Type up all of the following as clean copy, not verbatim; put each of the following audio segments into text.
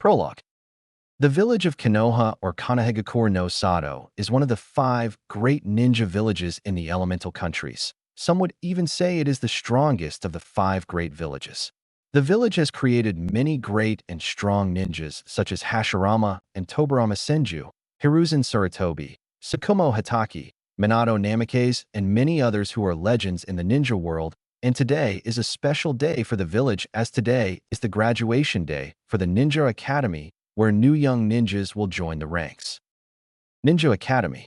Prologue. The village of Konoha or Konohagakure no Sato is one of the 5 great ninja villages in the elemental countries. Some would even say it is the strongest of the 5 great villages. The village has created many great and strong ninjas such as Hashirama and Tobarama Senju, Hiruzen Sarutobi, Tsukuyomi Hatake, Minato Namikaze, and many others who are legends in the ninja world. And today is a special day for the village, as today is the graduation day for the Ninja Academy, where new young ninjas will join the ranks. Ninja Academy.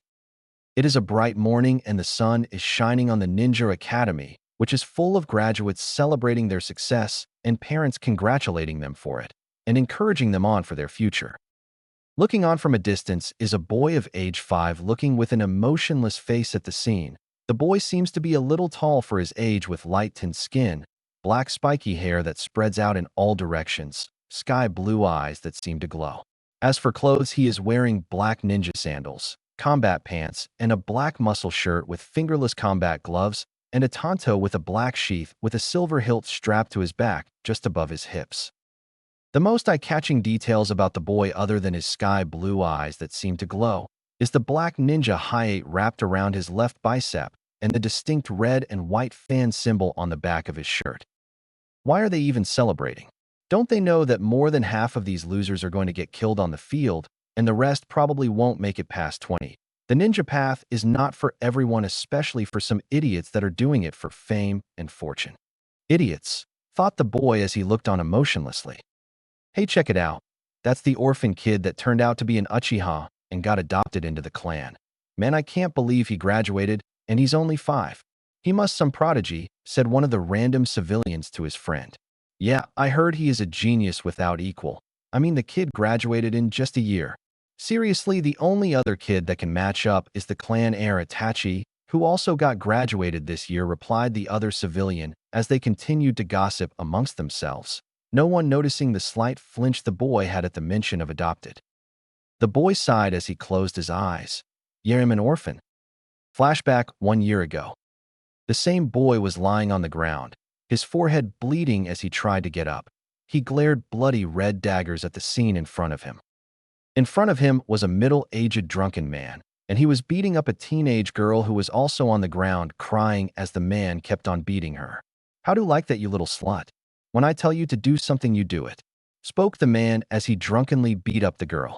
It is a bright morning and the sun is shining on the Ninja Academy, which is full of graduates celebrating their success and parents congratulating them for it and encouraging them on for their future. Looking on from a distance is a boy of age 5 looking with an emotionless face at the scene. The boy seems to be a little tall for his age with light-tanned skin, black spiky hair that spreads out in all directions, sky blue eyes that seem to glow. As for clothes, he is wearing black ninja sandals, combat pants, and a black muscle shirt with fingerless combat gloves, and a tanto with a black sheath with a silver hilt strapped to his back just above his hips. The most eye-catching details about the boy, other than his sky blue eyes that seem to glow, is the black ninja hi-8 wrapped around his left bicep and the distinct red and white fan symbol on the back of his shirt. Why are they even celebrating? Don't they know that more than half of these losers are going to get killed on the field, and the rest probably won't make it past 20? The ninja path is not for everyone, especially for some idiots that are doing it for fame and fortune. Idiots, thought the boy as he looked on emotionlessly. Hey, check it out. That's the orphan kid that turned out to be an Uchiha and got adopted into the clan. Man, I can't believe he graduated, and he's only 5. He must some prodigy, said one of the random civilians to his friend. Yeah, I heard he is a genius without equal. I mean, the kid graduated in just a year. Seriously, the only other kid that can match up is the clan heir Itachi, who also got graduated this year, replied the other civilian as they continued to gossip amongst themselves, no one noticing the slight flinch the boy had at the mention of adopted. The boy sighed as he closed his eyes. Yeah, I'm an orphan. Flashback 1 year ago. The same boy was lying on the ground, his forehead bleeding as he tried to get up. He glared bloody red daggers at the scene in front of him. In front of him was a middle-aged drunken man, and he was beating up a teenage girl who was also on the ground crying as the man kept on beating her. How do like that, you little slut? When I tell you to do something, you do it, spoke the man as he drunkenly beat up the girl.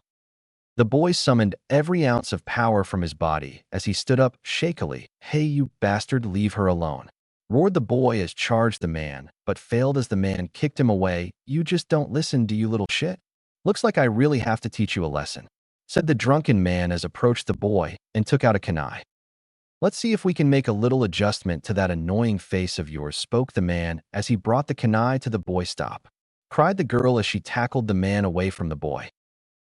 The boy summoned every ounce of power from his body as he stood up shakily. Hey, you bastard, leave her alone, roared the boy as charged the man, but failed as the man kicked him away. You just don't listen, do you, little shit? Looks like I really have to teach you a lesson, said the drunken man as approached the boy and took out a kunai. Let's see if we can make a little adjustment to that annoying face of yours, spoke the man as he brought the kunai to the boy. Stop, cried the girl as she tackled the man away from the boy.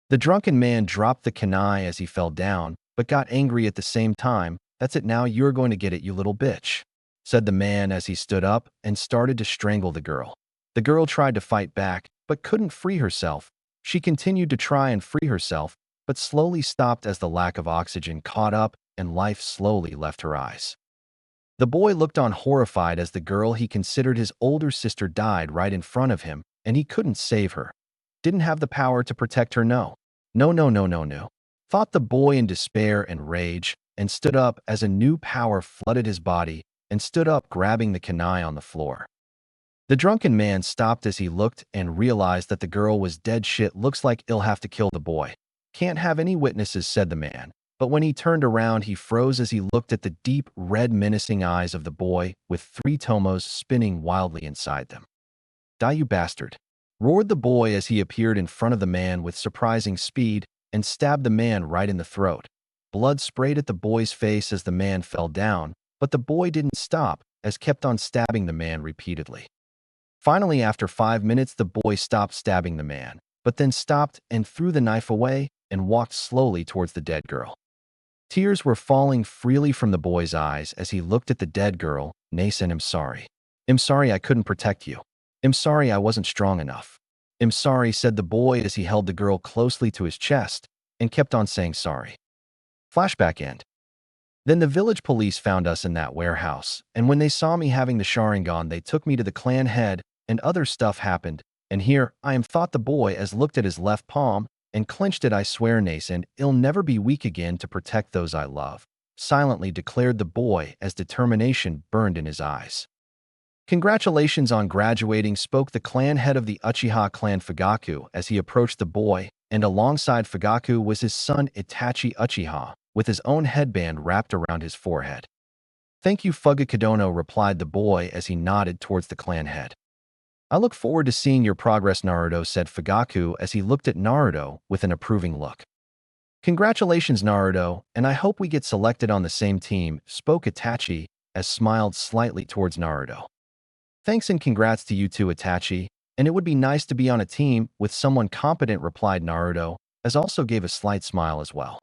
The drunken man dropped the kunai as he fell down, but got angry at the same time. That's it, now you're going to get it, you little bitch, said the man as he stood up and started to strangle the girl. The girl tried to fight back, but couldn't free herself. She continued to try and free herself, but slowly stopped as the lack of oxygen caught up and life slowly left her eyes. The boy looked on horrified as the girl he considered his older sister died right in front of him, and he couldn't save her. Didn't have the power to protect her. No, thought the boy in despair and rage, and stood up as a new power flooded his body and stood up, grabbing the kunai on the floor. The drunken man stopped as he looked and realized that the girl was dead. Shit, looks like he'll have to kill the boy. Can't have any witnesses, said the man, but when he turned around he froze as he looked at the deep red menacing eyes of the boy with 3 tomos spinning wildly inside them. Die, you bastard, roared the boy as he appeared in front of the man with surprising speed and stabbed the man right in the throat. Blood sprayed at the boy's face as the man fell down, but the boy didn't stop as kept on stabbing the man repeatedly. Finally, after 5 minutes, the boy stopped stabbing the man, but then stopped and threw the knife away and walked slowly towards the dead girl. Tears were falling freely from the boy's eyes as he looked at the dead girl. Nason, I'm sorry. I'm sorry I couldn't protect you. I'm sorry I wasn't strong enough. I'm sorry, said the boy as he held the girl closely to his chest and kept on saying sorry. Flashback end. Then the village police found us in that warehouse, and when they saw me having the Sharingan, they took me to the clan head, and other stuff happened. And here, I am thought the boy as looked at his left palm and clenched it. I swear, Nason, I'll never be weak again to protect those I love, silently declared the boy as determination burned in his eyes. Congratulations on graduating, spoke the clan head of the Uchiha clan Fugaku as he approached the boy, and alongside Fugaku was his son Itachi Uchiha, with his own headband wrapped around his forehead. Thank you, Fugakudono, replied the boy as he nodded towards the clan head. I look forward to seeing your progress, Naruto, said Fugaku as he looked at Naruto with an approving look. Congratulations, Naruto, and I hope we get selected on the same team, spoke Itachi as smiled slightly towards Naruto. Thanks and congrats to you too, Itachi, and it would be nice to be on a team with someone competent, replied Naruto, as also gave a slight smile as well.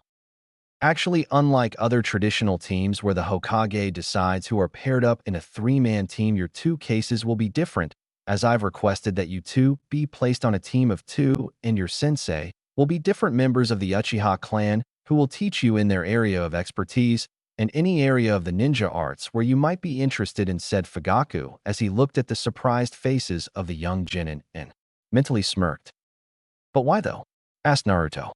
Actually, unlike other traditional teams where the Hokage decides who are paired up in a three-man team, your two cases will be different, as I've requested that you two be placed on a team of two, and your sensei will be different members of the Uchiha clan who will teach you in their area of expertise and any area of the ninja arts where you might be interested in, said Fugaku as he looked at the surprised faces of the young Jonin and mentally smirked. But why though? Asked Naruto.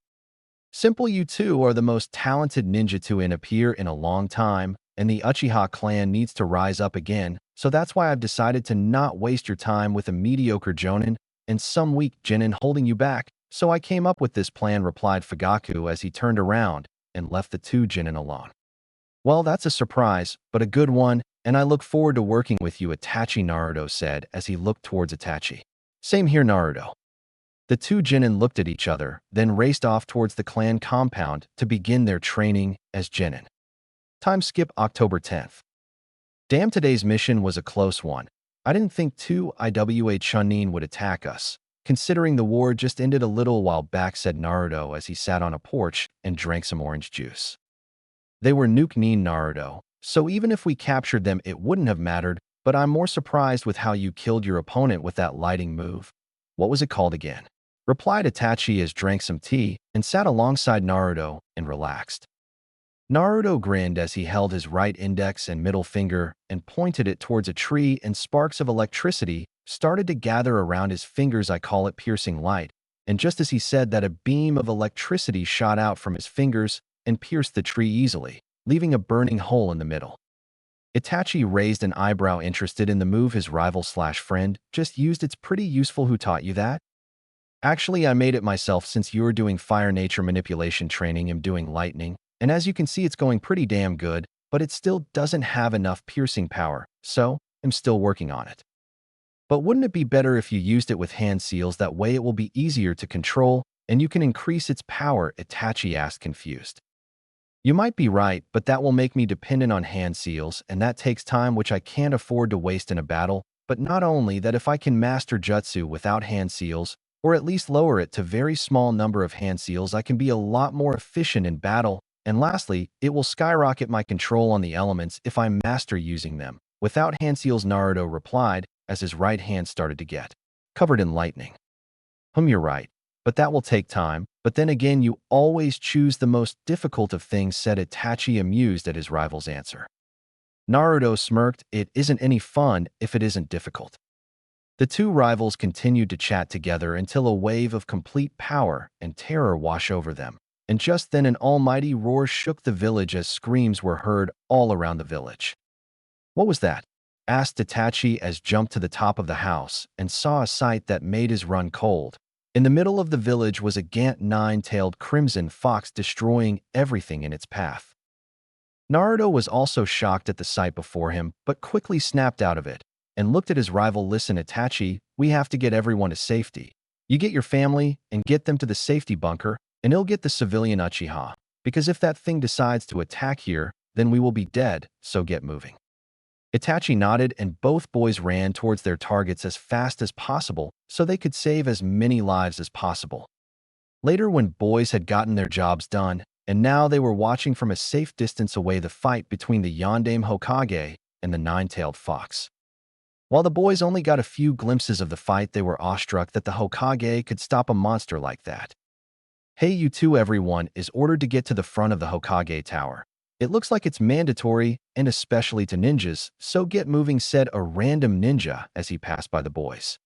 Simple, you two are the most talented ninja to appear in a long time, and the Uchiha clan needs to rise up again, so that's why I've decided to not waste your time with a mediocre Jonin and some weak Jonin holding you back, so I came up with this plan, replied Fugaku as he turned around and left the two Jonin alone. Well, that's a surprise, but a good one, and I look forward to working with you, Itachi, Naruto said as he looked towards Itachi. Same here, Naruto. The two Jonin looked at each other, then raced off towards the clan compound to begin their training as Jonin. Time skip October 10th. Damn, today's mission was a close one. I didn't think two IWA Chunin would attack us, considering the war just ended a little while back, said Naruto as he sat on a porch and drank some orange juice. They were Nuke Nin, Naruto, so even if we captured them it wouldn't have mattered, but I'm more surprised with how you killed your opponent with that lighting move. What was it called again? Replied Itachi as drank some tea and sat alongside Naruto and relaxed. Naruto grinned as he held his right index and middle finger and pointed it towards a tree, and sparks of electricity started to gather around his fingers. I call it piercing light, and just as he said that, a beam of electricity shot out from his fingers and pierced the tree easily, leaving a burning hole in the middle. Itachi raised an eyebrow, interested in the move his rival/friend just used. It's pretty useful. Who taught you that? Actually, I made it myself. Since you're doing fire nature manipulation training, I'm doing lightning, and as you can see it's going pretty damn good, but it still doesn't have enough piercing power, so I'm still working on it. But wouldn't it be better if you used it with hand seals? That way it will be easier to control and you can increase its power, Itachi asked, confused. You might be right, but that will make me dependent on hand seals, and that takes time which I can't afford to waste in a battle. But not only that, if I can master jutsu without hand seals, or at least lower it to very small number of hand seals, I can be a lot more efficient in battle. And lastly, it will skyrocket my control on the elements if I master using them without hand seals, Naruto replied as his right hand started to get covered in lightning. You're right, but that will take time. But then again, you always choose the most difficult of things, said Itachi, amused at his rival's answer. Naruto smirked. It isn't any fun if it isn't difficult. The two rivals continued to chat together until a wave of complete power and terror washed over them. And just then an almighty roar shook the village as screams were heard all around the village. What was that? Asked Itachi as jumped to the top of the house and saw a sight that made his run cold. In the middle of the village was a gaunt nine-tailed crimson fox destroying everything in its path. Naruto was also shocked at the sight before him, but quickly snapped out of it and looked at his rival. Listen, Itachi, we have to get everyone to safety. You get your family and get them to the safety bunker, and he'll get the civilian Uchiha, because if that thing decides to attack here, then we will be dead, so get moving. Itachi nodded and both boys ran towards their targets as fast as possible so they could save as many lives as possible. Later, when boys had gotten their jobs done, and now they were watching from a safe distance away the fight between the Yondaime Hokage and the nine-tailed fox. While the boys only got a few glimpses of the fight, they were awestruck that the Hokage could stop a monster like that. Hey, you two, everyone is ordered to get to the front of the Hokage Tower. It looks like it's mandatory, and especially to ninjas, so get moving, said a random ninja as he passed by the boys.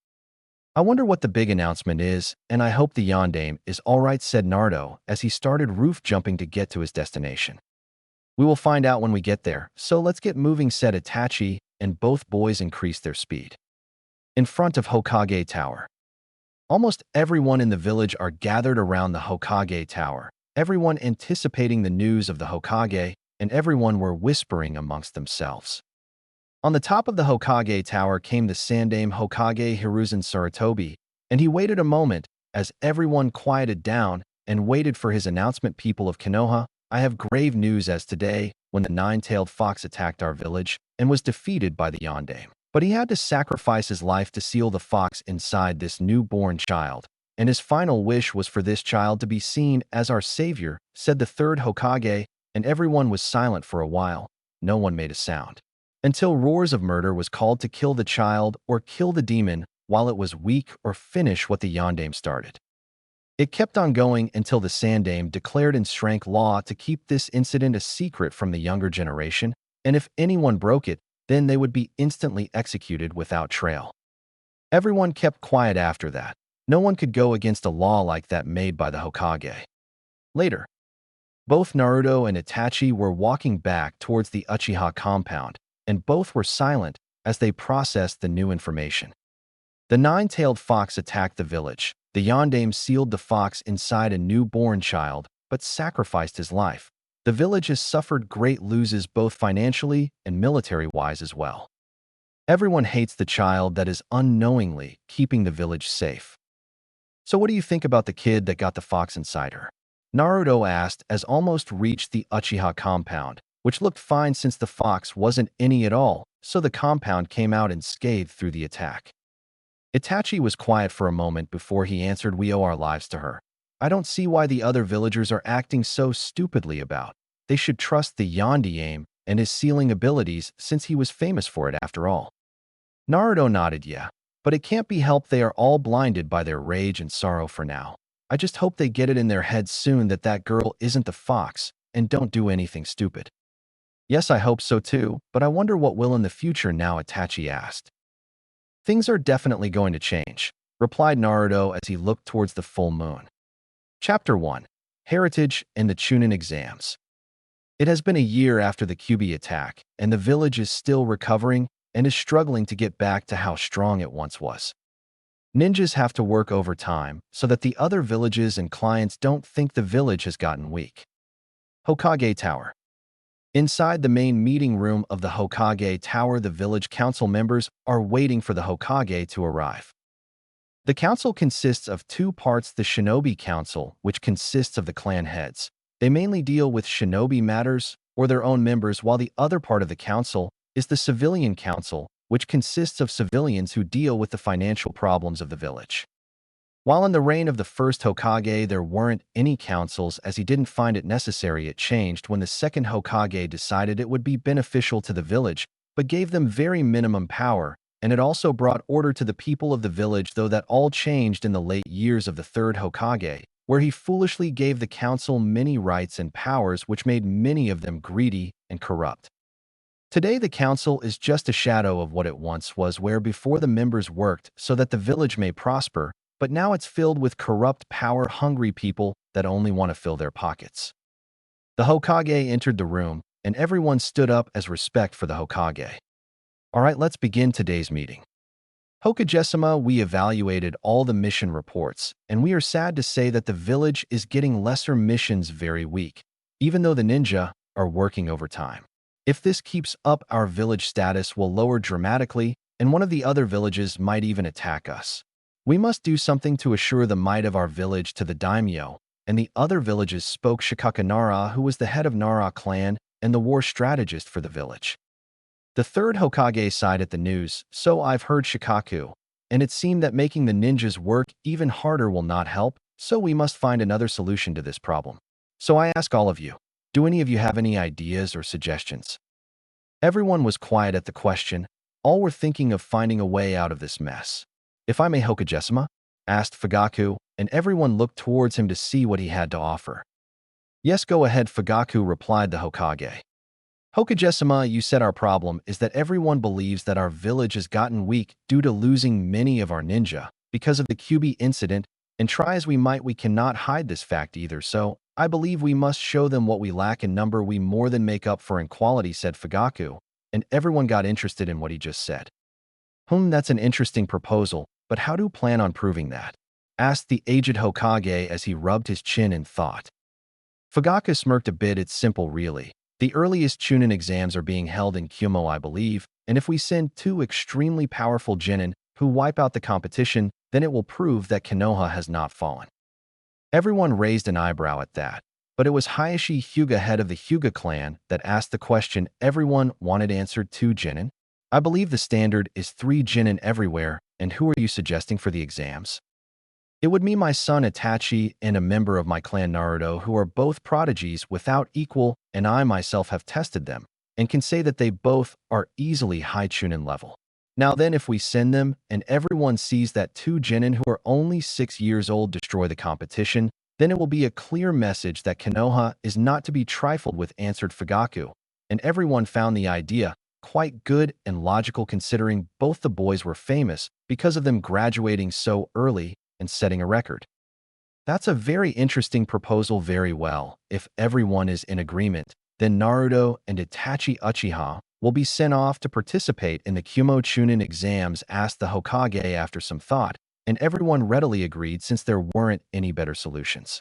I wonder what the big announcement is, and I hope the Yondaime is alright, said Naruto as he started roof jumping to get to his destination. We will find out when we get there, so let's get moving, said Itachi, and both boys increased their speed. In front of Hokage Tower. Almost everyone in the village are gathered around the Hokage Tower, everyone anticipating the news of the Hokage, and everyone were whispering amongst themselves. On the top of the Hokage Tower came the Sandaime Hokage Hiruzen Sarutobi, and he waited a moment as everyone quieted down and waited for his announcement. People of Konoha, I have grave news as today, when the nine-tailed fox attacked our village and was defeated by the Yondaime. But he had to sacrifice his life to seal the fox inside this newborn child, and his final wish was for this child to be seen as our savior, said the third Hokage, and everyone was silent for a while. No one made a sound. Until roars of murder was called to kill the child or kill the demon while it was weak or finish what the Yondaime started. It kept on going until the Sandaime declared in strength law to keep this incident a secret from the younger generation, and if anyone broke it, then they would be instantly executed without trial. Everyone kept quiet after that. No one could go against a law like that made by the Hokage. Later, both Naruto and Itachi were walking back towards the Uchiha compound, and both were silent as they processed the new information. The nine-tailed fox attacked the village. The Yondaime sealed the fox inside a newborn child, but sacrificed his life. The village has suffered great losses both financially and military-wise as well. Everyone hates the child that is unknowingly keeping the village safe. So what do you think about the kid that got the fox inside her? Naruto asked as almost reached the Uchiha compound, which looked fine since the fox wasn't any at all, so the compound came out unscathed through the attack. Itachi was quiet for a moment before he answered, we owe our lives to her. I don't see why the other villagers are acting so stupidly about. They should trust the Yondaime and his sealing abilities since he was famous for it after all. Naruto nodded, yeah, but it can't be helped, they are all blinded by their rage and sorrow for now. I just hope they get it in their heads soon that that girl isn't the fox and don't do anything stupid. Yes, I hope so too, but I wonder what will in the future now, Itachi asked. Things are definitely going to change, replied Naruto as he looked towards the full moon. Chapter 1. Heritage and the Chunin Exams. It has been a year after the Kyuubi attack, and the village is still recovering and is struggling to get back to how strong it once was. Ninjas have to work overtime so that the other villages and clients don't think the village has gotten weak. Hokage Tower. Inside the main meeting room of the Hokage Tower, the village council members are waiting for the Hokage to arrive. The council consists of two parts: the Shinobi Council, which consists of the clan heads. They mainly deal with shinobi matters or their own members, while the other part of the council is the Civilian Council, which consists of civilians who deal with the financial problems of the village. While in the reign of the first Hokage there weren't any councils as he didn't find it necessary, it changed when the second Hokage decided it would be beneficial to the village, but gave them very minimum power, and it also brought order to the people of the village, though that all changed in the late years of the third Hokage, where he foolishly gave the council many rights and powers which made many of them greedy and corrupt. Today the council is just a shadow of what it once was, where before the members worked so that the village may prosper, but now it's filled with corrupt, power-hungry people that only want to fill their pockets. The Hokage entered the room, and everyone stood up as respect for the Hokage. All right, let's begin today's meeting. Hokage-sama, we evaluated all the mission reports, and we are sad to say that the village is getting lesser missions very weak, even though the ninja are working overtime. If this keeps up, our village status will lower dramatically, and one of the other villages might even attack us. We must do something to assure the might of our village to the daimyo, and the other villages spoke. Shikaka Nara, who was the head of Nara clan and the war strategist for the village. The third Hokage sighed at the news, so I've heard, Shikaku, and it seemed that making the ninjas work even harder will not help, so we must find another solution to this problem. So I ask all of you, do any of you have any ideas or suggestions? Everyone was quiet at the question. All were thinking of finding a way out of this mess. If I may, Hokage-sama? Asked Fugaku, and everyone looked towards him to see what he had to offer. Yes, go ahead, Fugaku, replied the Hokage. Hokage-sama, you said our problem is that everyone believes that our village has gotten weak due to losing many of our ninja, because of the QB incident, and try as we might, we cannot hide this fact either, so I believe we must show them what we lack in number we more than make up for in quality, said Fugaku, and everyone got interested in what he just said. That's an interesting proposal, but how do you plan on proving that? Asked the aged Hokage as he rubbed his chin in thought. Fugaku smirked a bit. It's simple, really. The earliest Chunin exams are being held in Kumo, I believe, and if we send two extremely powerful Jonin who wipe out the competition, then it will prove that Konoha has not fallen. Everyone raised an eyebrow at that, but it was Hayashi Hyuga, head of the Hyuga clan, that asked the question everyone wanted answered. 2 Jonin? I believe the standard is 3 Jonin everywhere, and who are you suggesting for the exams? It would be my son Itachi and a member of my clan Naruto, who are both prodigies without equal, and I myself have tested them, and can say that they both are easily high Chunin level. Now then, if we send them, and everyone sees that 2 Jonin who are only 6 years old destroy the competition, then it will be a clear message that Konoha is not to be trifled with, answered Fugaku, and everyone found the idea quite good and logical, considering both the boys were famous because of them graduating so early and setting a record. That's a very interesting proposal. Very well. If everyone is in agreement, then Naruto and Itachi Uchiha will be sent off to participate in the Kumo Chunin exams, asked the Hokage after some thought, and everyone readily agreed since there weren't any better solutions.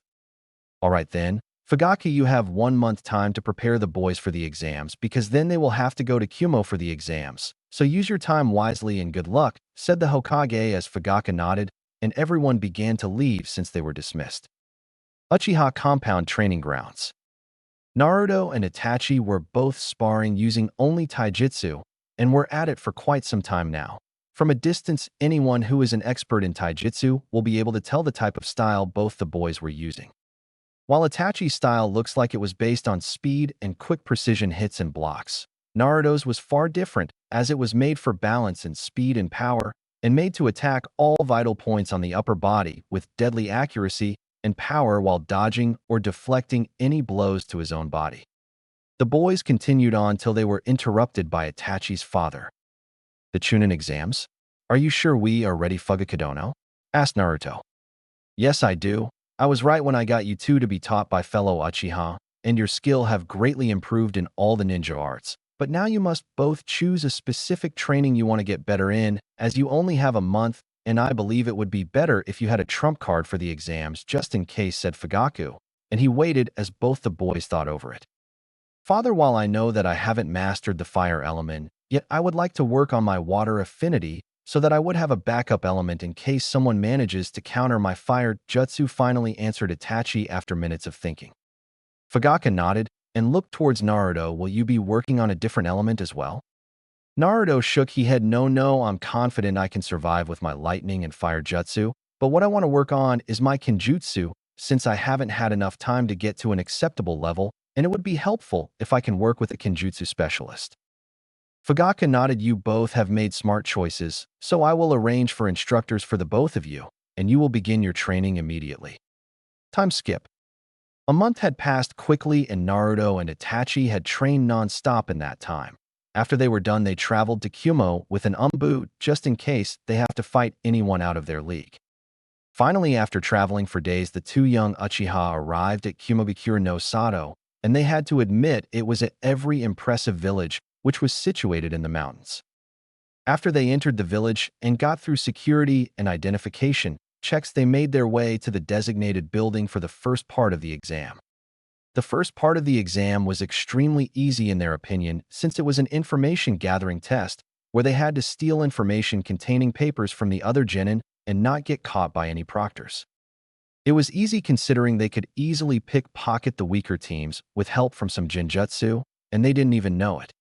All right then, Fugaku, you have 1 month time to prepare the boys for the exams, because then they will have to go to Kumo for the exams. So use your time wisely and good luck, said the Hokage as Fugaku nodded, and everyone began to leave since they were dismissed. Uchiha Compound Training Grounds. Naruto and Itachi were both sparring using only taijutsu, and were at it for quite some time now. From a distance, anyone who is an expert in taijutsu will be able to tell the type of style both the boys were using. While Itachi's style looks like it was based on speed and quick precision hits and blocks, Naruto's was far different, as it was made for balance and speed and power, and made to attack all vital points on the upper body with deadly accuracy and power while dodging or deflecting any blows to his own body. The boys continued on till they were interrupted by Itachi's father. The Chunin exams? Are you sure we are ready, Fugakudono? Asked Naruto. Yes, I do. I was right when I got you two to be taught by fellow Uchiha, and your skill have greatly improved in all the ninja arts. But now you must both choose a specific training you want to get better in, as you only have a month, and I believe it would be better if you had a trump card for the exams just in case, said Fugaku, and he waited as both the boys thought over it. Father, while I know that I haven't mastered the fire element, yet I would like to work on my water affinity so that I would have a backup element in case someone manages to counter my fire jutsu, finally answered Itachi after minutes of thinking. Fugaku nodded and looked towards Naruto. Will you be working on a different element as well? Naruto shook his head. No, I'm confident I can survive with my lightning and fire jutsu, but what I want to work on is my kenjutsu, since I haven't had enough time to get to an acceptable level, and it would be helpful if I can work with a kenjutsu specialist. Fugaku nodded. You both have made smart choices, so I will arrange for instructors for the both of you, and you will begin your training immediately. Time skip. A month had passed quickly, and Naruto and Itachi had trained non-stop in that time. After they were done, they traveled to Kumo with an ANBU just in case they have to fight anyone out of their league. Finally, after traveling for days, the 2 young Uchiha arrived at Kumobikura no Sato, and they had to admit it was at every impressive village which was situated in the mountains. After they entered the village and got through security and identification checks, they made their way to the designated building for the first part of the exam. The first part of the exam was extremely easy in their opinion, since it was an information gathering test where they had to steal information containing papers from the other genin and not get caught by any proctors. It was easy considering they could easily pickpocket the weaker teams with help from some genjutsu, and they didn't even know it.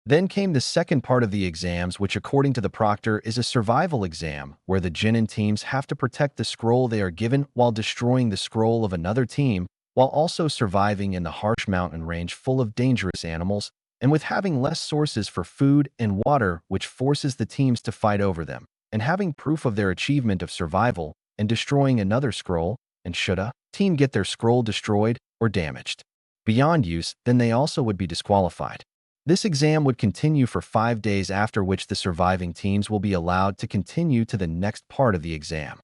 Then came the second part of the exams, which according to the proctor is a survival exam, where the genin teams have to protect the scroll they are given while destroying the scroll of another team, while also surviving in the harsh mountain range full of dangerous animals, and with having less sources for food and water, which forces the teams to fight over them, and having proof of their achievement of survival and destroying another scroll, and should a team get their scroll destroyed or damaged beyond use, then they also would be disqualified. This exam would continue for 5 days, after which the surviving teams will be allowed to continue to the next part of the exam.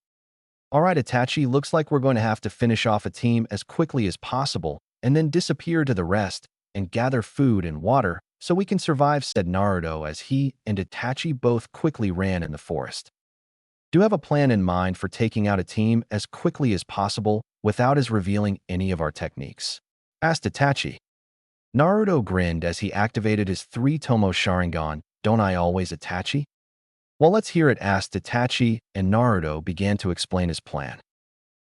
Alright, Itachi, looks like we're going to have to finish off a team as quickly as possible and then disappear to the rest and gather food and water so we can survive, said Naruto as he and Itachi both quickly ran in the forest. Do you have a plan in mind for taking out a team as quickly as possible without us revealing any of our techniques? Asked Itachi. Naruto grinned as he activated his 3-tomo Sharingan. Don't I always, Itachi? Well, let's hear it, asked Itachi, and Naruto began to explain his plan.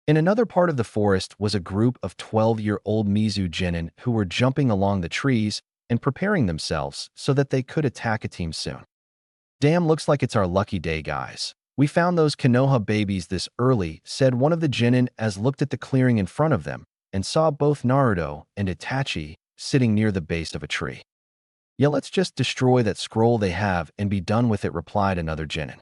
In another part of the forest was a group of 12-year-old Mizu Jonin who were jumping along the trees and preparing themselves so that they could attack a team soon. Damn, looks like it's our lucky day, guys. We found those Konoha babies this early, said one of the Jonin as looked at the clearing in front of them and saw both Naruto and Itachi sitting near the base of a tree. Yeah, let's just destroy that scroll they have and be done with it, replied another Jonin.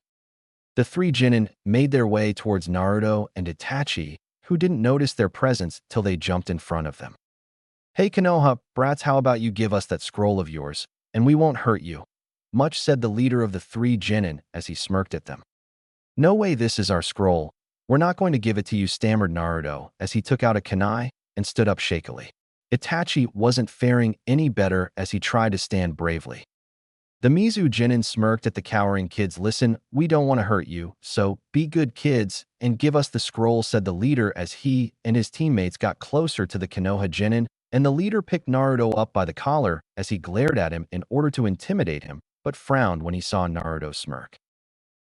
The 3 Jonin made their way towards Naruto and Itachi, who didn't notice their presence till they jumped in front of them. Hey Konoha, brats, how about you give us that scroll of yours, and we won't hurt you, much said the leader of the 3 Jonin as he smirked at them. No way, this is our scroll. We're not going to give it to you, stammered Naruto as he took out a kunai and stood up shakily. Itachi wasn't faring any better as he tried to stand bravely. The Mizu Jonin smirked at the cowering kids. Listen, we don't want to hurt you, so be good kids and give us the scroll, said the leader as he and his teammates got closer to the Konoha Jonin, and the leader picked Naruto up by the collar as he glared at him in order to intimidate him, but frowned when he saw Naruto smirk.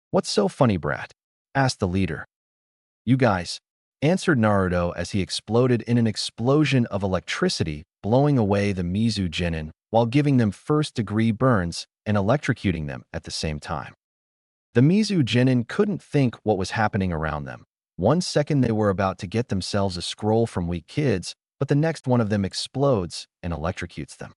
What's so funny, brat? Asked the leader. You guys, answered Naruto as he exploded in an explosion of electricity, blowing away the Mizu Jonin while giving them first-degree burns and electrocuting them at the same time. The Mizu Jonin couldn't think what was happening around them. One second they were about to get themselves a scroll from weak kids, but the next one of them explodes and electrocutes them.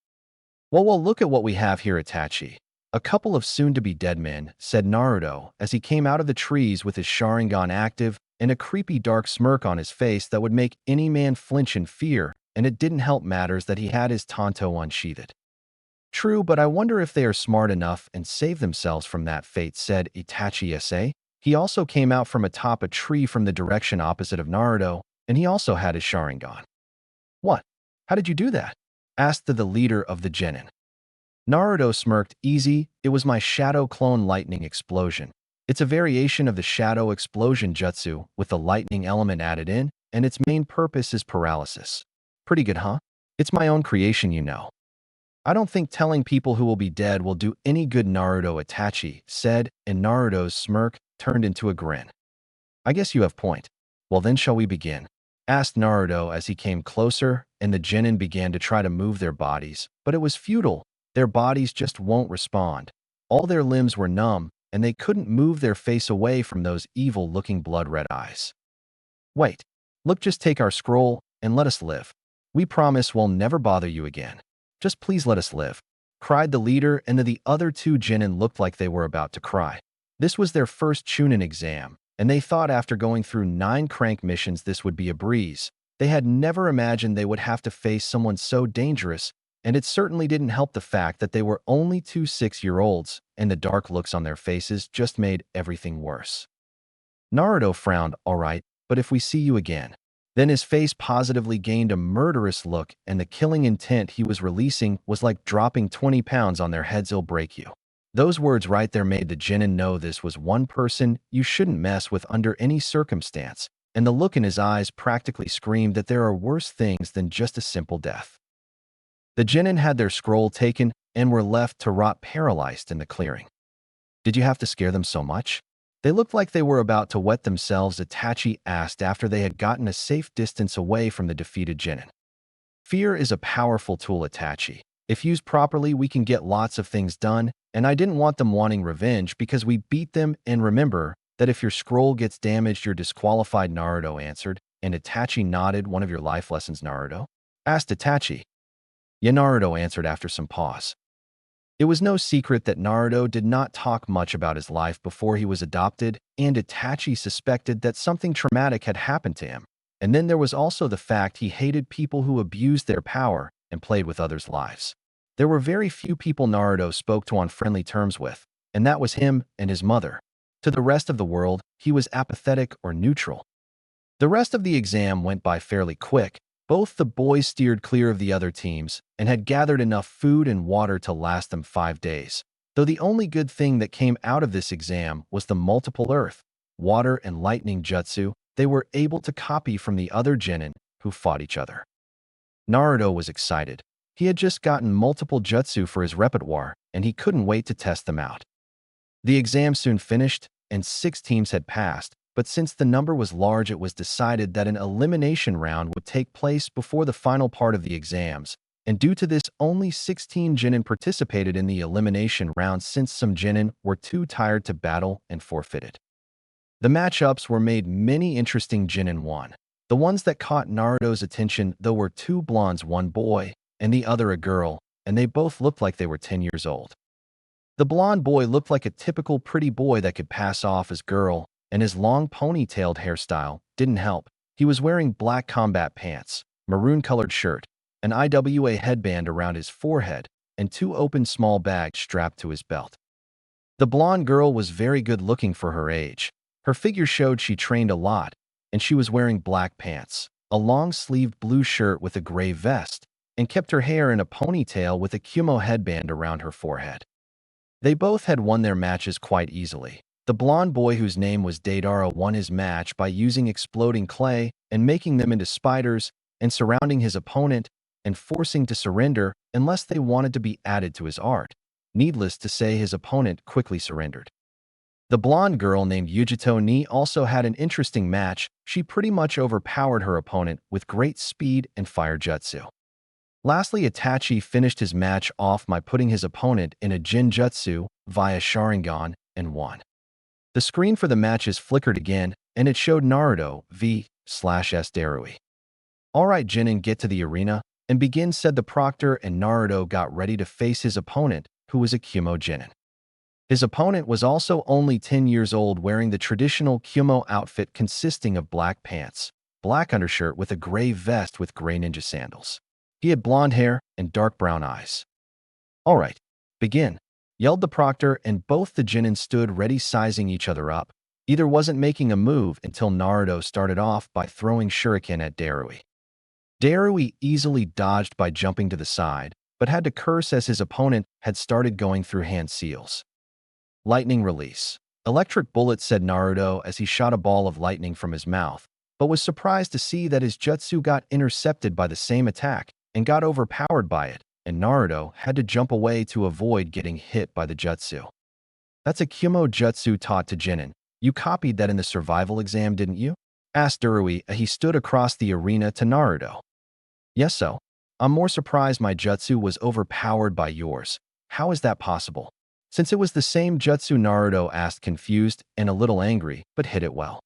Well, look at what we have here, Itachi. A couple of soon-to-be dead men, said Naruto as he came out of the trees with his Sharingan active and a creepy dark smirk on his face that would make any man flinch in fear, and it didn't help matters that he had his Tanto unsheathed. True, but I wonder if they are smart enough and save themselves from that fate, said Itachi. He also came out from atop a tree from the direction opposite of Naruto, and he also had his Sharingan. What? How did you do that? Asked the leader of the Jonin. Naruto smirked. Easy, it was my Shadow Clone Lightning Explosion. It's a variation of the Shadow Explosion Jutsu with the lightning element added in, and its main purpose is paralysis. Pretty good, huh? It's my own creation, you know. I don't think telling people who will be dead will do any good, Naruto Itachi said, and Naruto's smirk turned into a grin. I guess you have point. Well then, shall we begin? Asked Naruto as he came closer, and the Jonin began to try to move their bodies, but it was futile. Their bodies just won't respond. All their limbs were numb, and they couldn't move their face away from those evil-looking blood-red eyes. Wait, look, just take our scroll and let us live. We promise we'll never bother you again. Just please let us live, cried the leader, and the other 2 Jonin looked like they were about to cry. This was their first Chunin exam, and they thought after going through 9 crank missions this would be a breeze. They had never imagined they would have to face someone so dangerous, and it certainly didn't help the fact that they were only 2 6-year-olds, and the dark looks on their faces just made everything worse. Naruto frowned. All right, but if we see you again. Then his face positively gained a murderous look, and the killing intent he was releasing was like dropping 20 pounds on their heads. He'll break you. Those words right there made the Jonin know this was one person you shouldn't mess with under any circumstance, and the look in his eyes practically screamed that there are worse things than just a simple death. The Jonin had their scroll taken and were left to rot paralyzed in the clearing. Did you have to scare them so much? They looked like they were about to wet themselves, Itachi asked after they had gotten a safe distance away from the defeated Jonin. Fear is a powerful tool, Itachi. If used properly, we can get lots of things done, and I didn't want them wanting revenge because we beat them, and remember that if your scroll gets damaged, you're disqualified, Naruto answered, and Itachi nodded. One of your life lessons, Naruto? Asked Itachi. Yeah, Naruto answered after some pause. It was no secret that Naruto did not talk much about his life before he was adopted, and Itachi suspected that something traumatic had happened to him. And then there was also the fact he hated people who abused their power and played with others' lives. There were very few people Naruto spoke to on friendly terms with, and that was him and his mother. To the rest of the world, he was apathetic or neutral. The rest of the exam went by fairly quick. Both the boys steered clear of the other teams and had gathered enough food and water to last them 5 days. Though the only good thing that came out of this exam was the multiple earth, water, and lightning jutsu they were able to copy from the other genin who fought each other. Naruto was excited. He had just gotten multiple jutsu for his repertoire, and he couldn't wait to test them out. The exam soon finished, and 6 teams had passed, but since the number was large, it was decided that an elimination round would take place before the final part of the exams, and due to this, only 16 genin participated in the elimination round since some genin were too tired to battle and forfeited. The matchups were made many interesting genin won. The ones that caught Naruto's attention, though, were 2 blondes, one boy, and the other a girl, and they both looked like they were 10 years old. The blonde boy looked like a typical pretty boy that could pass off as girl, and his long ponytailed hairstyle didn't help. He was wearing black combat pants, maroon-colored shirt, an IWA headband around his forehead, and 2 open small bags strapped to his belt. The blonde girl was very good-looking for her age. Her figure showed she trained a lot, and she was wearing black pants, a long-sleeved blue shirt with a gray vest, and kept her hair in a ponytail with a Kumo headband around her forehead. They both had won their matches quite easily. The blonde boy, whose name was Deidara, won his match by using exploding clay and making them into spiders and surrounding his opponent and forcing to surrender unless they wanted to be added to his art. Needless to say, his opponent quickly surrendered. The blonde girl named Yujito Ni also had an interesting match. She pretty much overpowered her opponent with great speed and fire jutsu. Lastly, Itachi finished his match off by putting his opponent in a Jinjutsu via Sharingan and won. The screen for the matches flickered again, and it showed Naruto v/S Darui. "Alright, Jonin, get to the arena and begin," said the proctor, and Naruto got ready to face his opponent, who was a Kumo Jonin. His opponent was also only 10 years old, wearing the traditional Kumo outfit consisting of black pants, black undershirt with a gray vest with gray ninja sandals. He had blonde hair and dark brown eyes. "Alright, begin," yelled the proctor, and both the genin stood ready, sizing each other up. Either wasn't making a move until Naruto started off by throwing shuriken at Darui. Darui easily dodged by jumping to the side, but had to curse as his opponent had started going through hand seals. "Lightning release. Electric bullet," said Naruto as he shot a ball of lightning from his mouth, but was surprised to see that his jutsu got intercepted by the same attack and got overpowered by it, and Naruto had to jump away to avoid getting hit by the jutsu. "That's a Kumo jutsu taught to genin. You copied that in the survival exam, didn't you?" asked Darui as he stood across the arena to Naruto. "Yes, so. I'm more surprised my jutsu was overpowered by yours. How is that possible?" Since it was the same jutsu, Naruto asked, confused and a little angry, but hit it well.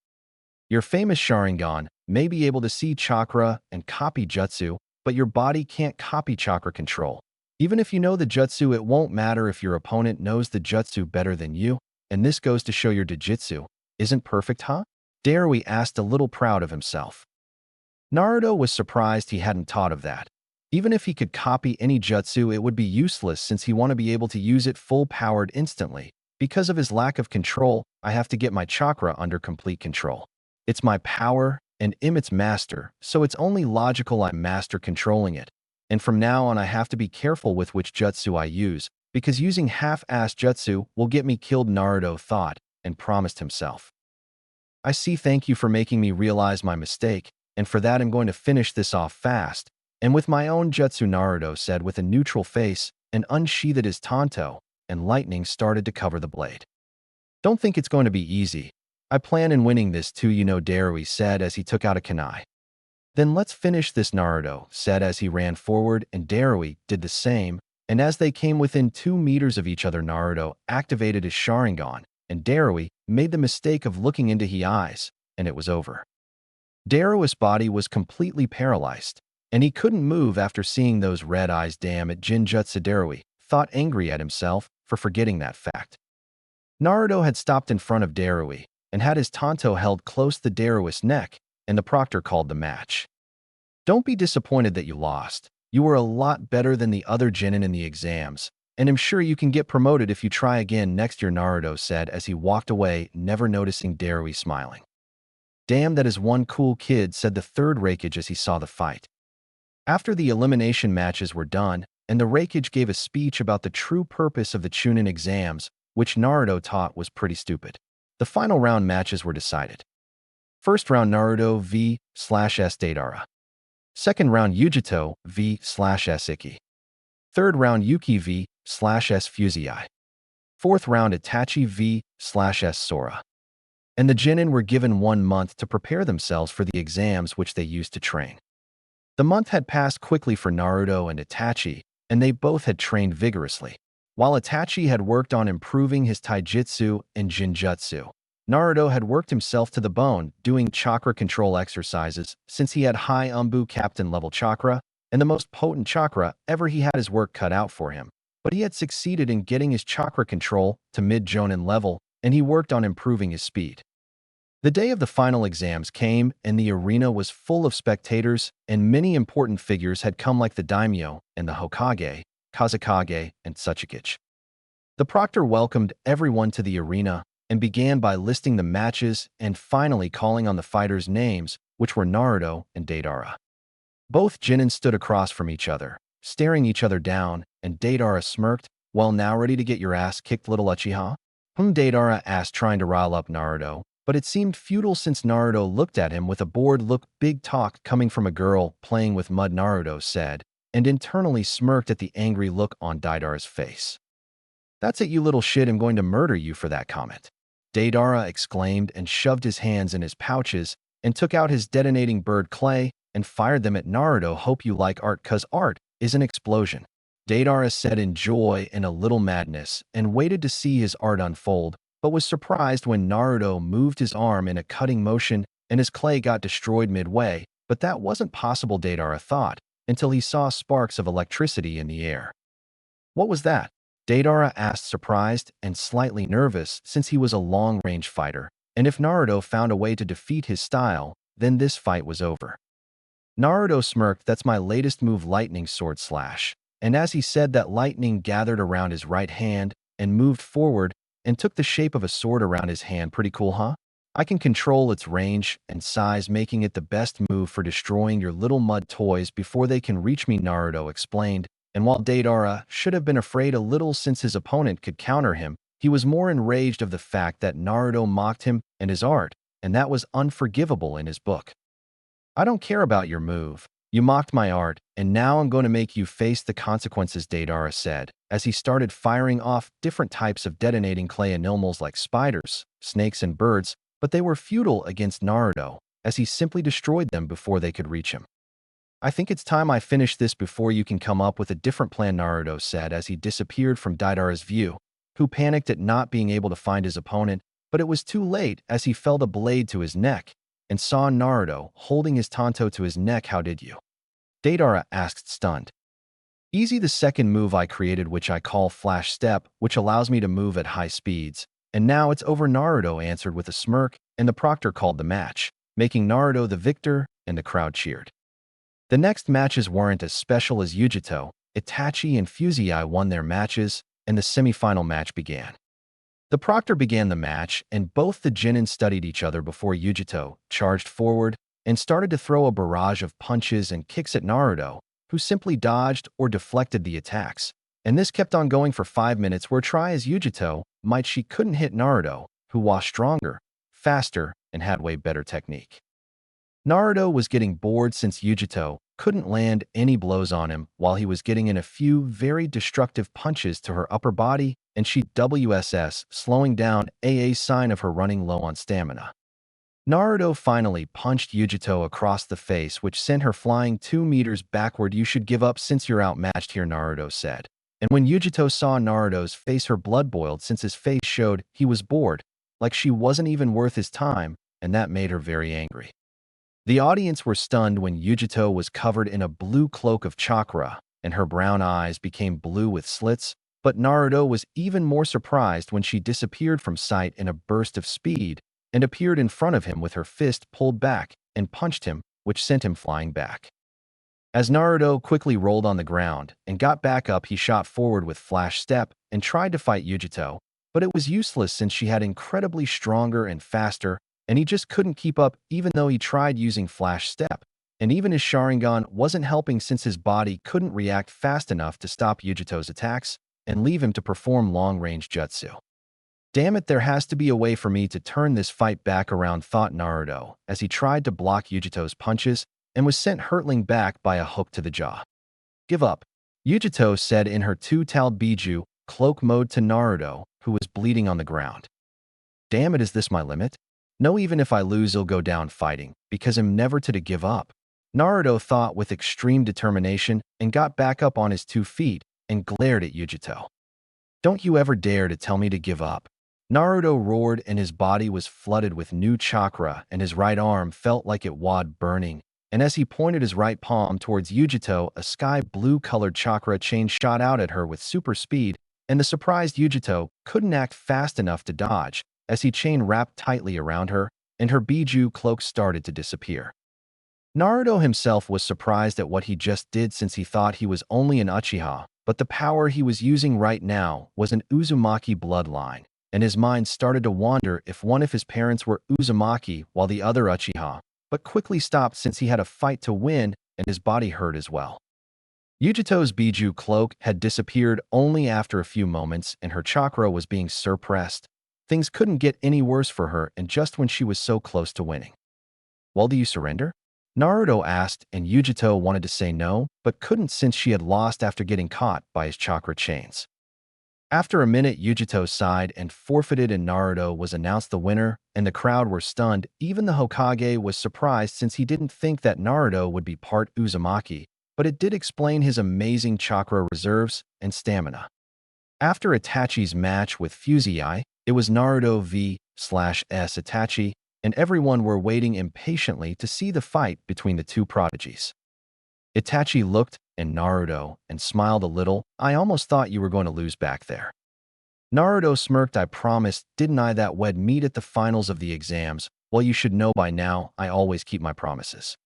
"Your famous Sharingan may be able to see chakra and copy jutsu, but your body can't copy chakra control. Even if you know the jutsu, it won't matter if your opponent knows the jutsu better than you, and this goes to show your Dojutsu isn't perfect, huh?" Darui asked, a little proud of himself. Naruto was surprised he hadn't thought of that. Even if he could copy any jutsu, it would be useless since he wanted to be able to use it full-powered instantly. Because of his lack of control, I have to get my chakra under complete control. It's my power, and I'm its master, so it's only logical I master controlling it. And from now on, I have to be careful with which jutsu I use, because using half-assed jutsu will get me killed, Naruto thought, and promised himself. "I see, thank you for making me realize my mistake, and for that I'm going to finish this off fast. And with my own jutsu," Naruto said with a neutral face, and unsheathed his tanto, and lightning started to cover the blade. "Don't think it's going to be easy. I plan on winning this too, you know," Darui said as he took out a kunai. "Then let's finish this," Naruto said as he ran forward, and Darui did the same, and as they came within 2 meters of each other, Naruto activated his Sharingan, and Darui made the mistake of looking into his eyes, and it was over. Darui's body was completely paralyzed, and he couldn't move after seeing those red eyes. "Damn it, Jinjutsu," Darui thought, angry at himself for forgetting that fact. Naruto had stopped in front of Darui and had his tanto held close to Darui's neck, and the proctor called the match. "Don't be disappointed that you lost. You were a lot better than the other Jonin in the exams, and I'm sure you can get promoted if you try again next year," Naruto said as he walked away, never noticing Darui smiling. "Damn, that is one cool kid," said the third Raikage as he saw the fight. After the elimination matches were done, and the Raikage gave a speech about the true purpose of the Chunin exams, which Naruto taught was pretty stupid. The final round matches were decided. First round Naruto v/S Deidara. Second round Yujito v/S Ikki. Third round Yuki v/S Fusei. Fourth round Itachi v/S Sora. And the Jonin were given 1 month to prepare themselves for the exams which they used to train. The month had passed quickly for Naruto and Itachi, and they both had trained vigorously. While Itachi had worked on improving his taijutsu and jinjutsu, Naruto had worked himself to the bone doing chakra control exercises since he had high ANBU captain level chakra and the most potent chakra ever. He had his work cut out for him, but he had succeeded in getting his chakra control to mid-Jonin level, and he worked on improving his speed. The day of the final exams came, and the arena was full of spectators, and many important figures had come like the daimyo and the Hokage, Kazekage, and Tsukuyomi. The proctor welcomed everyone to the arena and began by listing the matches and finally calling on the fighters' names, which were Naruto and Deidara. Both Jonin stood across from each other, staring each other down, and Deidara smirked, "Well, now ready to get your ass kicked, little Uchiha?" Deidara asked, trying to rile up Naruto, but it seemed futile since Naruto looked at him with a bored look. "Big talk coming from a girl playing with mud," Naruto said, and internally smirked at the angry look on Deidara's face. "That's it, you little shit. I'm going to murder you for that comment," Deidara exclaimed and shoved his hands in his pouches and took out his detonating bird clay and fired them at Naruto. "Hope you like art, 'cause art is an explosion," Deidara said in joy and a little madness, and waited to see his art unfold, but was surprised when Naruto moved his arm in a cutting motion and his clay got destroyed midway. But that wasn't possible, Deidara thought, until he saw sparks of electricity in the air. "What was that?" Deidara asked, surprised and slightly nervous since he was a long-range fighter, and if Naruto found a way to defeat his style, then this fight was over. Naruto smirked. "That's my latest move, lightning sword slash." And as he said that, lightning gathered around his right hand and moved forward and took the shape of a sword around his hand. "Pretty cool, huh? I can control its range and size, making it the best move for destroying your little mud toys before they can reach me," Naruto explained. And while Deidara should have been afraid a little since his opponent could counter him, he was more enraged of the fact that Naruto mocked him and his art, and that was unforgivable in his book. "I don't care about your move. You mocked my art, and now I'm going to make you face the consequences," Deidara said, as he started firing off different types of detonating clay animals like spiders, snakes, and birds, but they were futile against Naruto, as he simply destroyed them before they could reach him. "I think it's time I finish this before you can come up with a different plan," Naruto said as he disappeared from Deidara's view, who panicked at not being able to find his opponent, but it was too late as he felt a blade to his neck and saw Naruto holding his tanto to his neck. "How did you?" Deidara asked, stunned. "Easy, the second move I created, which I call Flash Step, which allows me to move at high speeds. And now it's over," Naruto answered with a smirk, and the proctor called the match, making Naruto the victor, and the crowd cheered. The next matches weren't as special as Yujito. Itachi and Fusei won their matches, and the semifinal match began. The proctor began the match, and both the Jonin studied each other before Yujito charged forward and started to throw a barrage of punches and kicks at Naruto, who simply dodged or deflected the attacks. And this kept on going for 5 minutes, where try as Yujito might, she couldn't hit Naruto, who was stronger, faster, and had way better technique. Naruto was getting bored since Yujito couldn't land any blows on him while he was getting in a few very destructive punches to her upper body, and she WSS, slowing down, a sign of her running low on stamina. Naruto finally punched Yujito across the face, which sent her flying 2 meters backward. "You should give up since you're outmatched here," Naruto said. And when Yujito saw Naruto's face, her blood boiled since his face showed he was bored, like she wasn't even worth his time, and that made her very angry. The audience were stunned when Yujito was covered in a blue cloak of chakra, and her brown eyes became blue with slits, but Naruto was even more surprised when she disappeared from sight in a burst of speed and appeared in front of him with her fist pulled back and punched him, which sent him flying back. As Naruto quickly rolled on the ground and got back up, he shot forward with Flash Step and tried to fight Yujito, but it was useless since she had incredibly stronger and faster, and he just couldn't keep up even though he tried using Flash Step. And even his Sharingan wasn't helping since his body couldn't react fast enough to stop Yujito's attacks and leave him to perform long-range jutsu. Damn it, there has to be a way for me to turn this fight back around, thought Naruto as he tried to block Yujito's punches and was sent hurtling back by a hook to the jaw. Give up, Yujito said in her two-tailed Biju cloak mode to Naruto, who was bleeding on the ground. Damn it, is this my limit? No, even if I lose, I'll go down fighting, because I'm never to give up. Naruto thought with extreme determination and got back up on his 2 feet and glared at Yujito. Don't you ever dare to tell me to give up. Naruto roared and his body was flooded with new chakra and his right arm felt like it was burning. And as he pointed his right palm towards Yujito, a sky blue-colored chakra chain shot out at her with super speed, and the surprised Yujito couldn't act fast enough to dodge as he chain wrapped tightly around her and her Biju cloak started to disappear. Naruto himself was surprised at what he just did since he thought he was only an Uchiha, but the power he was using right now was an Uzumaki bloodline, and his mind started to wonder if one of his parents were Uzumaki while the other Uchiha, but quickly stopped since he had a fight to win and his body hurt as well. Yujito's Biju cloak had disappeared only after a few moments and her chakra was being suppressed. Things couldn't get any worse for her and just when she was so close to winning. Well, do you surrender? Naruto asked and Yujito wanted to say no, but couldn't since she had lost after getting caught by his chakra chains. After a minute, Yujito sighed and forfeited and Naruto was announced the winner, and the crowd were stunned. Even the Hokage was surprised since he didn't think that Naruto would be part Uzumaki, but it did explain his amazing chakra reserves and stamina. After Itachi's match with Fusei, it was Naruto vs Itachi, and everyone were waiting impatiently to see the fight between the two prodigies. Itachi looked at Naruto and smiled a little. I almost thought you were going to lose back there. Naruto smirked. I promised, didn't I, that we'd meet at the finals of the exams? Well, you should know by now, I always keep my promises.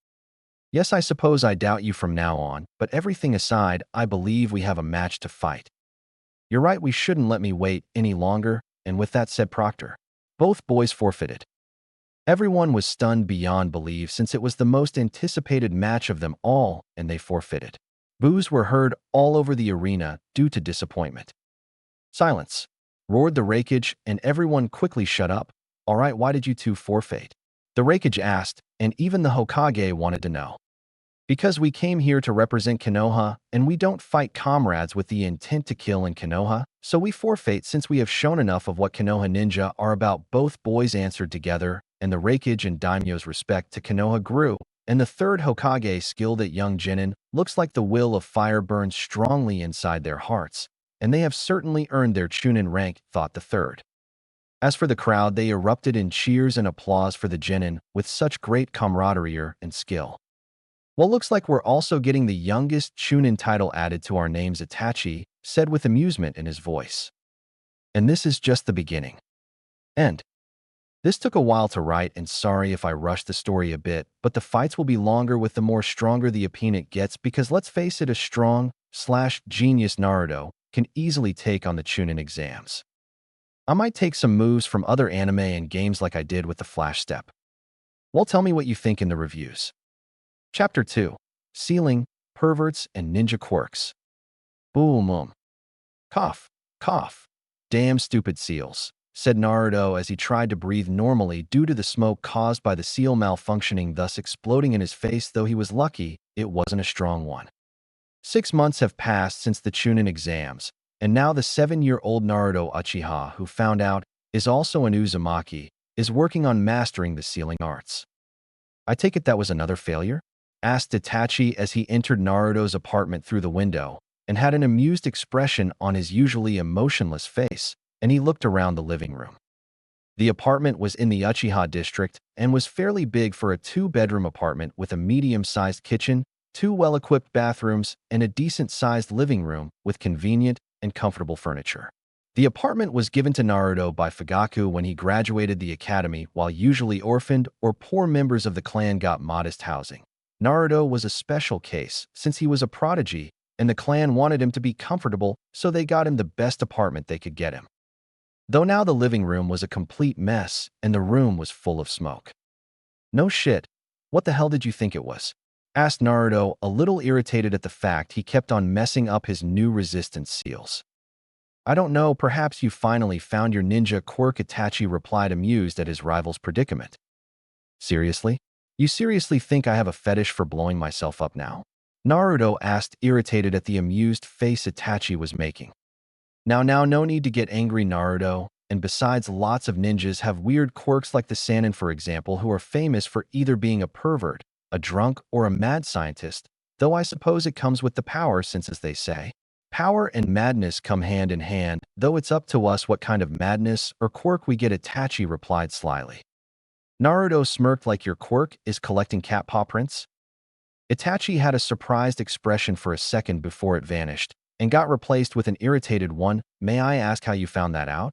Yes, I suppose I doubt you from now on, but everything aside, I believe we have a match to fight. You're right, we shouldn't let me wait any longer, and with that said Proctor. Both boys forfeited. Everyone was stunned beyond belief since it was the most anticipated match of them all, and they forfeited. Boos were heard all over the arena due to disappointment. Silence, roared the Raikage, and everyone quickly shut up. All right, why did you two forfeit? The Raikage asked, and even the Hokage wanted to know. Because we came here to represent Konoha, and we don't fight comrades with the intent to kill in Konoha, so we forfeit since we have shown enough of what Konoha ninja are about. Both boys answered together, and the Raikage and Daimyo's respect to Konoha grew, and the third Hokage, skilled at young Jonin, looks like the will of fire burns strongly inside their hearts, and they have certainly earned their Chunin rank, thought the third. As for the crowd, they erupted in cheers and applause for the Jonin with such great camaraderie and skill. Well, looks like we're also getting the youngest Chunin title added to our names, Itachi said with amusement in his voice. And this is just the beginning. End. This took a while to write, and sorry if I rushed the story a bit, but the fights will be longer with the more stronger the opponent gets, because let's face it, a strong/genius Naruto can easily take on the Chunin exams. I might take some moves from other anime and games like I did with the Flash Step. Well, tell me what you think in the reviews. Chapter 2. Sealing, Perverts, and Ninja Quirks. Boom. Cough, cough. Damn stupid seals, said Naruto as he tried to breathe normally due to the smoke caused by the seal malfunctioning, thus exploding in his face, though he was lucky it wasn't a strong one. 6 months have passed since the Chunin exams, and now the 7-year-old Naruto Uchiha, who found out is also an Uzumaki, is working on mastering the sealing arts. I take it that was another failure? Asked Itachi as he entered Naruto's apartment through the window, and had an amused expression on his usually emotionless face, and he looked around the living room. The apartment was in the Uchiha district and was fairly big for a 2-bedroom apartment with a medium-sized kitchen, 2 well-equipped bathrooms, and a decent-sized living room with convenient and comfortable furniture. The apartment was given to Naruto by Fugaku when he graduated the academy, while usually orphaned or poor members of the clan got modest housing. Naruto was a special case since he was a prodigy, and the clan wanted him to be comfortable, so they got him the best apartment they could get him. Though now the living room was a complete mess, and the room was full of smoke. "No shit. What the hell did you think it was?" asked Naruto, a little irritated at the fact he kept on messing up his new resistance seals. "I don't know, perhaps you finally found your ninja quirk," Itachi replied, amused at his rival's predicament. "Seriously? You seriously think I have a fetish for blowing myself up now?" Naruto asked, irritated at the amused face Itachi was making. Now, no need to get angry, Naruto. And besides, lots of ninjas have weird quirks like the Sannin, for example, who are famous for either being a pervert, a drunk, or a mad scientist, though I suppose it comes with the power since, as they say, power and madness come hand in hand, though it's up to us what kind of madness or quirk we get, Itachi replied slyly. Naruto smirked. "Like your quirk is collecting cat paw prints?" Itachi had a surprised expression for a second before it vanished, and got replaced with an irritated one. "May I ask how you found that out?"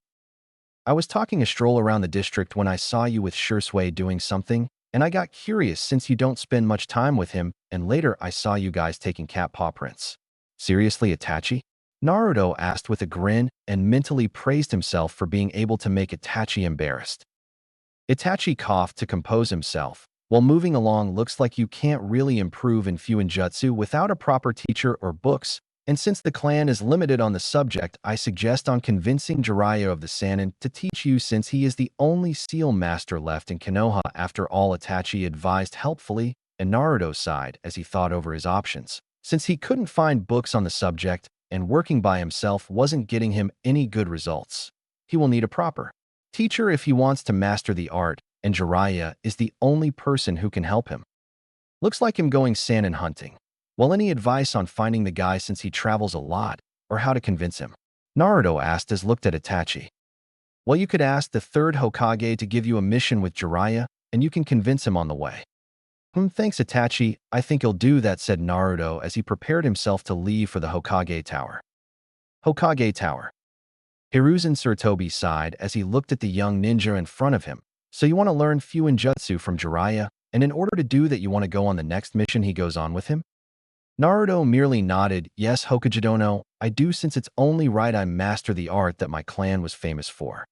"I was taking a stroll around the district when I saw you with Shisui doing something, and I got curious since you don't spend much time with him, and later I saw you guys taking cat paw prints." "Seriously, Itachi?" Naruto asked with a grin and mentally praised himself for being able to make Itachi embarrassed. Itachi coughed to compose himself. "While moving along, looks like you can't really improve in Fuinjutsu without a proper teacher or books, and since the clan is limited on the subject, I suggest on convincing Jiraiya of the Sannin to teach you since he is the only seal master left in Konoha after all," Itachi advised helpfully, and Naruto sighed as he thought over his options. Since he couldn't find books on the subject, and working by himself wasn't getting him any good results, he will need a proper teacher if he wants to master the art, and Jiraiya is the only person who can help him. Looks like him going Sannin hunting. Well, any advice on finding the guy since he travels a lot, or how to convince him?" Naruto asked as looked at Itachi. "Well, you could ask the third Hokage to give you a mission with Jiraiya, and you can convince him on the way." Thanks, Itachi. I think he'll do that," said Naruto as he prepared himself to leave for the Hokage Tower. Hokage Tower. Hiruzen Sarutobi sighed as he looked at the young ninja in front of him. "So you want to learn Fuinjutsu from Jiraiya, and in order to do that you want to go on the next mission?" he goes on with him. Naruto merely nodded. "Yes, Hokage dono, I do, since it's only right I master the art that my clan was famous for."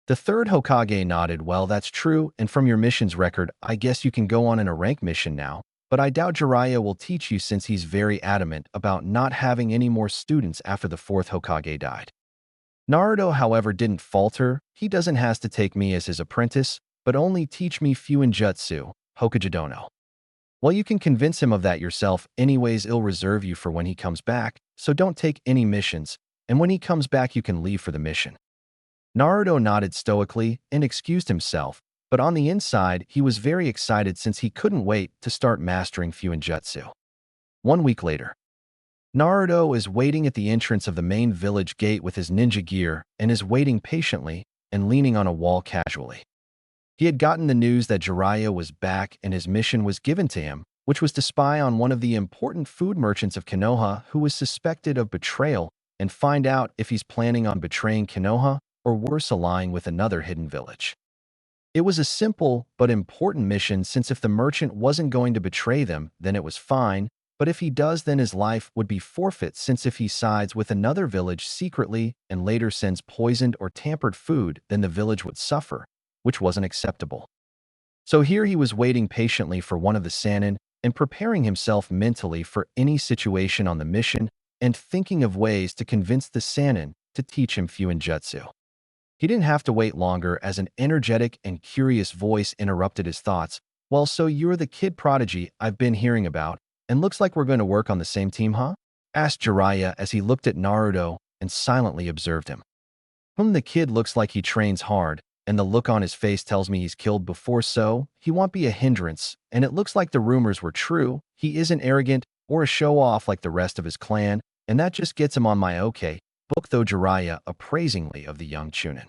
The third Hokage nodded. "Well, that's true, and from your mission's record, I guess you can go on in a rank mission now, but I doubt Jiraiya will teach you since he's very adamant about not having any more students after the fourth Hokage died." Naruto, however, didn't falter. "He doesn't has to take me as his apprentice, but only teach me Fuinjutsu, Hokage dono." "Well, you can convince him of that yourself. Anyways, he'll reserve you for when he comes back, so don't take any missions, and when he comes back you can leave for the mission." Naruto nodded stoically and excused himself, but on the inside he was very excited since he couldn't wait to start mastering Fuinjutsu. 1 week later. Naruto is waiting at the entrance of the main village gate with his ninja gear and is waiting patiently and leaning on a wall casually. He had gotten the news that Jiraiya was back and his mission was given to him, which was to spy on one of the important food merchants of Konoha who was suspected of betrayal and find out if he's planning on betraying Konoha or worse, allying with another hidden village. It was a simple but important mission since if the merchant wasn't going to betray them, then it was fine, but if he does, then his life would be forfeit since if he sides with another village secretly and later sends poisoned or tampered food, then the village would suffer, which wasn't acceptable. So here he was waiting patiently for one of the Sannin and preparing himself mentally for any situation on the mission and thinking of ways to convince the Sannin to teach him Fuinjutsu. He didn't have to wait longer as an energetic and curious voice interrupted his thoughts. "Well, so you're the kid prodigy I've been hearing about, and looks like we're going to work on the same team, huh?" asked Jiraiya as he looked at Naruto and silently observed him. The kid looks like he trains hard, and the look on his face tells me he's killed before, so he won't be a hindrance, and it looks like the rumors were true. He isn't arrogant or a show-off like the rest of his clan, and that just gets him on my okay book," though Jiraiya appraisingly of the young Chunin.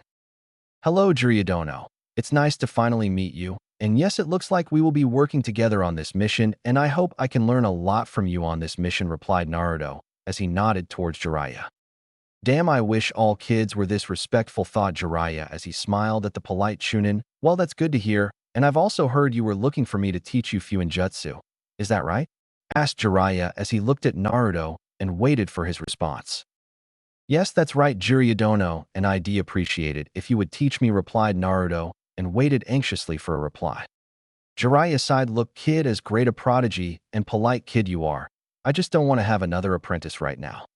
"Hello, Jiraiya dono. It's nice to finally meet you, and yes, it looks like we will be working together on this mission, and I hope I can learn a lot from you on this mission," replied Naruto as he nodded towards Jiraiya. "Damn, I wish all kids were this respectful," thought Jiraiya as he smiled at the polite Chunin. "Well, that's good to hear, and I've also heard you were looking for me to teach you Fuinjutsu." is that right? Asked Jiraiya as he looked at Naruto and waited for his response. Yes, that's right, Jiraiya, and I'd appreciate it if you would teach me, replied Naruto, and waited anxiously for a reply. Jiraiya sighed, look, kid, as great a prodigy and polite kid you are, I just don't want to have another apprentice right now.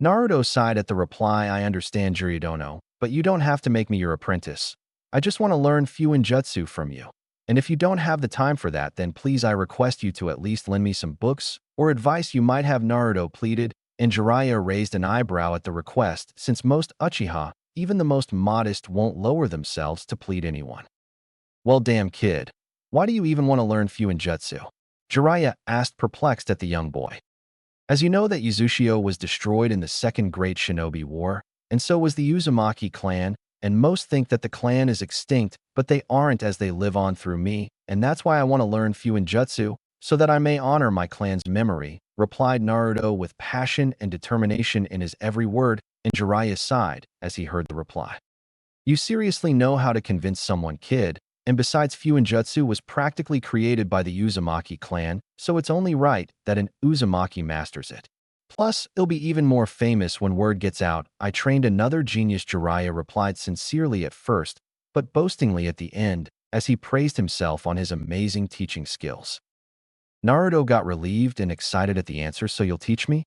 Naruto sighed at the reply, I understand, Jiraiya, but you don't have to make me your apprentice. I just want to learn Fuinjutsu from you. And if you don't have the time for that, then please I request you to at least lend me some books or advice you might have, Naruto pleaded, and Jiraiya raised an eyebrow at the request, since most Uchiha, even the most modest, won't lower themselves to plead anyone. Well, damn kid, why do you even want to learn Fuinjutsu? Jiraiya asked, perplexed at the young boy. As you know that Uchiha was destroyed in the Second Great Shinobi War, and so was the Uzumaki clan, and most think that the clan is extinct, but they aren't, as they live on through me, and that's why I want to learn Fuinjutsu, so that I may honor my clan's memory, replied Naruto with passion and determination in his every word, and Jiraiya sighed as he heard the reply. You seriously know how to convince someone, kid, and besides, Fuinjutsu was practically created by the Uzumaki clan, so it's only right that an Uzumaki masters it. Plus, it'll be even more famous when word gets out. I trained another genius, Jiraiya replied sincerely at first, but boastingly at the end, as he praised himself on his amazing teaching skills. Naruto got relieved and excited at the answer, so you'll teach me?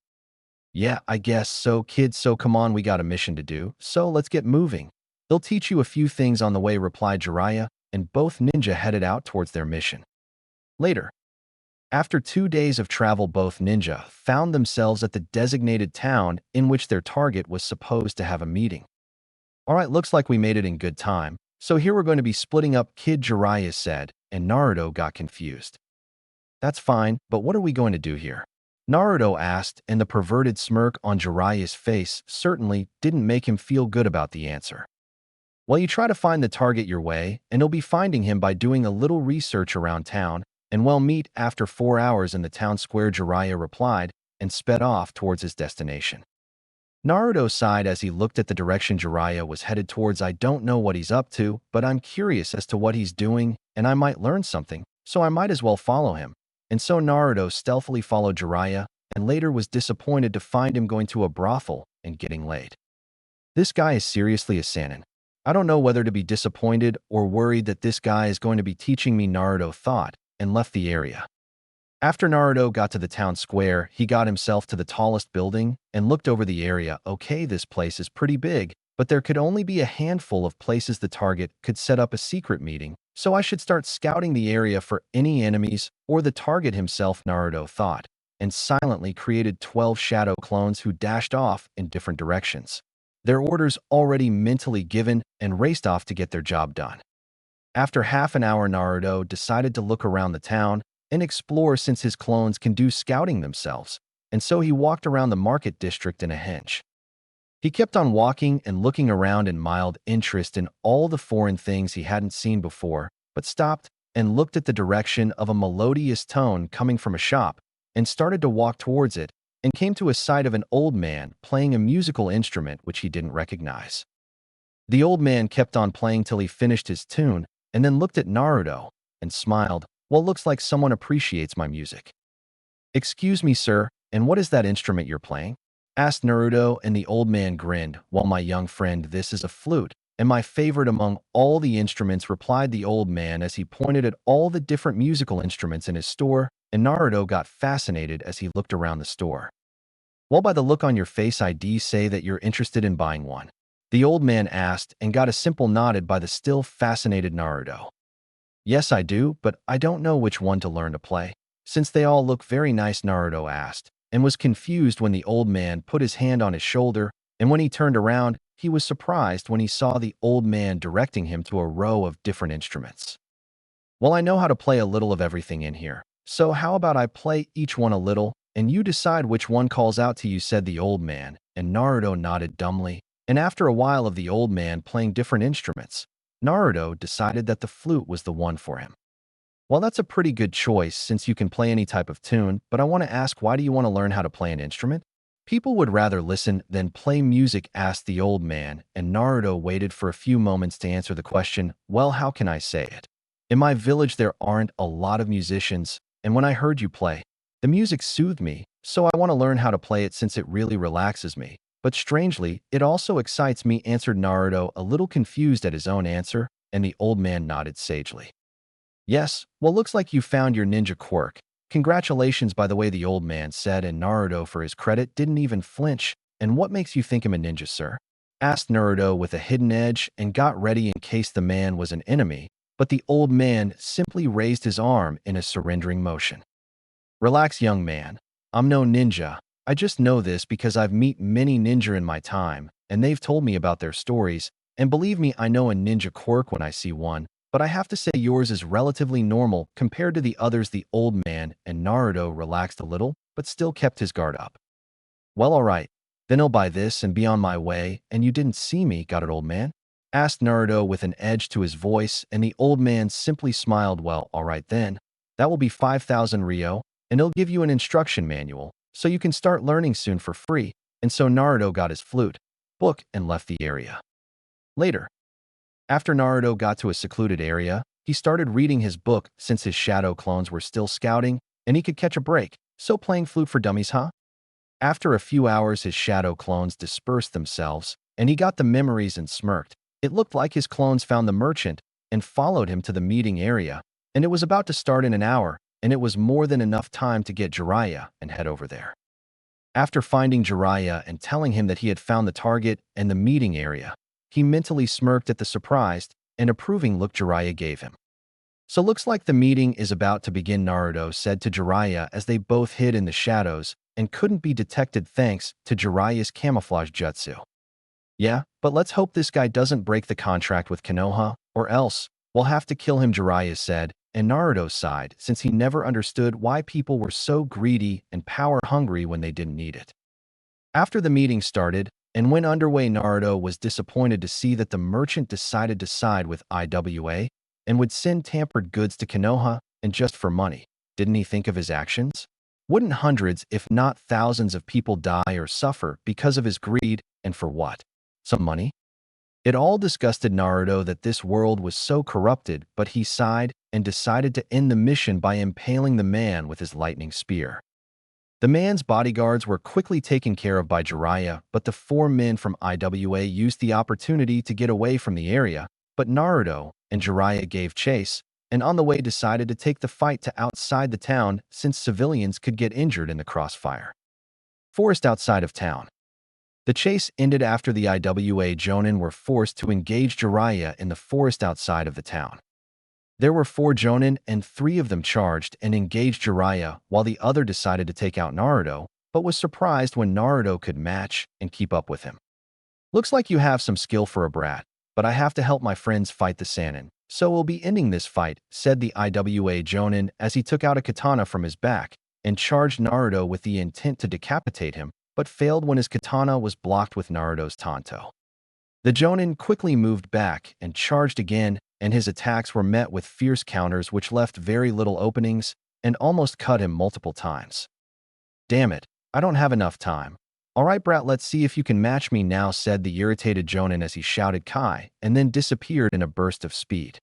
Yeah, I guess so, kid, so come on, we got a mission to do, so let's get moving. They'll teach you a few things on the way, replied Jiraiya, and both ninja headed out towards their mission. Later, after 2 days of travel, both ninja found themselves at the designated town in which their target was supposed to have a meeting. All right, looks like we made it in good time, so here we're going to be splitting up, kid, Jiraiya said, and Naruto got confused. That's fine, but what are we going to do here? Naruto asked, and the perverted smirk on Jiraiya's face certainly didn't make him feel good about the answer. Well, you try to find the target your way, and you'll be finding him by doing a little research around town, and we'll meet after 4 hours in the town square, Jiraiya replied, and sped off towards his destination. Naruto sighed as he looked at the direction Jiraiya was headed towards. I don't know what he's up to, but I'm curious as to what he's doing, and I might learn something, so I might as well follow him. And so Naruto stealthily followed Jiraiya, and later was disappointed to find him going to a brothel and getting laid. This guy is seriously a Sannin. I don't know whether to be disappointed or worried that this guy is going to be teaching me, Naruto thought, and left the area. After Naruto got to the town square, he got himself to the tallest building and looked over the area. Okay, this place is pretty big, but there could only be a handful of places the target could set up a secret meeting, so I should start scouting the area for any enemies or the target himself, Naruto thought, and silently created 12 shadow clones who dashed off in different directions, their orders already mentally given, and raced off to get their job done. After half an hour, Naruto decided to look around the town and explore, since his clones can do scouting themselves, and so he walked around the market district in a hench. He kept on walking and looking around in mild interest in all the foreign things he hadn't seen before, but stopped and looked at the direction of a melodious tone coming from a shop and started to walk towards it, and came to a sight of an old man playing a musical instrument which he didn't recognize. The old man kept on playing till he finished his tune, and then looked at Naruto and smiled. Well, looks like someone appreciates my music. Excuse me, sir, and what is that instrument you're playing? Asked Naruto, and the old man grinned. Well, my young friend, this is a flute, and my favorite among all the instruments, replied the old man as he pointed at all the different musical instruments in his store, and Naruto got fascinated as he looked around the store. Well, by the look on your face, I'd say that you're interested in buying one, the old man asked, and got a simple nodded by the still fascinated Naruto. Yes, I do, but I don't know which one to learn to play, since they all look very nice, Naruto asked, and was confused when the old man put his hand on his shoulder, and when he turned around, he was surprised when he saw the old man directing him to a row of different instruments. Well, I know how to play a little of everything in here, so how about I play each one a little, and you decide which one calls out to you, said the old man, and Naruto nodded dumbly, and after a while of the old man playing different instruments, Naruto decided that the flute was the one for him. Well, that's a pretty good choice since you can play any type of tune, but I want to ask, why do you want to learn how to play an instrument? People would rather listen than play music, asked the old man, and Naruto waited for a few moments to answer the question. Well, how can I say it? In my village there aren't a lot of musicians, and when I heard you play, the music soothed me, so I want to learn how to play it since it really relaxes me. But strangely, it also excites me," answered Naruto, a little confused at his own answer, and the old man nodded sagely. "Yes, well, looks like you found your ninja quirk. Congratulations, by the way," the old man said, and Naruto, for his credit, didn't even flinch. "And what makes you think I'm a ninja, sir?" asked Naruto with a hidden edge and got ready in case the man was an enemy, but the old man simply raised his arm in a surrendering motion. "Relax, young man. I'm no ninja. I just know this because I've met many ninja in my time, and they've told me about their stories, and believe me, I know a ninja quirk when I see one, but I have to say yours is relatively normal compared to the others." The old man and Naruto relaxed a little, but still kept his guard up. "Well, alright. Then I'll buy this and be on my way, and you didn't see me, got it, old man?" asked Naruto with an edge to his voice, and the old man simply smiled. "Well, alright then. That will be 5,000 Ryo, and it'll give you an instruction manual, so you can start learning soon for free." And so Naruto got his flute, book, and left the area. Later, after Naruto got to a secluded area, he started reading his book since his shadow clones were still scouting, and he could catch a break. So playing flute for dummies, huh? After a few hours, his shadow clones dispersed themselves, and he got the memories and smirked. It looked like his clones found the merchant and followed him to the meeting area, and it was about to start in an hour, and it was more than enough time to get Jiraiya and head over there. After finding Jiraiya and telling him that he had found the target and the meeting area, he mentally smirked at the surprised and approving look Jiraiya gave him. "So looks like the meeting is about to begin," Naruto said to Jiraiya as they both hid in the shadows and couldn't be detected thanks to Jiraiya's camouflage jutsu. "Yeah, but let's hope this guy doesn't break the contract with Konoha, or else we'll have to kill him," Jiraiya said, and Naruto sighed since he never understood why people were so greedy and power-hungry when they didn't need it. After the meeting started and went underway, Naruto was disappointed to see that the merchant decided to side with IWA and would send tampered goods to Konoha, and just for money. Didn't he think of his actions? Wouldn't hundreds, if not thousands of people die or suffer because of his greed, and for what? Some money? It all disgusted Naruto that this world was so corrupted, but he sighed and decided to end the mission by impaling the man with his lightning spear. The man's bodyguards were quickly taken care of by Jiraiya, but the four men from IWA used the opportunity to get away from the area, but Naruto and Jiraiya gave chase, and on the way decided to take the fight to outside the town since civilians could get injured in the crossfire. Forest outside of town. The chase ended after the IWA Jonin were forced to engage Jiraiya in the forest outside of the town. There were 4 Jonin, and 3 of them charged and engaged Jiraiya, while the other decided to take out Naruto, but was surprised when Naruto could match and keep up with him. "Looks like you have some skill for a brat, but I have to help my friends fight the Sannin, so we'll be ending this fight," said the IWA Jonin as he took out a katana from his back and charged Naruto with the intent to decapitate him, but failed when his katana was blocked with Naruto's tanto. The Jonin quickly moved back and charged again, and his attacks were met with fierce counters which left very little openings and almost cut him multiple times. "Damn it, I don't have enough time. Alright, brat, let's see if you can match me now," said the irritated Jonin as he shouted Kai and then disappeared in a burst of speed.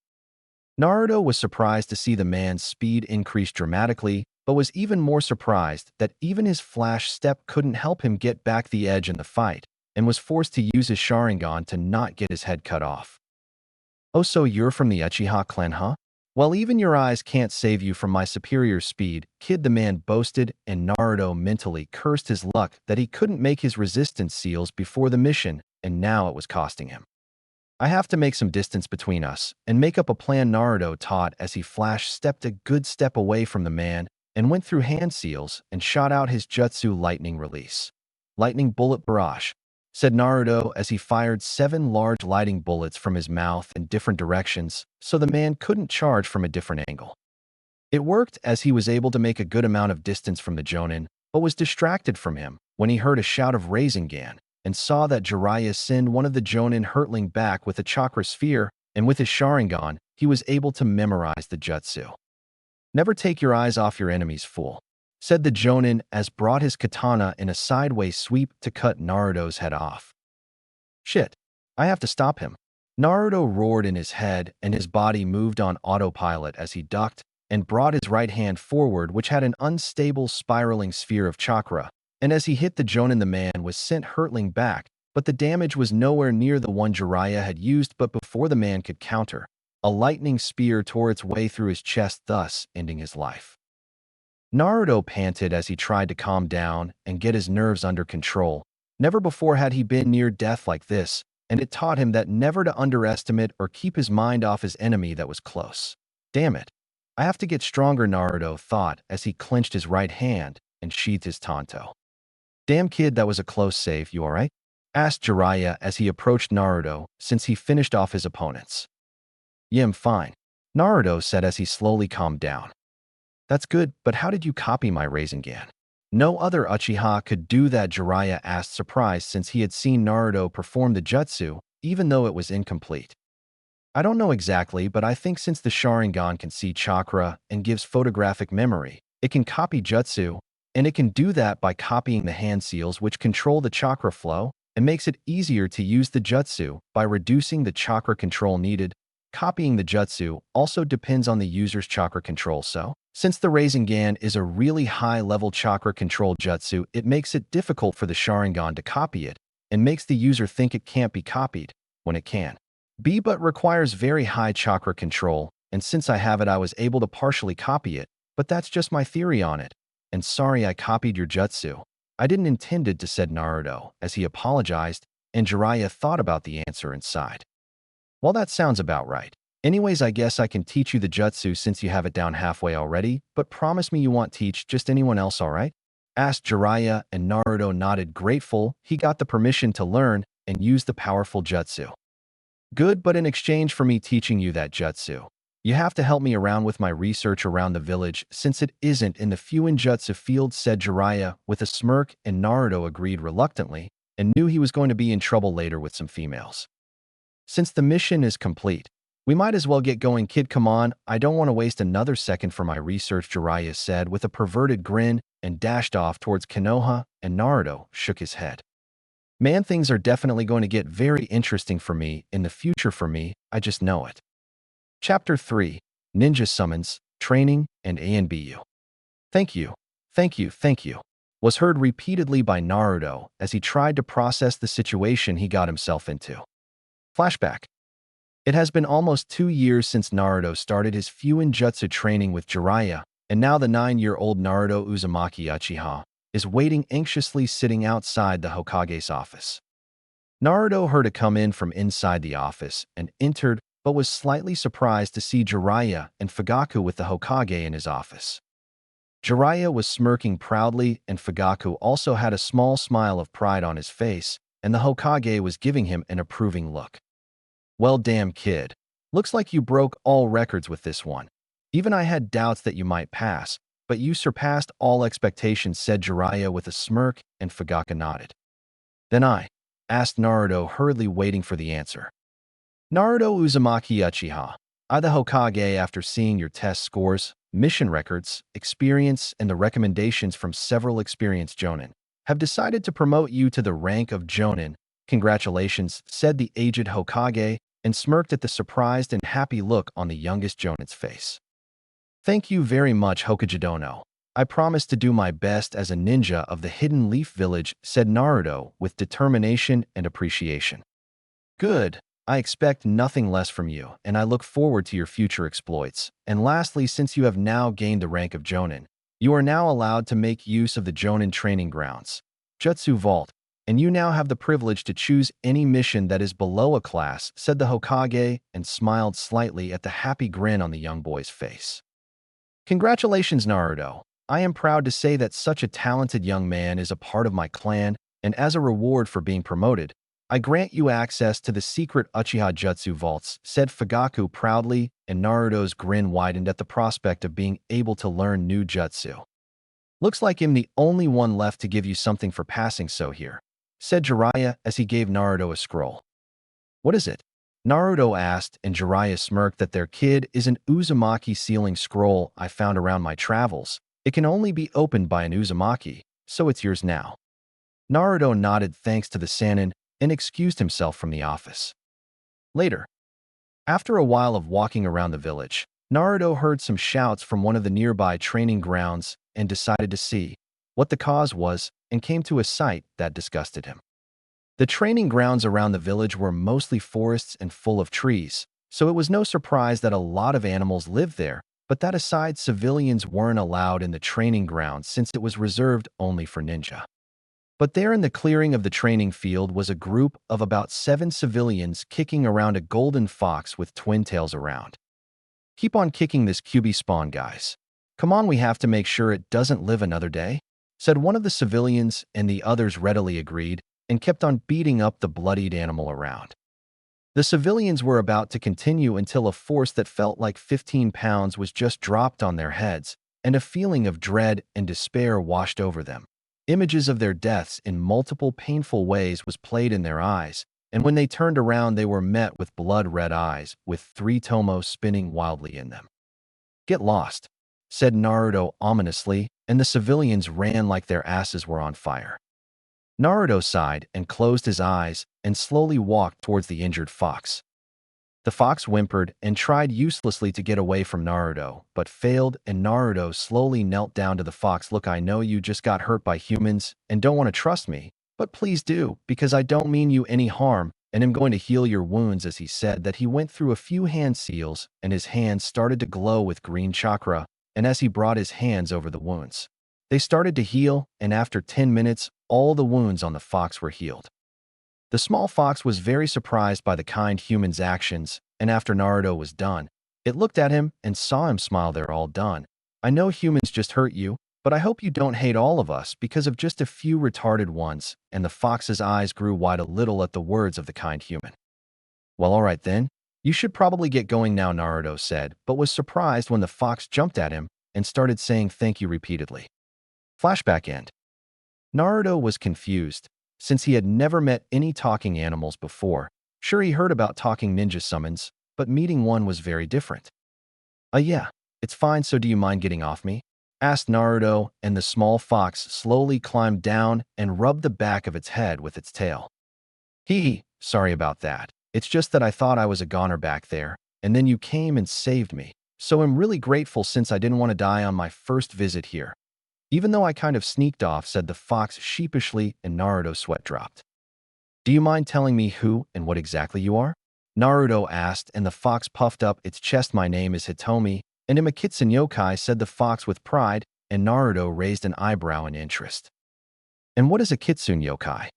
Naruto was surprised to see the man's speed increase dramatically, but was even more surprised that even his flash step couldn't help him get back the edge in the fight, and was forced to use his Sharingan to not get his head cut off. "Oh, so you're from the Uchiha clan, huh? Well, even your eyes can't save you from my superior speed, kid," the man boasted, and Naruto mentally cursed his luck that he couldn't make his resistance seals before the mission, and now it was costing him. "I have to make some distance between us and make up a plan," Naruto taught as he flash-stepped a good step away from the man and went through hand seals and shot out his jutsu lightning release. "Lightning bullet barrage," said Naruto as he fired 7 large lightning bullets from his mouth in different directions so the man couldn't charge from a different angle. It worked as he was able to make a good amount of distance from the Jonin, but was distracted from him when he heard a shout of Rasengan and saw that Jiraiya send one of the Jonin hurtling back with a chakra sphere, and with his Sharingan, he was able to memorize the jutsu. "Never take your eyes off your enemies, fool," said the Jonin as brought his katana in a sideways sweep to cut Naruto's head off. "Shit, I have to stop him." Naruto roared in his head and his body moved on autopilot as he ducked, and brought his right hand forward, which had an unstable spiraling sphere of chakra, and as he hit the Jonin, the man was sent hurtling back, but the damage was nowhere near the one Jiraiya had used. But before the man could counter, a lightning spear tore its way through his chest, thus ending his life. Naruto panted as he tried to calm down and get his nerves under control. Never before had he been near death like this, and it taught him that never to underestimate or keep his mind off his enemy that was close. Damn it. I have to get stronger, Naruto thought as he clenched his right hand and sheathed his tanto. Damn kid, that was a close save. You alright? Asked Jiraiya as he approached Naruto since he finished off his opponents. Yeah, I'm fine, Naruto said as he slowly calmed down. That's good, but how did you copy my Rasengan? No other Uchiha could do that, Jiraiya asked, surprised since he had seen Naruto perform the jutsu, even though it was incomplete. I don't know exactly, but I think since the Sharingan can see chakra and gives photographic memory, it can copy jutsu, and it can do that by copying the hand seals which control the chakra flow and makes it easier to use the jutsu by reducing the chakra control needed. Copying the jutsu also depends on the user's chakra control, so since the Rasengan is a really high-level chakra control jutsu, it makes it difficult for the Sharingan to copy it and makes the user think it can't be copied when it can be, but requires very high chakra control, and since I have it, I was able to partially copy it, but that's just my theory on it. And sorry I copied your jutsu. I didn't intend it to, said Naruto as he apologized, and Jiraiya thought about the answer and sighed. Well, that sounds about right. Anyways, I guess I can teach you the jutsu since you have it down halfway already, but promise me you won't teach just anyone else, alright? Asked Jiraiya, and Naruto nodded, grateful he got the permission to learn and use the powerful jutsu. Good, but in exchange for me teaching you that jutsu, you have to help me around with my research around the village since it isn't in the Fuinjutsu field, said Jiraiya with a smirk, and Naruto agreed reluctantly and knew he was going to be in trouble later with some females. Since the mission is complete, we might as well get going, kid, come on, I don't want to waste another second for my research, Jiraiya said with a perverted grin and dashed off towards Konoha, and Naruto shook his head. Man, things are definitely going to get very interesting for me in the future, for me, I just know it. Chapter 3, Ninja Summons, Training, and ANBU. Thank you, thank you, thank you, was heard repeatedly by Naruto as he tried to process the situation he got himself into. Flashback. It has been almost 2 years since Naruto started his Fuinjutsu training with Jiraiya, and now the 9-year-old Naruto Uzumaki Uchiha is waiting anxiously, sitting outside the Hokage's office. Naruto heard it come in from inside the office and entered, but was slightly surprised to see Jiraiya and Fugaku with the Hokage in his office. Jiraiya was smirking proudly, and Fugaku also had a small smile of pride on his face, and the Hokage was giving him an approving look. Well, damn kid. Looks like you broke all records with this one. Even I had doubts that you might pass, but you surpassed all expectations, said Jiraiya with a smirk, and Fugaku nodded. Then I asked Naruto, hurriedly waiting for the answer. Naruto Uzumaki Uchiha, I the Hokage, after seeing your test scores, mission records, experience, and the recommendations from several experienced Jonin, have decided to promote you to the rank of Jonin. Congratulations, said the aged Hokage, and smirked at the surprised and happy look on the youngest Jonin's face. Thank you very much, Hokagedono. I promise to do my best as a ninja of the Hidden Leaf Village, said Naruto with determination and appreciation. Good. I expect nothing less from you, and I look forward to your future exploits. And lastly, since you have now gained the rank of Jonin, you are now allowed to make use of the Jonin training grounds, Jutsu Vault, and you now have the privilege to choose any mission that is below a class, said the Hokage, and smiled slightly at the happy grin on the young boy's face. Congratulations, Naruto. I am proud to say that such a talented young man is a part of my clan, and as a reward for being promoted, I grant you access to the secret Uchiha Jutsu Vaults, said Fugaku proudly, and Naruto's grin widened at the prospect of being able to learn new jutsu. Looks like I'm the only one left to give you something for passing, so here, said Jiraiya as he gave Naruto a scroll. What is it? Naruto asked, and Jiraiya smirked that their kid is an Uzumaki sealing scroll I found around my travels. It can only be opened by an Uzumaki, so it's yours now. Naruto nodded thanks to the Sannin and excused himself from the office. Later, after a while of walking around the village, Naruto heard some shouts from one of the nearby training grounds and decided to see what the cause was and came to a sight that disgusted him. The training grounds around the village were mostly forests and full of trees, so it was no surprise that a lot of animals lived there, but that aside, civilians weren't allowed in the training grounds since it was reserved only for ninja. But there in the clearing of the training field was a group of about 7 civilians kicking around a golden fox with twin tails around. "Keep on kicking this QB spawn, guys. Come on, we have to make sure it doesn't live another day," said one of the civilians, and the others readily agreed and kept on beating up the bloodied animal around. The civilians were about to continue until a force that felt like 15 pounds was just dropped on their heads, and a feeling of dread and despair washed over them. Images of their deaths in multiple painful ways was played in their eyes, and when they turned around they were met with blood-red eyes, with 3 tomos spinning wildly in them. "Get lost," said Naruto ominously, and the civilians ran like their asses were on fire. Naruto sighed and closed his eyes and slowly walked towards the injured fox. The fox whimpered and tried uselessly to get away from Naruto, but failed, and Naruto slowly knelt down to the fox. "Look, I know you just got hurt by humans and don't want to trust me, but please do, because I don't mean you any harm, and am going to heal your wounds." As he said that, he went through a few hand seals, and his hands started to glow with green chakra, and as he brought his hands over the wounds, they started to heal, and after 10 minutes, all the wounds on the fox were healed. The small fox was very surprised by the kind human's actions, and after Naruto was done, it looked at him and saw him smile. "They're all done. I know humans just hurt you, but I hope you don't hate all of us because of just a few retarded ones," and the fox's eyes grew wide a little at the words of the kind human. "Well, all right then. You should probably get going now," Naruto said, but was surprised when the fox jumped at him and started saying thank you repeatedly. Flashback end. Naruto was confused, since he had never met any talking animals before. Sure, he heard about talking ninja summons, but meeting one was very different. Yeah, it's fine, so do you mind getting off me?" asked Naruto, and the small fox slowly climbed down and rubbed the back of its head with its tail. "Hee, sorry about that. It's just that I thought I was a goner back there, and then you came and saved me. So I'm really grateful since I didn't want to die on my first visit here. Even though I kind of sneaked off," said the fox sheepishly, and Naruto's sweat dropped. "Do you mind telling me who and what exactly you are?" Naruto asked, and the fox puffed up its chest. "My name is Hitomi, and I'm a Kitsune yokai," said the fox with pride, and Naruto raised an eyebrow in interest. "And what is a Kitsune yokai?"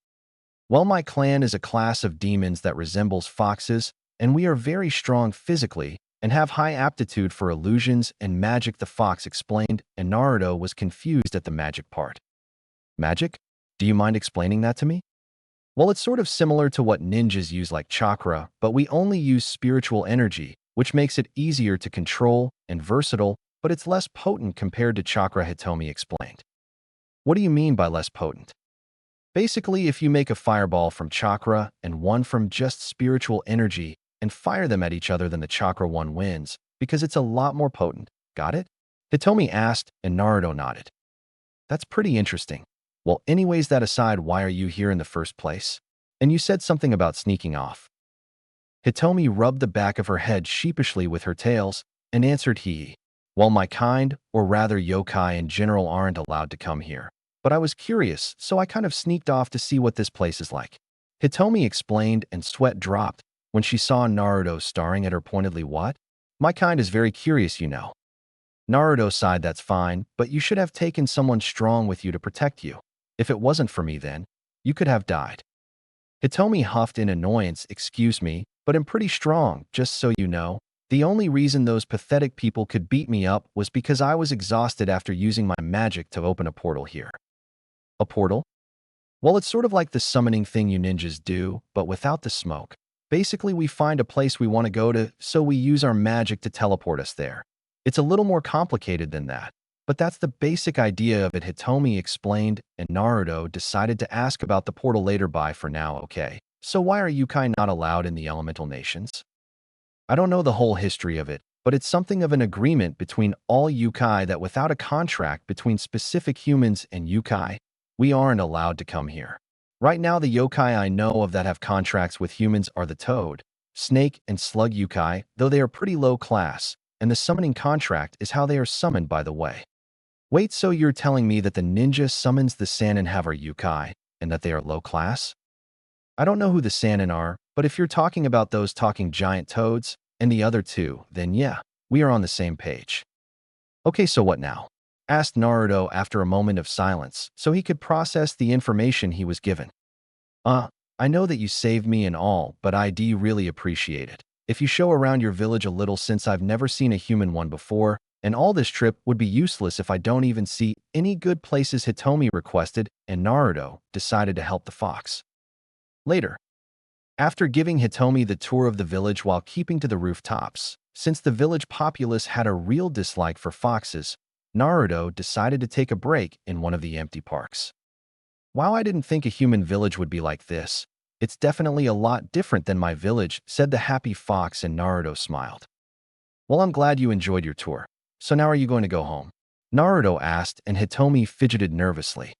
"Well, my clan is a class of demons that resembles foxes, and we are very strong physically and have high aptitude for illusions and magic," the fox explained, and Naruto was confused at the magic part. "Magic? Do you mind explaining that to me?" "Well, it's sort of similar to what ninjas use, like chakra, but we only use spiritual energy, which makes it easier to control and versatile, but it's less potent compared to chakra," Hitomi explained. "What do you mean by less potent?" "Basically, if you make a fireball from chakra and one from just spiritual energy and fire them at each other, then the chakra one wins, because it's a lot more potent. Got it?" Hitomi asked, and Naruto nodded. "That's pretty interesting. Well, anyways, that aside, why are you here in the first place? And you said something about sneaking off." Hitomi rubbed the back of her head sheepishly with her tails and answered, "Well, my kind, or rather yokai in general, aren't allowed to come here. But I was curious, so I kind of sneaked off to see what this place is like." Hitomi explained, and sweat dropped when she saw Naruto staring at her pointedly. "What? My kind is very curious, you know." Naruto sighed. "That's fine, but you should have taken someone strong with you to protect you. If it wasn't for me, then you could have died." Hitomi huffed in annoyance. "Excuse me, but I'm pretty strong, just so you know. The only reason those pathetic people could beat me up was because I was exhausted after using my magic to open a portal here." "A portal?" "Well, it's sort of like the summoning thing you ninjas do, but without the smoke. Basically, we find a place we want to go to, so we use our magic to teleport us there. It's a little more complicated than that, but that's the basic idea of it," Hitomi explained, and Naruto decided to ask about the portal later. "Bye for now, okay? So why are yokai not allowed in the elemental nations?" "I don't know the whole history of it, but it's something of an agreement between all yokai that without a contract between specific humans and yokai, we aren't allowed to come here. Right now, the yokai I know of that have contracts with humans are the toad, snake, and slug yokai, though they are pretty low class, and the summoning contract is how they are summoned, by the way. Wait, so you're telling me that the ninja summons the Sannin have are yokai, and that they are low class? I don't know who the Sannin are, but if you're talking about those talking giant toads, and the other two, then yeah, we are on the same page. Okay, so what now? Asked Naruto after a moment of silence, so he could process the information he was given. Uh, I know that you saved me and all, but I do really appreciate it. If you show around your village a little, since I've never seen a human one before, and all this trip would be useless if I don't even see any good places, Hitomi requested, and Naruto decided to help the fox. Later, after giving Hitomi the tour of the village while keeping to the rooftops, since the village populace had a real dislike for foxes, Naruto decided to take a break in one of the empty parks. While I didn't think a human village would be like this, it's definitely a lot different than my village, said the happy fox, and Naruto smiled. Well, I'm glad you enjoyed your tour. So now are you going to go home? Naruto asked, and Hitomi fidgeted nervously.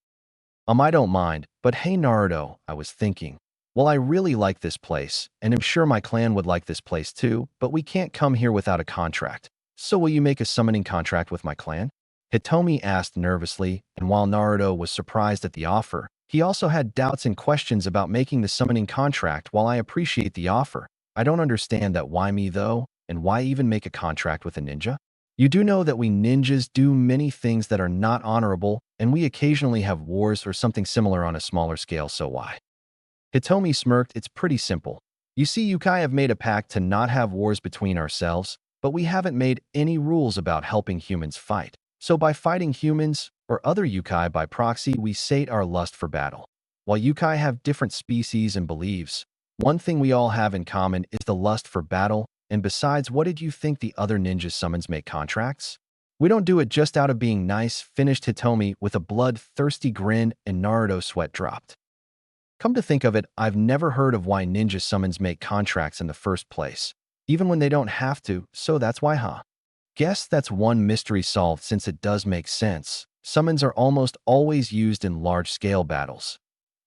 I don't mind, but hey Naruto, I was thinking. Well, I really like this place, and I'm sure my clan would like this place too, but we can't come here without a contract. So will you make a summoning contract with my clan? Hitomi asked nervously, and while Naruto was surprised at the offer, he also had doubts and questions about making the summoning contract. While I appreciate the offer, I don't understand that. Why me though, and why even make a contract with a ninja? You do know that we ninjas do many things that are not honorable, and we occasionally have wars or something similar on a smaller scale, so why? Hitomi smirked. It's pretty simple. You see, Yukai have made a pact to not have wars between ourselves, but we haven't made any rules about helping humans fight. So by fighting humans, or other Yukai by proxy, we sate our lust for battle. While Yukai have different species and beliefs, one thing we all have in common is the lust for battle, and besides, what did you think the other ninja summons make contracts? We don't do it just out of being nice, finished Hitomi with a bloodthirsty grin, and Naruto's sweat dropped. Come to think of it, I've never heard of why ninja summons make contracts in the first place, even when they don't have to, so that's why, huh? Guess that's one mystery solved, since it does make sense. Summons are almost always used in large-scale battles.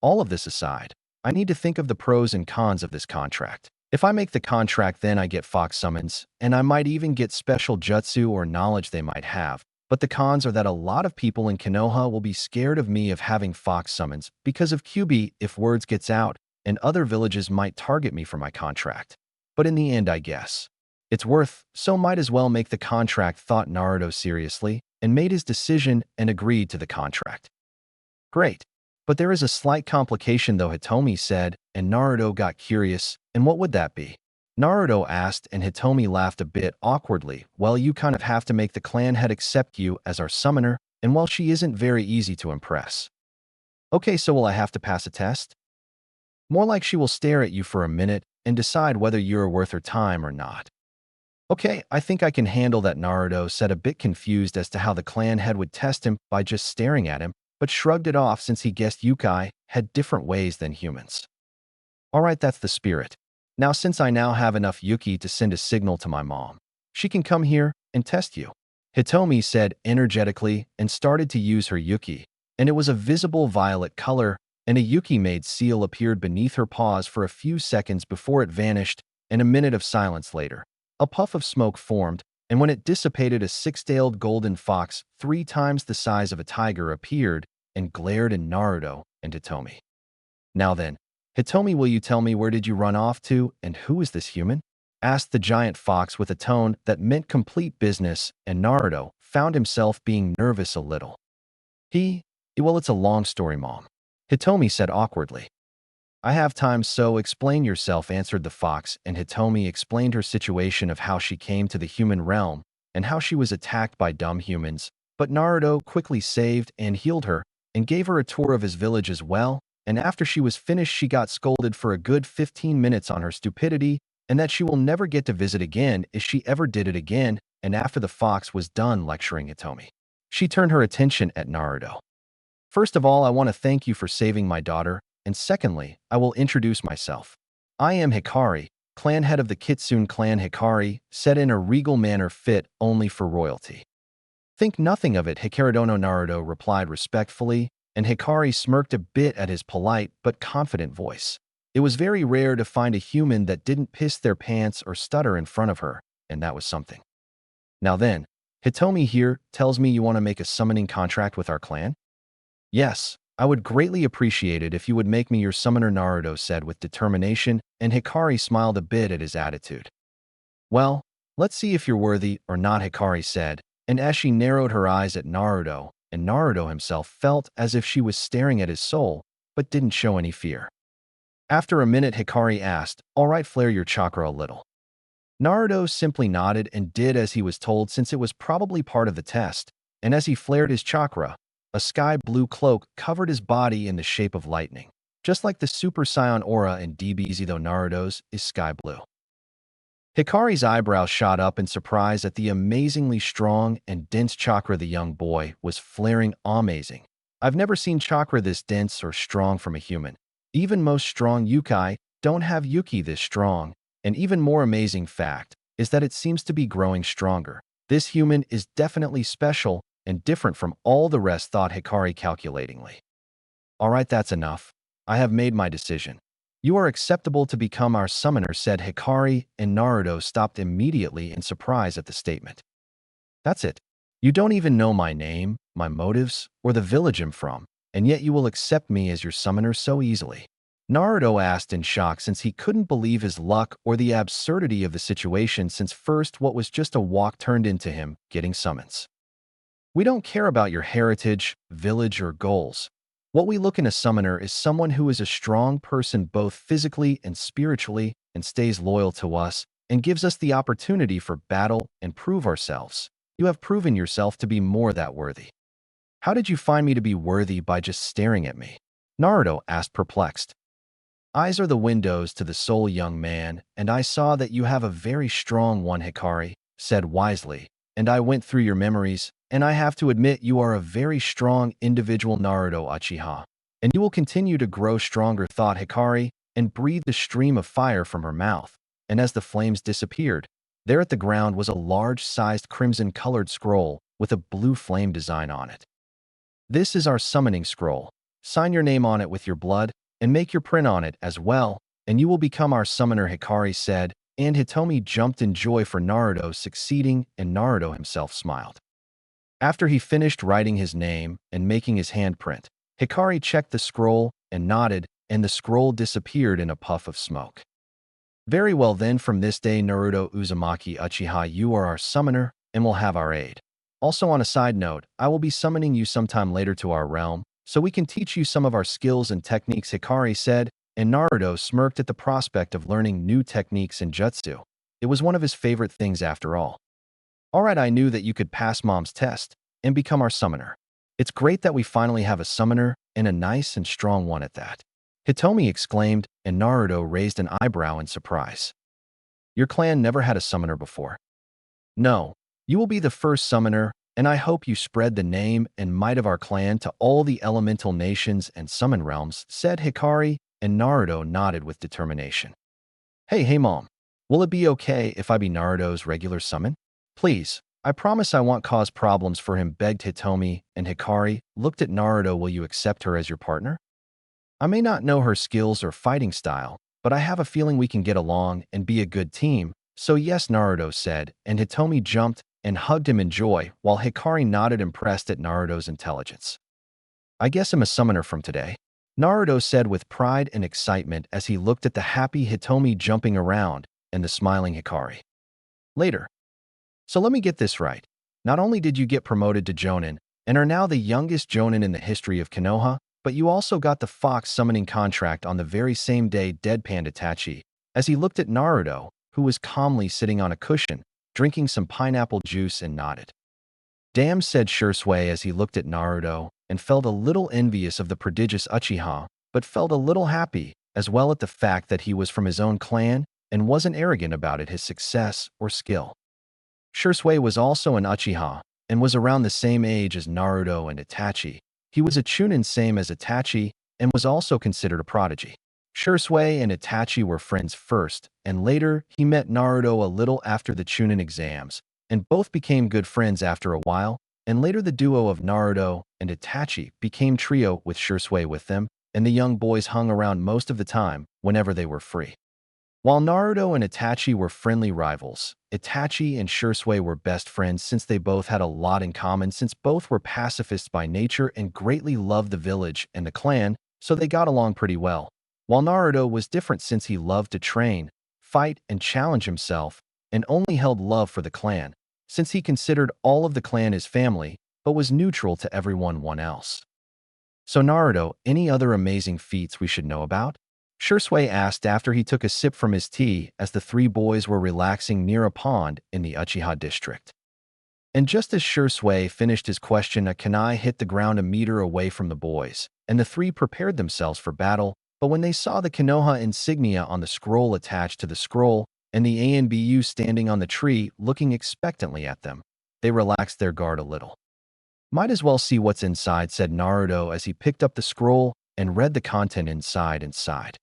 All of this aside, I need to think of the pros and cons of this contract. If I make the contract, then I get fox summons, and I might even get special jutsu or knowledge they might have. But the cons are that a lot of people in Konoha will be scared of me of having fox summons because of QB if words gets out, and other villages might target me for my contract. But in the end, I guess it's worth, so might as well make the contract, thought Naruto seriously, and made his decision and agreed to the contract. Great. But there is a slight complication though, Hitomi said, and Naruto got curious. And what would that be? Naruto asked, and Hitomi laughed a bit awkwardly. Well, you kind of have to make the clan head accept you as our summoner, and well, she isn't very easy to impress. Okay, so will I have to pass a test? More like she will stare at you for a minute and decide whether you're worth her time or not. Okay, I think I can handle that, Naruto said, a bit confused as to how the clan head would test him by just staring at him, but shrugged it off since he guessed Yukai had different ways than humans. Alright, that's the spirit. Now since I now have enough Yuki to send a signal to my mom, she can come here and test you. Hitomi said energetically and started to use her Yuki, and it was a visible violet color, and a Yuki-made seal appeared beneath her paws for a few seconds before it vanished, and a minute of silence later, a puff of smoke formed, and when it dissipated, a six-tailed golden fox 3 times the size of a tiger appeared and glared at Naruto and Hitomi. Now then, Hitomi, will you tell me where did you run off to, and who is this human? Asked the giant fox with a tone that meant complete business, and Naruto found himself being nervous a little. Well, it's a long story, Mom, Hitomi said awkwardly. I have time, so explain yourself, answered the fox, and Hitomi explained her situation of how she came to the human realm and how she was attacked by dumb humans, but Naruto quickly saved and healed her and gave her a tour of his village as well, and after she was finished, she got scolded for a good 15 minutes on her stupidity and that she will never get to visit again if she ever did it again, and after the fox was done lecturing Hitomi, she turned her attention at Naruto. First of all, I want to thank you for saving my daughter, and secondly, I will introduce myself. I am Hikari, clan head of the Kitsune clan. Hikari said in a regal manner fit only for royalty. Think nothing of it, Hikaridono, Naruto replied respectfully, and Hikari smirked a bit at his polite but confident voice. It was very rare to find a human that didn't piss their pants or stutter in front of her, and that was something. Now then, Hitomi here tells me you want to make a summoning contract with our clan? Yes, I would greatly appreciate it if you would make me your summoner, Naruto said with determination, and Hikari smiled a bit at his attitude. Well, let's see if you're worthy or not, Hikari said, and as she narrowed her eyes at Naruto, and Naruto himself felt as if she was staring at his soul, but didn't show any fear. After a minute, Hikari asked, "All right, flare your chakra a little." Naruto simply nodded and did as he was told since it was probably part of the test, and as he flared his chakra, a sky blue cloak covered his body in the shape of lightning, just like the Super Saiyan aura in DBZ, though Naruto's is sky blue. Hikari's eyebrows shot up in surprise at the amazingly strong and dense chakra the young boy was flaring. Amazing. I've never seen chakra this dense or strong from a human. Even most strong yokai don't have yuki this strong. An even more amazing fact is that it seems to be growing stronger. This human is definitely special and different from all the rest, thought Hikari calculatingly. All right, that's enough. I have made my decision. You are acceptable to become our summoner, said Hikari, and Naruto stopped immediately in surprise at the statement. That's it. You don't even know my name, my motives, or the village I'm from, and yet you will accept me as your summoner so easily. Naruto asked in shock since he couldn't believe his luck or the absurdity of the situation since first what was just a walk turned into him getting summons. We don't care about your heritage, village, or goals. What we look in a summoner is someone who is a strong person both physically and spiritually and stays loyal to us and gives us the opportunity for battle and prove ourselves. You have proven yourself to be more that worthy. How did you find me to be worthy by just staring at me? Naruto asked, perplexed. Eyes are the windows to the soul, young man, and I saw that you have a very strong one, Hikari said wisely, and I went through your memories, and I have to admit you are a very strong individual, Naruto Uchiha, and you will continue to grow stronger, thought Hikari, and breathed a stream of fire from her mouth, and as the flames disappeared, there at the ground was a large-sized crimson-colored scroll with a blue flame design on it. This is our summoning scroll. Sign your name on it with your blood, and make your print on it as well, and you will become our summoner, Hikari said, and Hitomi jumped in joy for Naruto succeeding, and Naruto himself smiled. After he finished writing his name and making his handprint, Hikari checked the scroll and nodded, and the scroll disappeared in a puff of smoke. Very well then, from this day, Naruto Uzumaki Uchiha, you are our summoner and will have our aid. Also, on a side note, I will be summoning you sometime later to our realm, so we can teach you some of our skills and techniques, Hikari said, and Naruto smirked at the prospect of learning new techniques in jutsu. It was one of his favorite things after all. All right, I knew that you could pass Mom's test and become our summoner. It's great that we finally have a summoner, and a nice and strong one at that. Hitomi exclaimed, and Naruto raised an eyebrow in surprise. Your clan never had a summoner before. No, you will be the first summoner, and I hope you spread the name and might of our clan to all the elemental nations and summon realms, said Hikari, and Naruto nodded with determination. Hey Mom, will it be okay if I be Naruto's regular summon? Please, I promise I won't cause problems for him, begged Hitomi, and Hikari looked at Naruto. Will you accept her as your partner? I may not know her skills or fighting style, but I have a feeling we can get along and be a good team, so yes, Naruto said, and Hitomi jumped and hugged him in joy while Hikari nodded, impressed at Naruto's intelligence. I guess I'm a summoner from today, Naruto said with pride and excitement as he looked at the happy Hitomi jumping around and the smiling Hikari. Later. So let me get this right. Not only did you get promoted to Jonin and are now the youngest Jonin in the history of Konoha, but you also got the fox summoning contract on the very same day, deadpanned Itachi, as he looked at Naruto, who was calmly sitting on a cushion, drinking some pineapple juice, and nodded. Damn, said Shisui as he looked at Naruto and felt a little envious of the prodigious Uchiha, but felt a little happy as well at the fact that he was from his own clan and wasn't arrogant about it, his success or skill. Shisui was also an Uchiha and was around the same age as Naruto and Itachi. He was a Chunin, same as Itachi, and was also considered a prodigy. Shisui and Itachi were friends first, and later he met Naruto a little after the Chunin exams, and both became good friends after a while, and later the duo of Naruto and Itachi became trio with Shisui with them, and the young boys hung around most of the time whenever they were free. While Naruto and Itachi were friendly rivals, Itachi and Shisui were best friends since they both had a lot in common since both were pacifists by nature and greatly loved the village and the clan, so they got along pretty well. While Naruto was different since he loved to train, fight, and challenge himself, and only held love for the clan, since he considered all of the clan his family, but was neutral to everyone else. So Naruto, any other amazing feats we should know about? Shisui asked after he took a sip from his tea as the three boys were relaxing near a pond in the Uchiha district. And just as Shisui finished his question, a kunai hit the ground a meter away from the boys, and the three prepared themselves for battle, but when they saw the Konoha insignia on the scroll attached to the scroll, and the ANBU standing on the tree looking expectantly at them, they relaxed their guard a little. Might as well see what's inside, said Naruto as he picked up the scroll and read the content inside.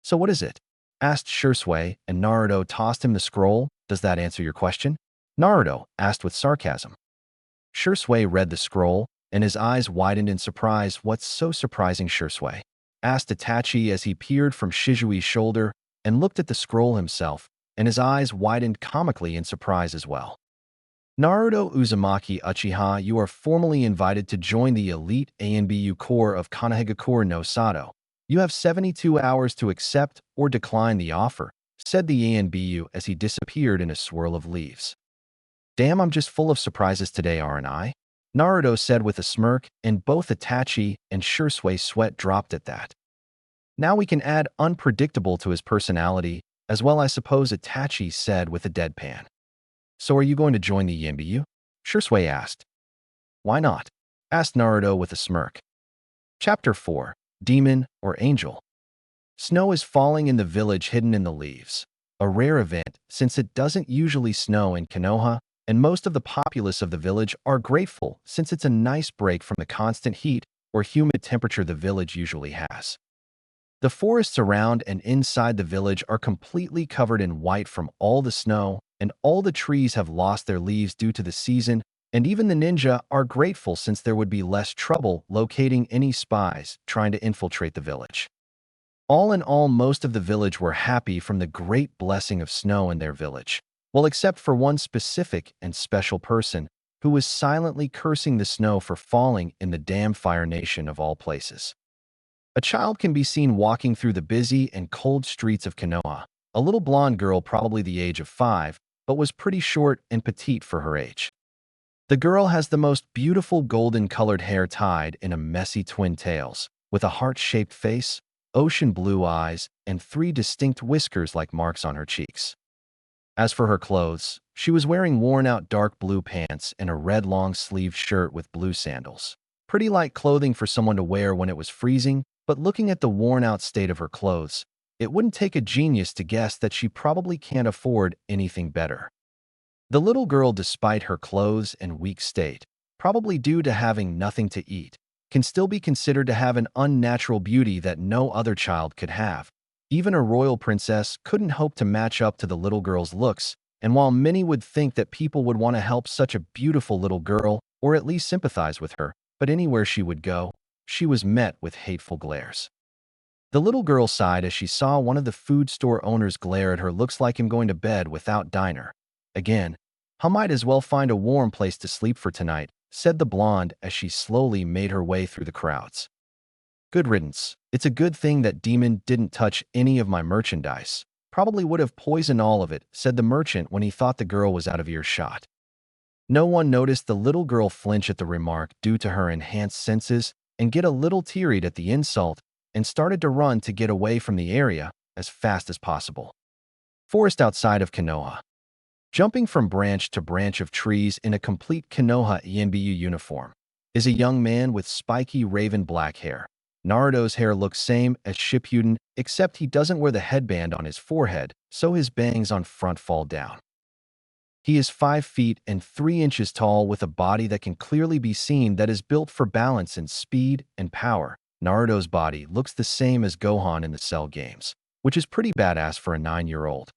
So what is it? Asked Shisui, and Naruto tossed him the scroll. Does that answer your question? Naruto asked with sarcasm. Shisui read the scroll, and his eyes widened in surprise. What's so surprising, Shisui? Asked Itachi as he peered from Shisui's shoulder and looked at the scroll himself, and his eyes widened comically in surprise as well. Naruto Uzumaki Uchiha, you are formally invited to join the elite ANBU Corps of Konoha'S no Sato. You have 72 hours to accept or decline the offer, said the ANBU as he disappeared in a swirl of leaves. Damn, I'm just full of surprises today, aren't I? Naruto said with a smirk, and both Itachi and Shisui sweat dropped at that. Now we can add unpredictable to his personality, as well, I suppose, Itachi said with a deadpan. So are you going to join the ANBU? Shisui asked. Why not? Asked Naruto with a smirk. Chapter 4. Demon or Angel. Snow is falling in the village hidden in the leaves. A rare event since it doesn't usually snow in Konoha, and most of the populace of the village are grateful since it's a nice break from the constant heat or humid temperature the village usually has. The forests around and inside the village are completely covered in white from all the snow, and all the trees have lost their leaves due to the season, and even the ninja are grateful since there would be less trouble locating any spies trying to infiltrate the village. All in all, most of the village were happy from the great blessing of snow in their village, well, except for one specific and special person who was silently cursing the snow for falling in the damn Fire Nation of all places. A child can be seen walking through the busy and cold streets of Konoha, a little blonde girl probably the age of 5, but was pretty short and petite for her age. The girl has the most beautiful golden-colored hair tied in a messy twin tails, with a heart-shaped face, ocean blue eyes, and 3 distinct whiskers like marks on her cheeks. As for her clothes, she was wearing worn-out dark blue pants and a red long-sleeved shirt with blue sandals. Pretty light clothing for someone to wear when it was freezing, but looking at the worn-out state of her clothes, it wouldn't take a genius to guess that she probably can't afford anything better. The little girl, despite her clothes and weak state, probably due to having nothing to eat, can still be considered to have an unnatural beauty that no other child could have. Even a royal princess couldn't hope to match up to the little girl's looks, and while many would think that people would want to help such a beautiful little girl, or at least sympathize with her, but anywhere she would go, she was met with hateful glares. The little girl sighed as she saw one of the food store owners glare at her. Looks like him going to bed without diner. Again, I might as well find a warm place to sleep for tonight, said the blonde as she slowly made her way through the crowds. Good riddance. It's a good thing that demon didn't touch any of my merchandise. Probably would have poisoned all of it, said the merchant when he thought the girl was out of earshot. No one noticed the little girl flinch at the remark due to her enhanced senses and get a little teary-eyed at the insult and started to run to get away from the area as fast as possible. Forest outside of Konoha. Jumping from branch to branch of trees in a complete Konoha ANBU uniform is a young man with spiky raven black hair. Naruto's hair looks same as Shippuden, except he doesn't wear the headband on his forehead, so his bangs on front fall down. He is 5 feet and 3 inches tall with a body that can clearly be seen that is built for balance and speed and power. Naruto's body looks the same as Gohan in the Cell games, which is pretty badass for a 9-year-old.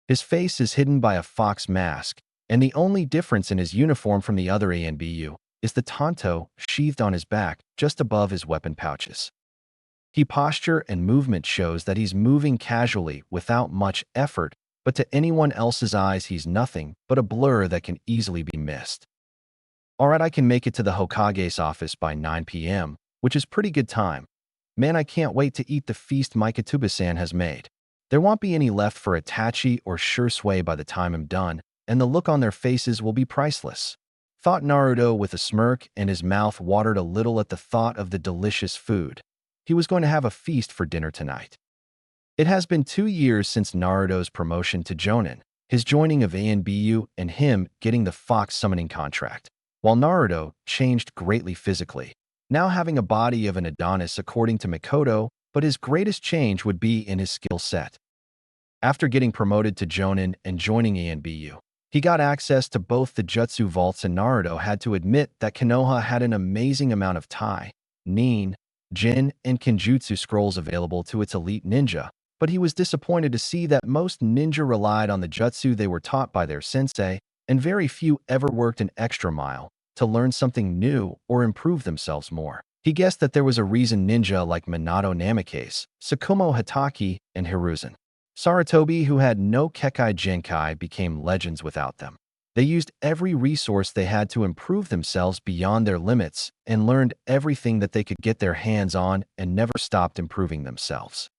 His face is hidden by a fox mask, and the only difference in his uniform from the other ANBU is the tanto sheathed on his back just above his weapon pouches. He posture and movement shows that he's moving casually without much effort, but to anyone else's eyes he's nothing but a blur that can easily be missed. Alright, I can make it to the Hokage's office by 9 p.m., which is pretty good time. Man, I can't wait to eat the feast Mikatuba-san has made. There won't be any left for Itachi or Shisui by the time I'm done, and the look on their faces will be priceless. Thought Naruto with a smirk, and his mouth watered a little at the thought of the delicious food. He was going to have a feast for dinner tonight. It has been 2 years since Naruto's promotion to Jonin, his joining of ANBU, and him getting the fox summoning contract, while Naruto changed greatly physically, now having a body of an Adonis according to Mikoto, but his greatest change would be in his skill set. After getting promoted to Jonin and joining ANBU, he got access to both the jutsu vaults, and Naruto had to admit that Konoha had an amazing amount of Tai, Nin, Jin, and Kenjutsu scrolls available to its elite ninja, but he was disappointed to see that most ninja relied on the jutsu they were taught by their sensei, and very few ever worked an extra mile to learn something new or improve themselves more. He guessed that there was a reason ninja like Minato Namikaze, Tsukuyomi Hatake, and Hiruzen Sarutobi, who had no Kekai Genkai, became legends without them. They used every resource they had to improve themselves beyond their limits and learned everything that they could get their hands on and never stopped improving themselves.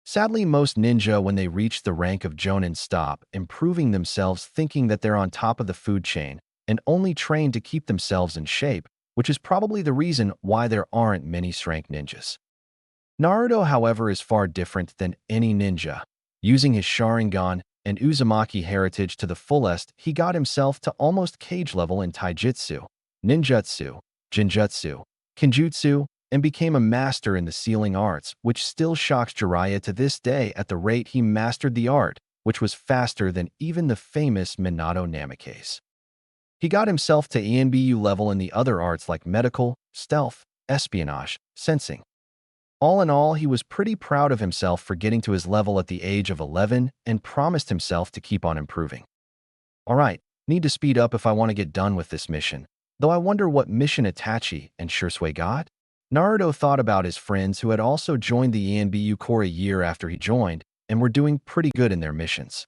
Sadly, most ninja, when they reach the rank of Jonin, stop improving themselves, thinking that they're on top of the food chain and only train to keep themselves in shape, which is probably the reason why there aren't many strength ninjas. Naruto, however, is far different than any ninja. Using his Sharingan and Uzumaki heritage to the fullest, he got himself to almost cage level in taijutsu, ninjutsu, jinjutsu, kenjutsu, and became a master in the sealing arts, which still shocks Jiraiya to this day at the rate he mastered the art, which was faster than even the famous Minato Namikaze. He got himself to ANBU level in the other arts like medical, stealth, espionage, sensing. All in all, he was pretty proud of himself for getting to his level at the age of 11 and promised himself to keep on improving. Alright, need to speed up if I want to get done with this mission, though I wonder what mission Itachi and Shisui got? Naruto thought about his friends who had also joined the ANBU Corps a year after he joined and were doing pretty good in their missions.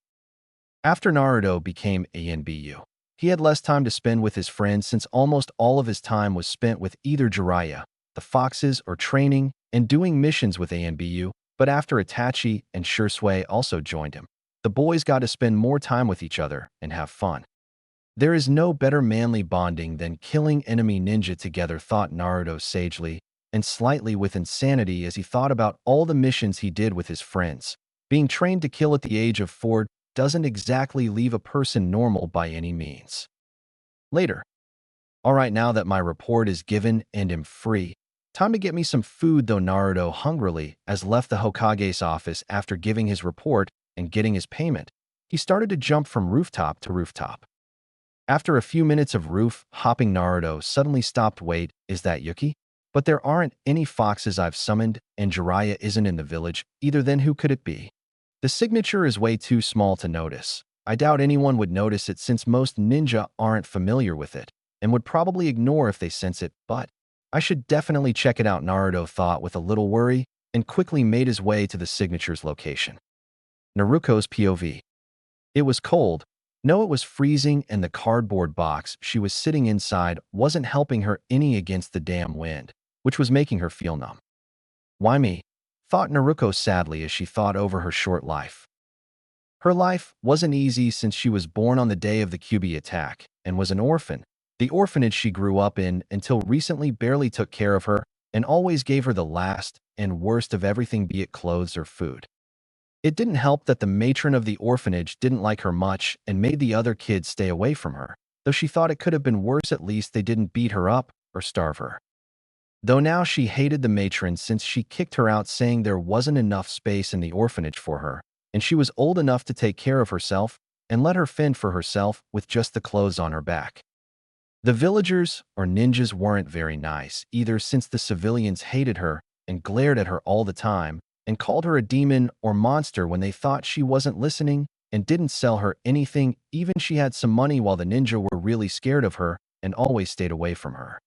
After Naruto became ANBU, he had less time to spend with his friends since almost all of his time was spent with either Jiraiya, the Foxes, or training and doing missions with ANBU, but after Itachi and Shisui also joined him, the boys got to spend more time with each other and have fun. There is no better manly bonding than killing enemy ninja together, thought Naruto sagely and slightly with insanity as he thought about all the missions he did with his friends. Being trained to kill at the age of 4 doesn't exactly leave a person normal by any means. Later. Alright, now that my report is given and am free, time to get me some food, though Naruto hungrily as left the Hokage's office after giving his report and getting his payment. He started to jump from rooftop to rooftop. After a few minutes of roof hopping, Naruto suddenly stopped. Wait, is that Yuki? But there aren't any foxes I've summoned, and Jiraiya isn't in the village either. Then who could it be? The signature is way too small to notice. I doubt anyone would notice it since most ninja aren't familiar with it and would probably ignore if they sense it, but I should definitely check it out, Naruto thought with a little worry and quickly made his way to the signature's location. Naruko's POV. It was cold. No, it was freezing, and the cardboard box she was sitting inside wasn't helping her any against the damn wind, which was making her feel numb. Why me? Thought Naruko sadly as she thought over her short life. Her life wasn't easy since she was born on the day of the Kyuubi attack and was an orphan. The orphanage she grew up in until recently barely took care of her and always gave her the last and worst of everything, be it clothes or food. It didn't help that the matron of the orphanage didn't like her much and made the other kids stay away from her, though she thought it could have been worse. At least they didn't beat her up or starve her. Though now she hated the matron since she kicked her out, saying there wasn't enough space in the orphanage for her, and she was old enough to take care of herself and let her fend for herself with just the clothes on her back. The villagers or ninjas weren't very nice either, since the civilians hated her and glared at her all the time and called her a demon or monster when they thought she wasn't listening and didn't sell her anything even she had some money, while the ninja were really scared of her and always stayed away from her.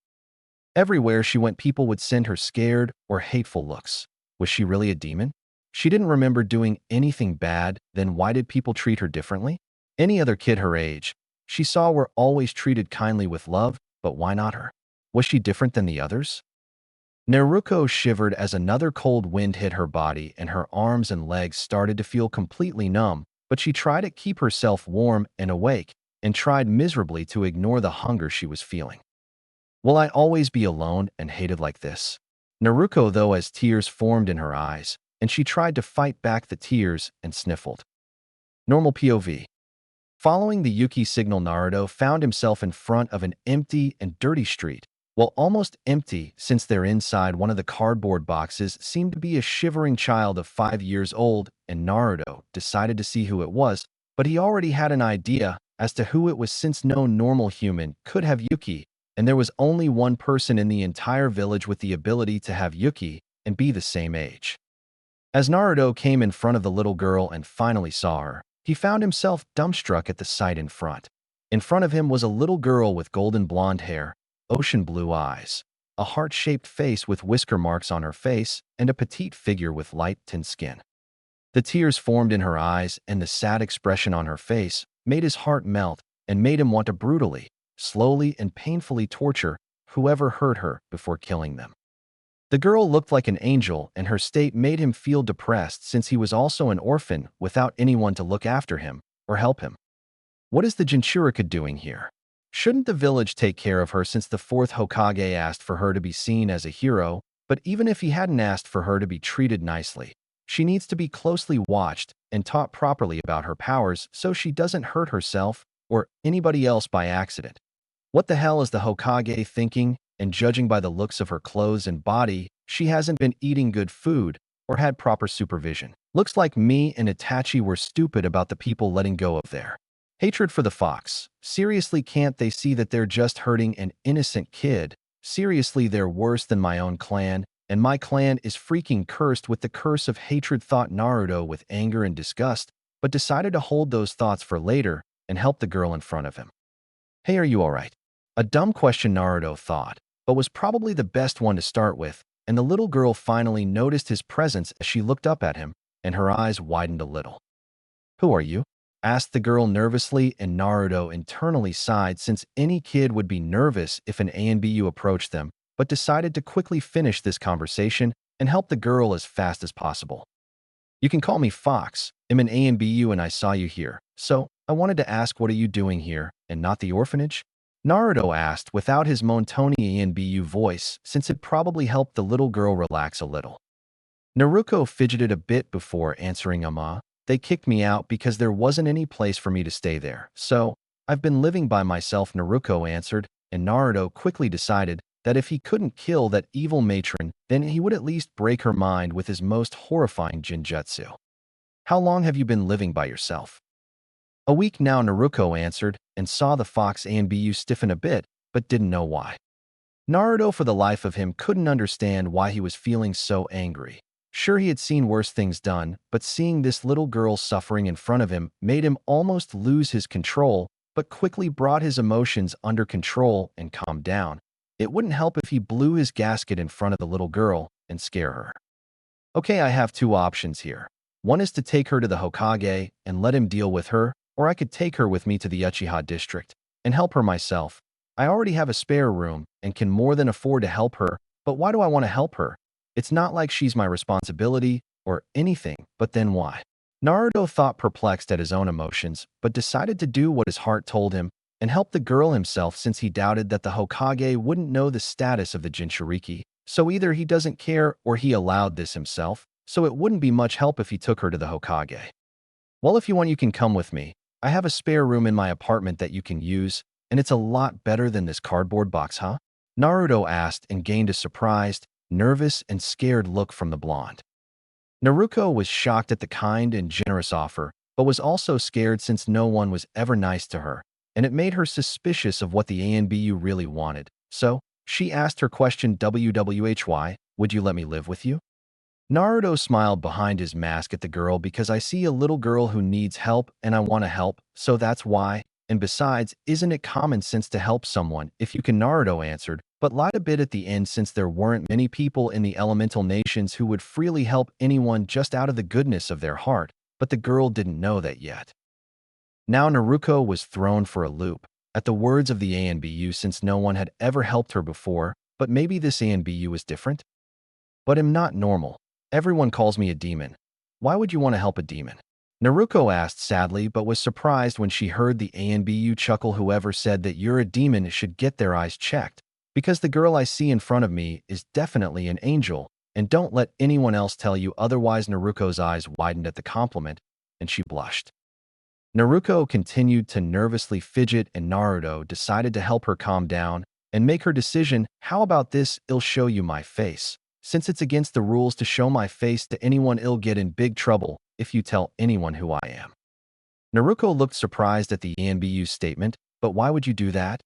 Everywhere she went, people would send her scared or hateful looks. Was she really a demon? She didn't remember doing anything bad, then why did people treat her differently? Any other kid her age she saw were always treated kindly with love, but why not her? Was she different than the others? Naruko shivered as another cold wind hit her body and her arms and legs started to feel completely numb, but she tried to keep herself warm and awake and tried miserably to ignore the hunger she was feeling. Will I always be alone and hated like this? Naruko, though, as tears formed in her eyes, and she tried to fight back the tears and sniffled. Normal POV. Following the Yuki signal, Naruto found himself in front of an empty and dirty street. Well, almost empty, since there inside one of the cardboard boxes seemed to be a shivering child of 5 years old, and Naruto decided to see who it was, but he already had an idea as to who it was since no normal human could have Yuki, and there was only one person in the entire village with the ability to have Yuki and be the same age. As Naruto came in front of the little girl and finally saw her, he found himself dumbstruck at the sight in front. In front of him was a little girl with golden blonde hair, ocean blue eyes, a heart-shaped face with whisker marks on her face, and a petite figure with light-tint skin. The tears formed in her eyes and the sad expression on her face made his heart melt and made him want to brutally, slowly and painfully torture whoever hurt her before killing them. The girl looked like an angel, and her state made him feel depressed since he was also an orphan without anyone to look after him or help him. What is the Jinchuriki doing here? Shouldn't the village take care of her since the fourth Hokage asked for her to be seen as a hero, but even if he hadn't asked for her to be treated nicely, she needs to be closely watched and taught properly about her powers so she doesn't hurt herself or anybody else by accident. What the hell is the Hokage thinking? And judging by the looks of her clothes and body, she hasn't been eating good food or had proper supervision. Looks like me and Itachi were stupid about the people letting go of their hatred for the fox. Seriously, can't they see that they're just hurting an innocent kid? Seriously, they're worse than my own clan, and my clan is freaking cursed with the curse of hatred, thought Naruto with anger and disgust, but decided to hold those thoughts for later and help the girl in front of him. Hey, are you alright? A dumb question, Naruto thought, but was probably the best one to start with, and the little girl finally noticed his presence as she looked up at him, and her eyes widened a little. Who are you? Asked the girl nervously, and Naruto internally sighed since any kid would be nervous if an ANBU approached them, but decided to quickly finish this conversation and help the girl as fast as possible. You can call me Fox. I'm an ANBU and I saw you here, so I wanted to ask, what are you doing here and not the orphanage? Naruto asked without his monotone ANBU voice, since it probably helped the little girl relax a little. Naruko fidgeted a bit before answering. They kicked me out because there wasn't any place for me to stay there, so I've been living by myself, Naruko answered, and Naruto quickly decided that if he couldn't kill that evil matron, then he would at least break her mind with his most horrifying jinjutsu. How long have you been living by yourself? A week now, Naruko answered, and saw the fox ANBU stiffen a bit, but didn't know why. Naruto, for the life of him, couldn't understand why he was feeling so angry. Sure, he had seen worse things done, but seeing this little girl suffering in front of him made him almost lose his control, but quickly brought his emotions under control and calmed down. It wouldn't help if he blew his gasket in front of the little girl and scare her. Okay, I have two options here. One is to take her to the Hokage and let him deal with her, or I could take her with me to the Uchiha district and help her myself. I already have a spare room and can more than afford to help her, but why do I want to help her? It's not like she's my responsibility or anything, but then why? Naruto thought, perplexed at his own emotions, but decided to do what his heart told him and help the girl himself since he doubted that the Hokage wouldn't know the status of the Jinchuriki, so either he doesn't care or he allowed this himself, so it wouldn't be much help if he took her to the Hokage. Well, if you want, you can come with me. I have a spare room in my apartment that you can use, and it's a lot better than this cardboard box, huh? Naruto asked and gained a surprised, nervous, and scared look from the blonde. Naruko was shocked at the kind and generous offer, but was also scared since no one was ever nice to her, and it made her suspicious of what the ANBU really wanted. So, she asked her question, WWHY, would you let me live with you? Naruto smiled behind his mask at the girl. Because I see a little girl who needs help and I want to help, so that's why. And besides, isn't it common sense to help someone if you can? Naruto answered, but lied a bit at the end since there weren't many people in the elemental nations who would freely help anyone just out of the goodness of their heart, but the girl didn't know that yet. Now Naruko was thrown for a loop at the words of the ANBU since no one had ever helped her before, but maybe this ANBU is different? But I'm not normal. Everyone calls me a demon. Why would you want to help a demon? Naruko asked sadly but was surprised when she heard the ANBU chuckle. Whoever said that you're a demon should get their eyes checked, because the girl I see in front of me is definitely an angel, and don't let anyone else tell you otherwise. Naruko's eyes widened at the compliment, and she blushed. Naruko continued to nervously fidget and Naruto decided to help her calm down and make her decision. How about this? I'll show you my face. Since it's against the rules to show my face to anyone, I'll get in big trouble if you tell anyone who I am. Naruko looked surprised at the ANBU's statement, but why would you do that?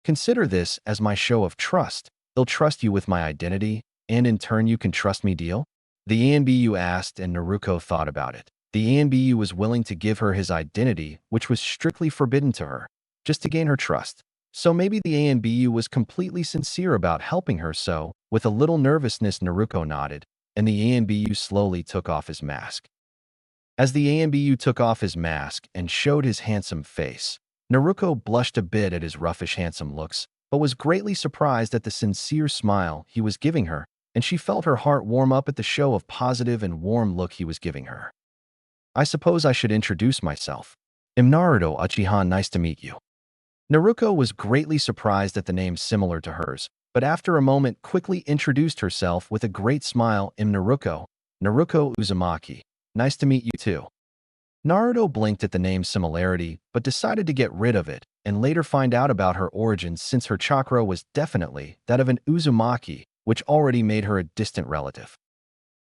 Consider this as my show of trust. I'll trust you with my identity, and in turn you can trust me. Deal? The ANBU asked and Naruko thought about it. The ANBU was willing to give her his identity, which was strictly forbidden to her, just to gain her trust. So maybe the ANBU was completely sincere about helping her. So, with a little nervousness, Naruko nodded, and the ANBU slowly took off his mask. As the ANBU took off his mask and showed his handsome face, Naruko blushed a bit at his roughish handsome looks, but was greatly surprised at the sincere smile he was giving her, and she felt her heart warm up at the show of positive and warm look he was giving her. I suppose I should introduce myself. I'm Naruto Uchiha, nice to meet you. Naruko was greatly surprised at the name similar to hers, but after a moment quickly introduced herself with a great smile. I'm Naruko Uzumaki. Nice to meet you too. Naruto blinked at the name similarity, but decided to get rid of it, and later find out about her origins since her chakra was definitely that of an Uzumaki, which already made her a distant relative.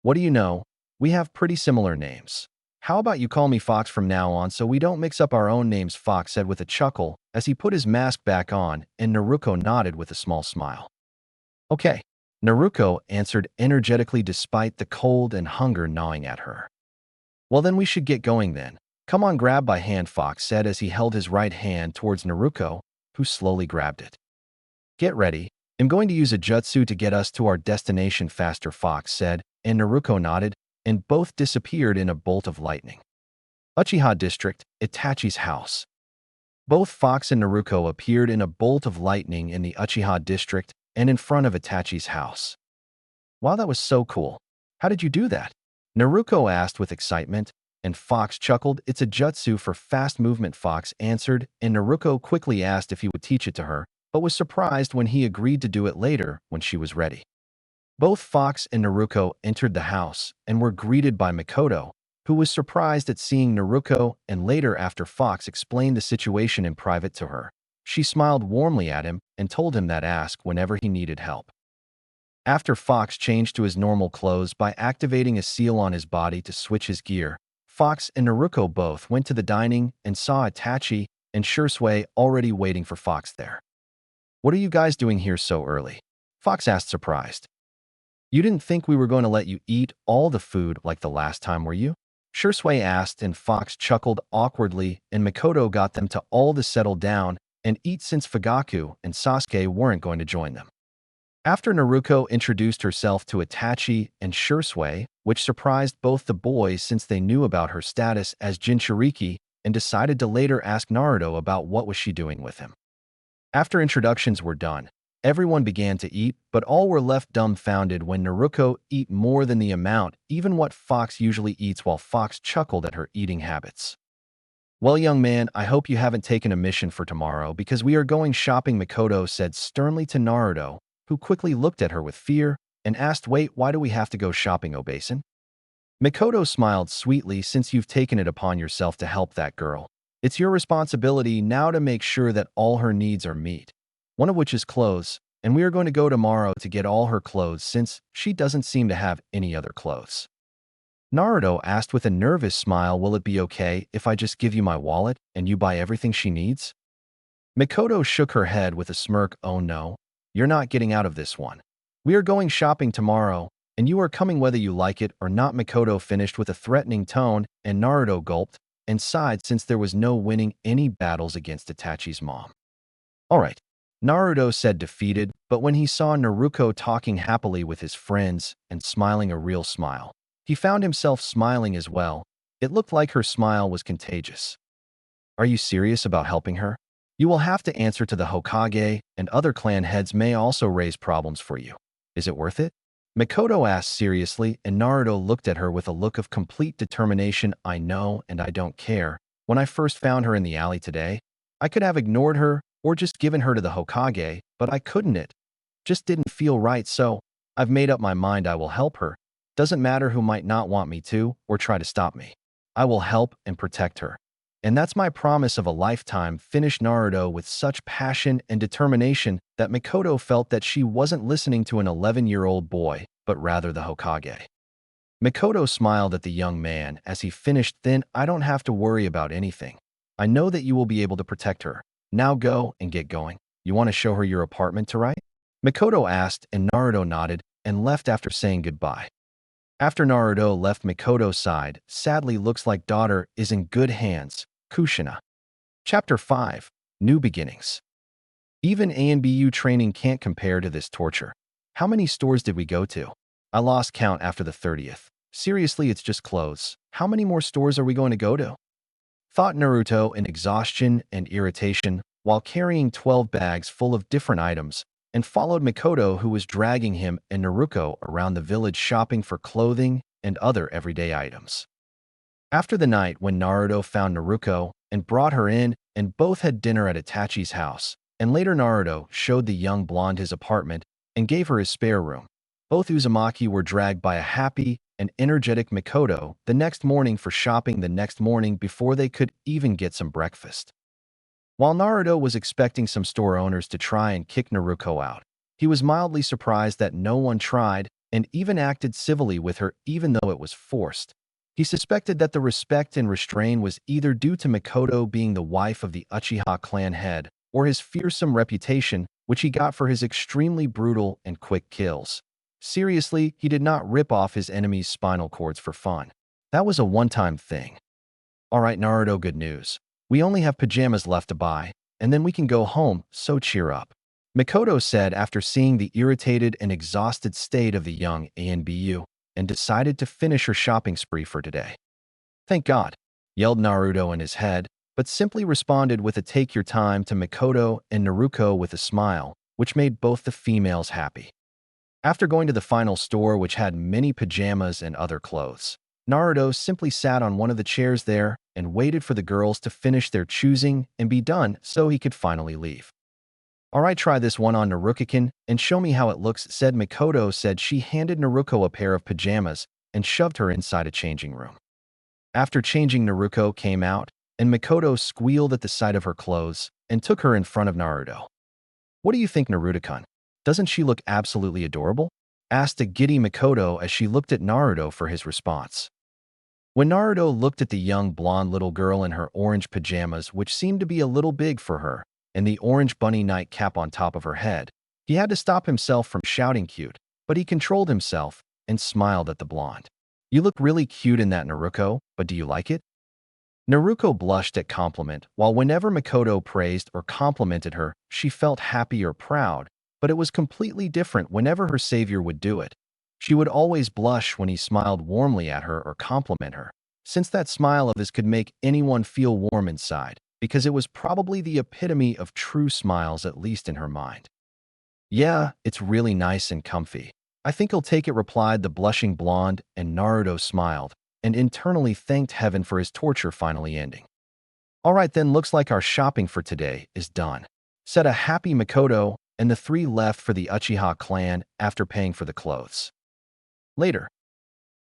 What do you know? We have pretty similar names. How about you call me Fox from now on so we don't mix up our own names? Fox said with a chuckle as he put his mask back on, and Naruko nodded with a small smile. Okay, Naruko answered energetically despite the cold and hunger gnawing at her. Well then we should get going then. Come on, grab my hand, Fox said as he held his right hand towards Naruko, who slowly grabbed it. Get ready. I'm going to use a jutsu to get us to our destination faster, Fox said, and Naruko nodded, and both disappeared in a bolt of lightning. Uchiha District, Itachi's house. Both Fox and Naruko appeared in a bolt of lightning in the Uchiha District and in front of Itachi's house. Wow, that was so cool. How did you do that? Naruko asked with excitement, and Fox chuckled. It's a jutsu for fast movement, Fox answered, and Naruko quickly asked if he would teach it to her, but was surprised when he agreed to do it later when she was ready. Both Fox and Naruko entered the house and were greeted by Mikoto, who was surprised at seeing Naruko, and later after Fox explained the situation in private to her, she smiled warmly at him and told him that ask whenever he needed help. After Fox changed to his normal clothes by activating a seal on his body to switch his gear, Fox and Naruko both went to the dining and saw Itachi and Shisui already waiting for Fox there. What are you guys doing here so early? Fox asked surprised. You didn't think we were going to let you eat all the food like the last time, were you? Shisui asked, and Fox chuckled awkwardly, and Mikoto got them to all to settle down and eat since Fugaku and Sasuke weren't going to join them. After Naruko introduced herself to Itachi and Shisui, which surprised both the boys since they knew about her status as Jinchuriki and decided to later ask Naruto about what was she doing with him. After introductions were done, everyone began to eat, but all were left dumbfounded when Naruko ate more than the amount, even what Fox usually eats, while Fox chuckled at her eating habits. Well, young man, I hope you haven't taken a mission for tomorrow because we are going shopping, Mikoto said sternly to Naruto, who quickly looked at her with fear and asked, wait, why do we have to go shopping, Obasan? Mikoto smiled sweetly, since you've taken it upon yourself to help that girl. It's your responsibility now to make sure that all her needs are met, one of which is clothes, and we are going to go tomorrow to get all her clothes since she doesn't seem to have any other clothes. Naruto asked with a nervous smile, will it be okay if I just give you my wallet and you buy everything she needs? Mikoto shook her head with a smirk. Oh no, you're not getting out of this one. We are going shopping tomorrow, and you are coming whether you like it or not, Mikoto finished with a threatening tone, and Naruto gulped, and sighed since there was no winning any battles against Itachi's mom. Alright, Naruto said defeated, but when he saw Naruko talking happily with his friends and smiling a real smile, he found himself smiling as well. It looked like her smile was contagious. Are you serious about helping her? You will have to answer to the Hokage, and other clan heads may also raise problems for you. Is it worth it? Mikoto asked seriously, and Naruto looked at her with a look of complete determination. I know, and I don't care. When I first found her in the alley today, I could have ignored her or just given her to the Hokage, but I couldn't. It just didn't feel right, so I've made up my mind I will help her. Doesn't matter who might not want me to or try to stop me. I will help and protect her. And that's my promise of a lifetime, finished Naruto with such passion and determination that Mikoto felt that she wasn't listening to an 11-year-old boy, but rather the Hokage. Mikoto smiled at the young man as he finished. Then I don't have to worry about anything. I know that you will be able to protect her. Now go and get going. You want to show her your apartment to right? Mikoto asked, and Naruto nodded and left after saying goodbye. After Naruto left, Mikoto's side, sadly looks like daughter is in good hands. Kushina. Chapter 5. New Beginnings. Even ANBU training can't compare to this torture. How many stores did we go to? I lost count after the 30th. Seriously, it's just clothes. How many more stores are we going to go to? Thought Naruto in exhaustion and irritation while carrying 12 bags full of different items, and followed Mikoto, who was dragging him and Naruko around the village shopping for clothing and other everyday items. After the night when Naruto found Naruko and brought her in, and both had dinner at Itachi's house, and later Naruto showed the young blonde his apartment and gave her his spare room, both Uzumaki were dragged by a happy and energetic Mikoto the next morning for shopping the next morning before they could even get some breakfast. While Naruto was expecting some store owners to try and kick Naruko out, he was mildly surprised that no one tried and even acted civilly with her even though it was forced. He suspected that the respect and restraint was either due to Mikoto being the wife of the Uchiha clan head or his fearsome reputation, which he got for his extremely brutal and quick kills. Seriously, he did not rip off his enemy's spinal cords for fun. That was a one-time thing. Alright Naruto, good news. We only have pajamas left to buy, and then we can go home, so cheer up. Mikoto said after seeing the irritated and exhausted state of the young ANBU, and decided to finish her shopping spree for today. Thank God, yelled Naruto in his head, but simply responded with a take your time to Mikoto and Naruko with a smile, which made both the females happy. After going to the final store, which had many pajamas and other clothes, Naruto simply sat on one of the chairs there and waited for the girls to finish their choosing and be done so he could finally leave. Alright, try this one on Naruko-kun and show me how it looks, said Mikoto. Said she handed Naruko a pair of pajamas and shoved her inside a changing room. After changing, Naruko came out, and Mikoto squealed at the sight of her clothes and took her in front of Naruto. What do you think, Naruto-kun? Doesn't she look absolutely adorable? Asked a giddy Mikoto as she looked at Naruto for his response. When Naruto looked at the young blonde little girl in her orange pajamas, which seemed to be a little big for her, and the orange bunny nightcap on top of her head, he had to stop himself from shouting cute, but he controlled himself and smiled at the blonde. You look really cute in that, Naruko, but do you like it? Naruko blushed at compliment, while whenever Mikoto praised or complimented her, she felt happy or proud, but it was completely different whenever her savior would do it. She would always blush when he smiled warmly at her or compliment her, since that smile of his could make anyone feel warm inside, because it was probably the epitome of true smiles, at least in her mind. Yeah, it's really nice and comfy. I think I'll take it, replied the blushing blonde, and Naruto smiled, and internally thanked heaven for his torture finally ending. Alright then, looks like our shopping for today is done, said a happy Mikoto, and the three left for the Uchiha clan after paying for the clothes. Later.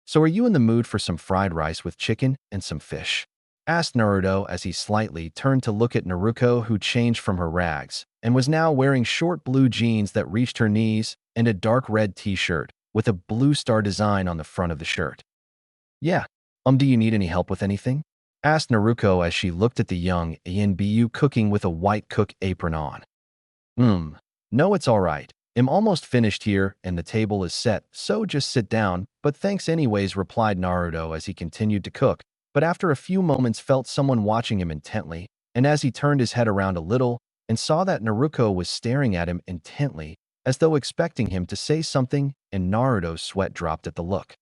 So are you in the mood for some fried rice with chicken and some fish? Asked Naruto as he slightly turned to look at Naruko, who changed from her rags and was now wearing short blue jeans that reached her knees and a dark red t-shirt with a blue star design on the front of the shirt. Yeah, do you need any help with anything? Asked Naruko as she looked at the young ANBU cooking with a white cook apron on. No, it's alright. I'm almost finished here and the table is set, so just sit down, but thanks anyways, replied Naruto as he continued to cook, but after a few moments felt someone watching him intently, and as he turned his head around a little and saw that Naruko was staring at him intently, as though expecting him to say something, and Naruto's sweat dropped at the look.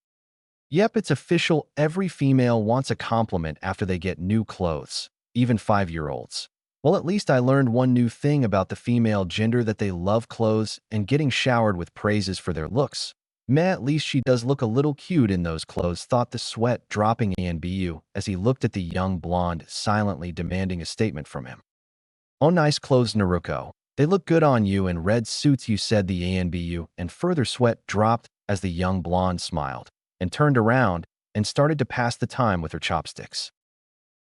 Yep, it's official, every female wants a compliment after they get new clothes, even 5-year-olds. Well, at least I learned one new thing about the female gender, that they love clothes and getting showered with praises for their looks. Meh, at least she does look a little cute in those clothes, thought the sweat dropping ANBU as he looked at the young blonde, silently demanding a statement from him. Oh, nice clothes, Naruko. They look good on you, and red suits you, said the ANBU, and further sweat dropped as the young blonde smiled and turned around and started to pass the time with her chopsticks.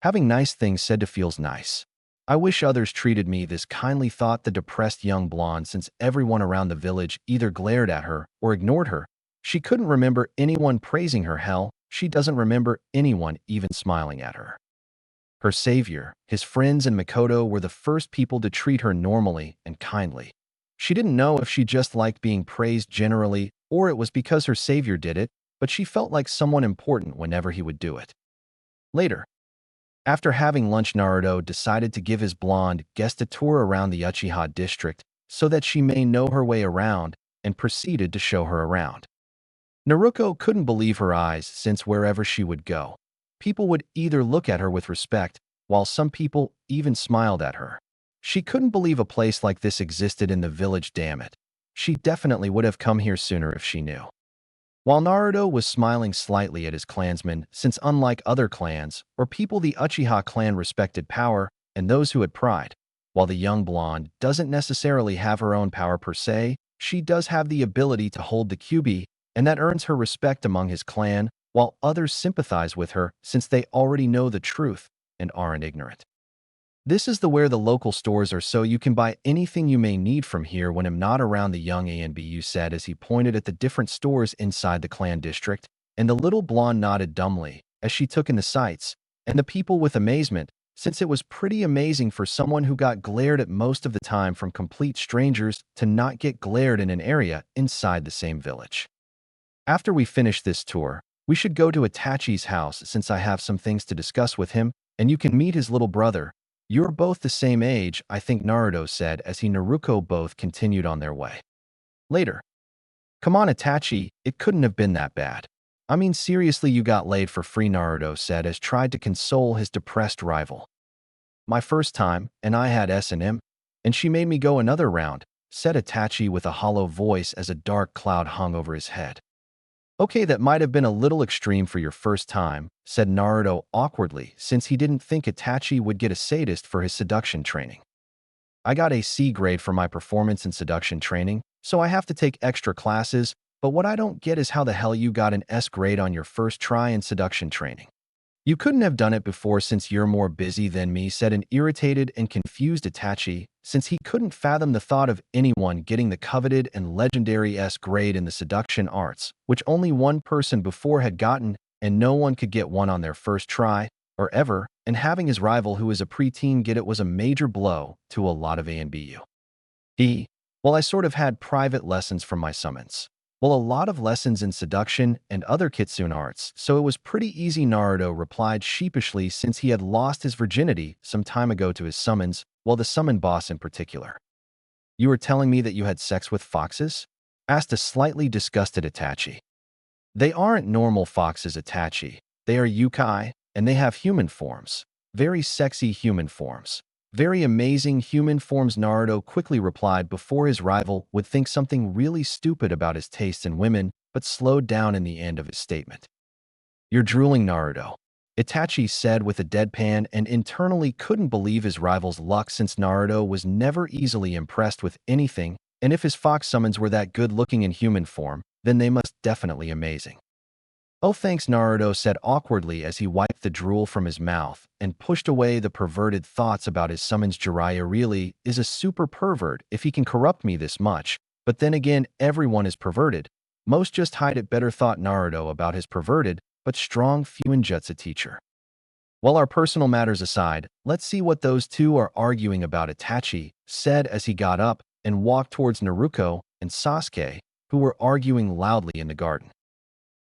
Having nice things said to feels nice. I wish others treated me this kindly, thought the depressed young blonde, since everyone around the village either glared at her or ignored her. She couldn't remember anyone praising her. Hell, she doesn't remember anyone even smiling at her. Her savior, his friends, and Makoto were the first people to treat her normally and kindly. She didn't know if she just liked being praised generally or it was because her savior did it, but she felt like someone important whenever he would do it. Later, after having lunch, Naruto decided to give his blonde guest a tour around the Uchiha district so that she may know her way around, and proceeded to show her around. Naruko couldn't believe her eyes, since wherever she would go, people would either look at her with respect, while some people even smiled at her. She couldn't believe a place like this existed in the village, damn it. She definitely would have come here sooner if she knew. While Naruto was smiling slightly at his clansmen, since unlike other clans or people, the Uchiha clan respected power and those who had pride. While the young blonde doesn't necessarily have her own power per se, she does have the ability to hold the QB, and that earns her respect among his clan, while others sympathize with her since they already know the truth and aren't ignorant. This is where the local stores are, so you can buy anything you may need from here when I'm not around, the young ANBU said as he pointed at the different stores inside the clan district, and the little blonde nodded dumbly as she took in the sights and the people with amazement, since it was pretty amazing for someone who got glared at most of the time from complete strangers to not get glared in an area inside the same village. After we finish this tour, we should go to Itachi's house, since I have some things to discuss with him, and you can meet his little brother. You're both the same age, I think, Naruto said as he and Naruko both continued on their way. Later. Come on, Itachi, it couldn't have been that bad. I mean, seriously, you got laid for free, Naruto said as tried to console his depressed rival. My first time, and I had S&M, and she made me go another round, said Itachi with a hollow voice as a dark cloud hung over his head. Okay, that might have been a little extreme for your first time, said Naruto awkwardly, since he didn't think Itachi would get a sadist for his seduction training. I got a C grade for my performance in seduction training, so I have to take extra classes, but what I don't get is how the hell you got an S grade on your first try in seduction training. You couldn't have done it before since you're more busy than me, said an irritated and confused Itachi, since he couldn't fathom the thought of anyone getting the coveted and legendary S grade in the seduction arts, which only one person before had gotten, and no one could get one on their first try, or ever, and having his rival who is a preteen get it was a major blow to a lot of ANBU. Well, I sort of had private lessons from my summons. Well, a lot of lessons in seduction and other kitsune arts, so it was pretty easy, Naruto replied sheepishly, since he had lost his virginity some time ago to his summons, well, the summon boss in particular. You were telling me that you had sex with foxes? Asked a slightly disgusted Itachi. They aren't normal foxes, Itachi. They are yokai, and they have human forms. Very sexy human forms. Very amazing human forms, Naruto quickly replied before his rival would think something really stupid about his tastes in women, but slowed down in the end of his statement. You're drooling, Naruto, Itachi said with a deadpan, and internally couldn't believe his rival's luck, since Naruto was never easily impressed with anything, and if his fox summons were that good-looking in human form, then they must definitely amazing. Oh, thanks, Naruto said awkwardly as he wiped the drool from his mouth and pushed away the perverted thoughts about his summons. Jiraiya really is a super pervert if he can corrupt me this much, but then again, everyone is perverted. Most just hide it better, thought Naruto about his perverted but strong Fuinjutsu teacher. Well, our personal matters aside, let's see what those two are arguing about, Itachi said as he got up and walked towards Naruko and Sasuke, who were arguing loudly in the garden.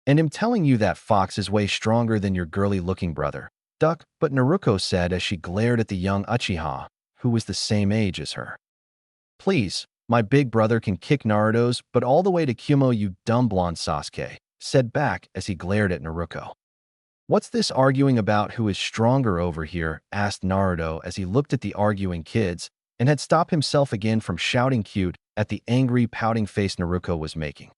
And I'm telling you that Fox is way stronger than your girly-looking brother. Duck, but Naruko said as she glared at the young Uchiha, who was the same age as her. Please, my big brother can kick Naruto's, but all the way to Kumo, you dumb blonde, Sasuke said back as he glared at Naruko. What's this arguing about who is stronger over here? Asked Naruto as he looked at the arguing kids and had stopped himself again from shouting cute at the angry, pouting face Naruko was making.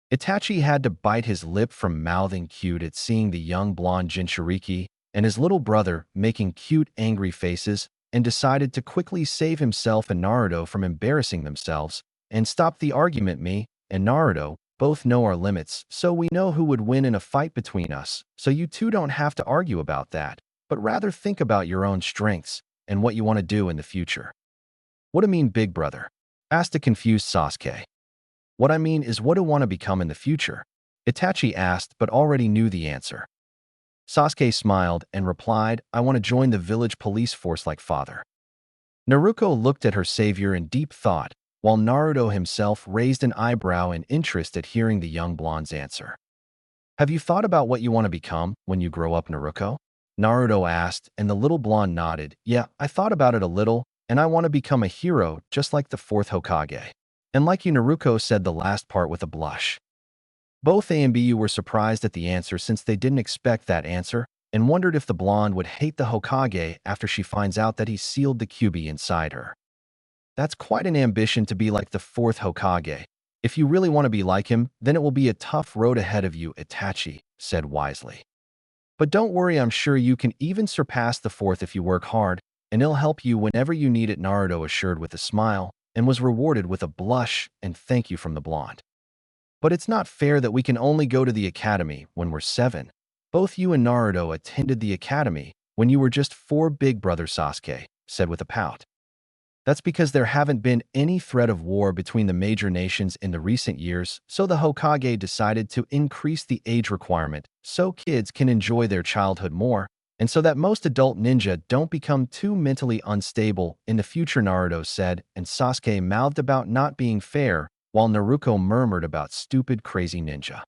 Itachi had to bite his lip from mouthing cute at seeing the young blonde Jinchuriki and his little brother making cute, angry faces, and decided to quickly save himself and Naruto from embarrassing themselves and stop the argument. Me and Naruto both know our limits, so we know who would win in a fight between us, so you two don't have to argue about that, but rather think about your own strengths and what you want to do in the future. What do you mean, big brother? Asked a confused Sasuke. What I mean is what do you want to become in the future? Itachi asked, but already knew the answer. Sasuke smiled and replied, I want to join the village police force like father. Naruko looked at her savior in deep thought, while Naruto himself raised an eyebrow in interest at hearing the young blonde's answer. Have you thought about what you want to become when you grow up, Naruko? Naruto asked, and the little blonde nodded. Yeah, I thought about it a little, and I want to become a hero just like the fourth Hokage. And like you, Naruko said the last part with a blush. Both ANBU were surprised at the answer since they didn't expect that answer and wondered if the blonde would hate the Hokage after she finds out that he sealed the Kyuubi inside her. That's quite an ambition to be like the fourth Hokage. If you really want to be like him, then it will be a tough road ahead of you, Itachi said wisely. But don't worry, I'm sure you can even surpass the fourth if you work hard, and it'll help you whenever you need it, Naruto assured with a smile, and was rewarded with a blush and thank you from the blonde. But it's not fair that we can only go to the academy when we're 7. Both you and Naruto attended the academy when you were just 4, big brother, Sasuke said with a pout. That's because there haven't been any threat of war between the major nations in the recent years, so the Hokage decided to increase the age requirement so kids can enjoy their childhood more, and so that most adult ninja don't become too mentally unstable in the future, Naruto said, and Sasuke mouthed about not being fair, while Naruko murmured about stupid, crazy ninja.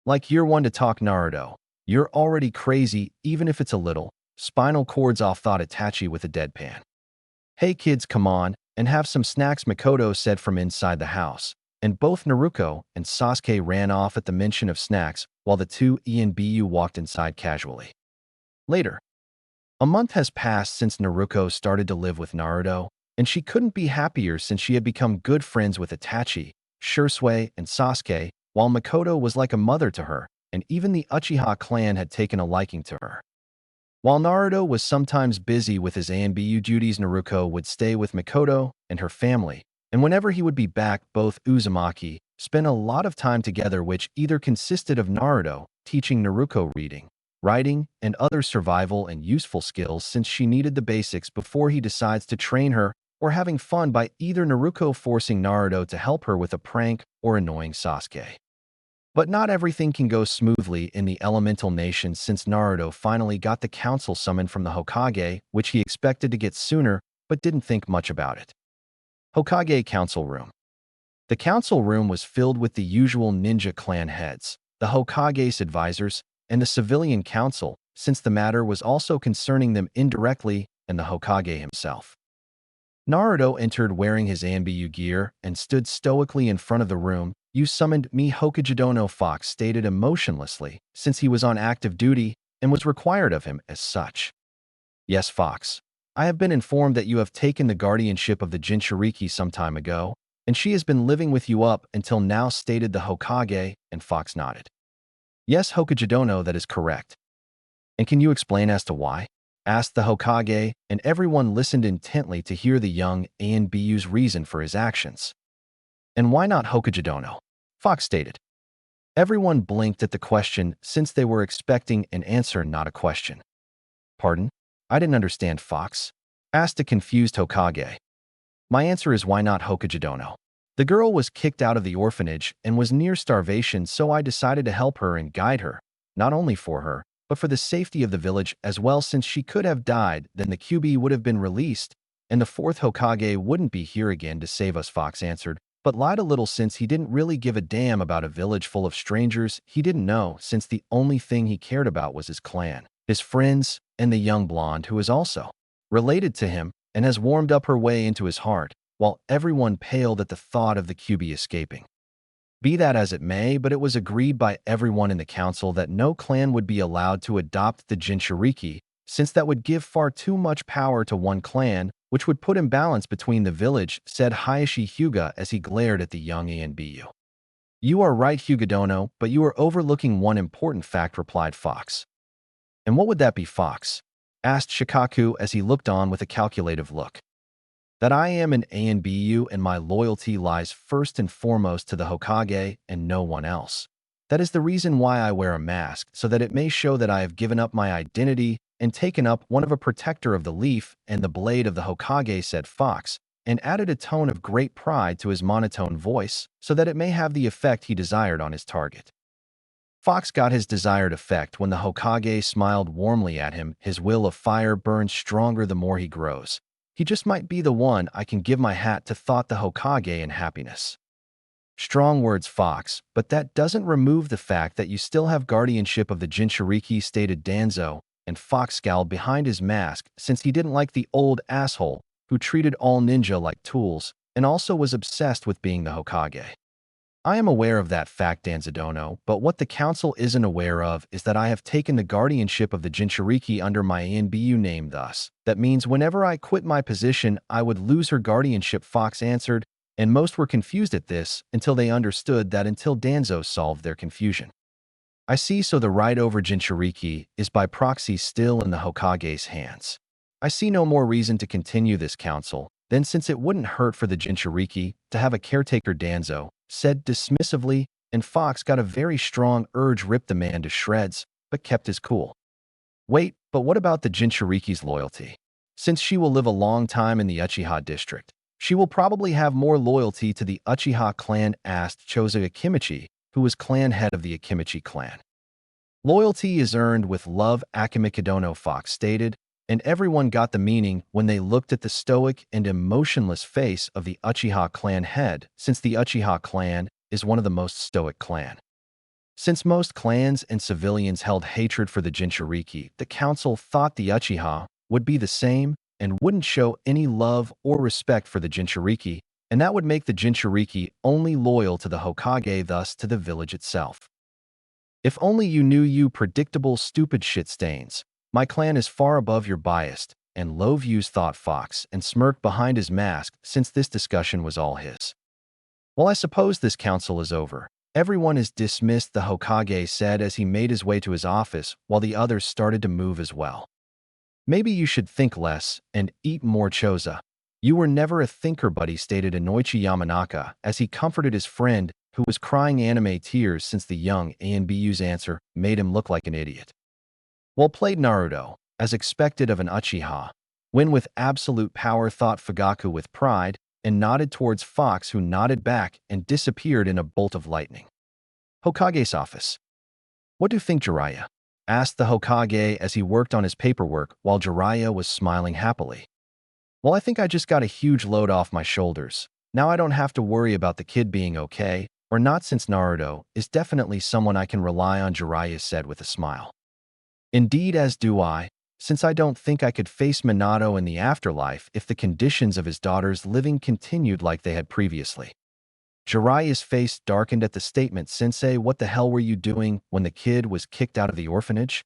Like you're one to talk, Naruto. You're already crazy, even if it's a little. Spinal cords off, thought Itachi with a deadpan. Hey kids, come on, and have some snacks, Makoto said from inside the house, and both Naruko and Sasuke ran off at the mention of snacks while the two ANBU walked inside casually. Later. A month has passed since Naruko started to live with Naruto, and she couldn't be happier since she had become good friends with Itachi, Shisui, and Sasuke, while Makoto was like a mother to her, and even the Uchiha clan had taken a liking to her. While Naruto was sometimes busy with his ANBU duties, Naruko would stay with Makoto and her family, and whenever he would be back, both Uzumaki spent a lot of time together, which either consisted of Naruto teaching Naruko reading, writing, and other survival and useful skills since she needed the basics before he decides to train her, or having fun by either Naruko forcing Naruto to help her with a prank or annoying Sasuke. But not everything can go smoothly in the elemental nations since Naruto finally got the council summoned from the Hokage, which he expected to get sooner, but didn't think much about it. Hokage Council Room. The council room was filled with the usual ninja clan heads, the Hokage's advisors, and the civilian council, since the matter was also concerning them indirectly and the Hokage himself. Naruto entered wearing his ANBU gear and stood stoically in front of the room. You summoned me, Hokagedono, Fox stated emotionlessly, since he was on active duty and was required of him as such. Yes, Fox. I have been informed that you have taken the guardianship of the Jinchuriki some time ago, and she has been living with you up until now, stated the Hokage, and Fox nodded. Yes, Hokagedono, that is correct. And can you explain as to why? Asked the Hokage, and everyone listened intently to hear the young ANBU's reason for his actions. And why not, Hokagedono? Fox stated. Everyone blinked at the question since they were expecting an answer, not a question. Pardon? I didn't understand, Fox. Asked a confused Hokage. My answer is why not, Hokagedono. The girl was kicked out of the orphanage and was near starvation, so I decided to help her and guide her, not only for her, but for the safety of the village as well, since she could have died, then the Kyuubi would have been released, and the fourth Hokage wouldn't be here again to save us, Fox answered, but lied a little since he didn't really give a damn about a village full of strangers he didn't know, since the only thing he cared about was his clan, his friends, and the young blonde who is also related to him and has warmed up her way into his heart, while everyone paled at the thought of the QB escaping. Be that as it may, but it was agreed by everyone in the council that no clan would be allowed to adopt the Jinchuriki, since that would give far too much power to one clan, which would put imbalance between the village, said Hayashi Hyuga as he glared at the young ANBU. You are right, Hyugadono, but you are overlooking one important fact, replied Fox. And what would that be, Fox? Asked Shikaku as he looked on with a calculative look. That I am an ANBU and my loyalty lies first and foremost to the Hokage and no one else. That is the reason why I wear a mask, so that it may show that I have given up my identity and taken up one of a protector of the leaf and the blade of the Hokage, said Fox, and added a tone of great pride to his monotone voice so that it may have the effect he desired on his target. Fox got his desired effect when the Hokage smiled warmly at him. His will of fire burns stronger the more he grows. He just might be the one I can give my hat to, thought the Hokage in happiness. Strong words, Fox, but that doesn't remove the fact that you still have guardianship of the Jinchuriki, stated Danzo, and Fox scowled behind his mask since he didn't like the old asshole who treated all ninja like tools and also was obsessed with being the Hokage. I am aware of that fact, Danzadono, but what the council isn't aware of is that I have taken the guardianship of the Jinchuriki under my ANBU name thus. That means whenever I quit my position, I would lose her guardianship, Fox answered, and most were confused at this until they understood that until Danzo solved their confusion. I see, so the right over Jinchuriki is by proxy still in the Hokage's hands. I see no more reason to continue this council, then since it wouldn't hurt for the Jinchuriki to have a caretaker, Danzo said dismissively, and Fox got a very strong urge ripped the man to shreds, but kept his cool. Wait, but what about the Jinchuriki's loyalty? Since she will live a long time in the Uchiha district, she will probably have more loyalty to the Uchiha clan, asked Choza Akimichi, who was clan head of the Akimichi clan. Loyalty is earned with love, Akimikidono, Fox stated, and everyone got the meaning when they looked at the stoic and emotionless face of the Uchiha clan head, since the Uchiha clan is one of the most stoic clan. Since most clans and civilians held hatred for the Jinchuriki, the council thought the Uchiha would be the same and wouldn't show any love or respect for the Jinchuriki, and that would make the Jinchuriki only loyal to the Hokage, thus to the village itself. If only you knew, you predictable stupid shit stains. My clan is far above your biased and low views, thought Fox, and smirked behind his mask since this discussion was all his. Well, I suppose this council is over. Everyone is dismissed, the Hokage said as he made his way to his office while the others started to move as well. Maybe you should think less and eat more, Choza. You were never a thinker, buddy, stated Inoichi Yamanaka as he comforted his friend who was crying anime tears since the young ANBU's answer made him look like an idiot. Well played, Naruto, as expected of an Uchiha. Win with absolute power, thought Fugaku with pride, and nodded towards Fox, who nodded back and disappeared in a bolt of lightning. Hokage's office. What do you think, Jiraiya? Asked the Hokage as he worked on his paperwork while Jiraiya was smiling happily. Well, I think I just got a huge load off my shoulders. Now I don't have to worry about the kid being okay or not, since Naruto is definitely someone I can rely on, Jiraiya said with a smile. Indeed, as do I, since I don't think I could face Minato in the afterlife if the conditions of his daughter's living continued like they had previously. Jiraiya's face darkened at the statement. Sensei, what the hell were you doing when the kid was kicked out of the orphanage?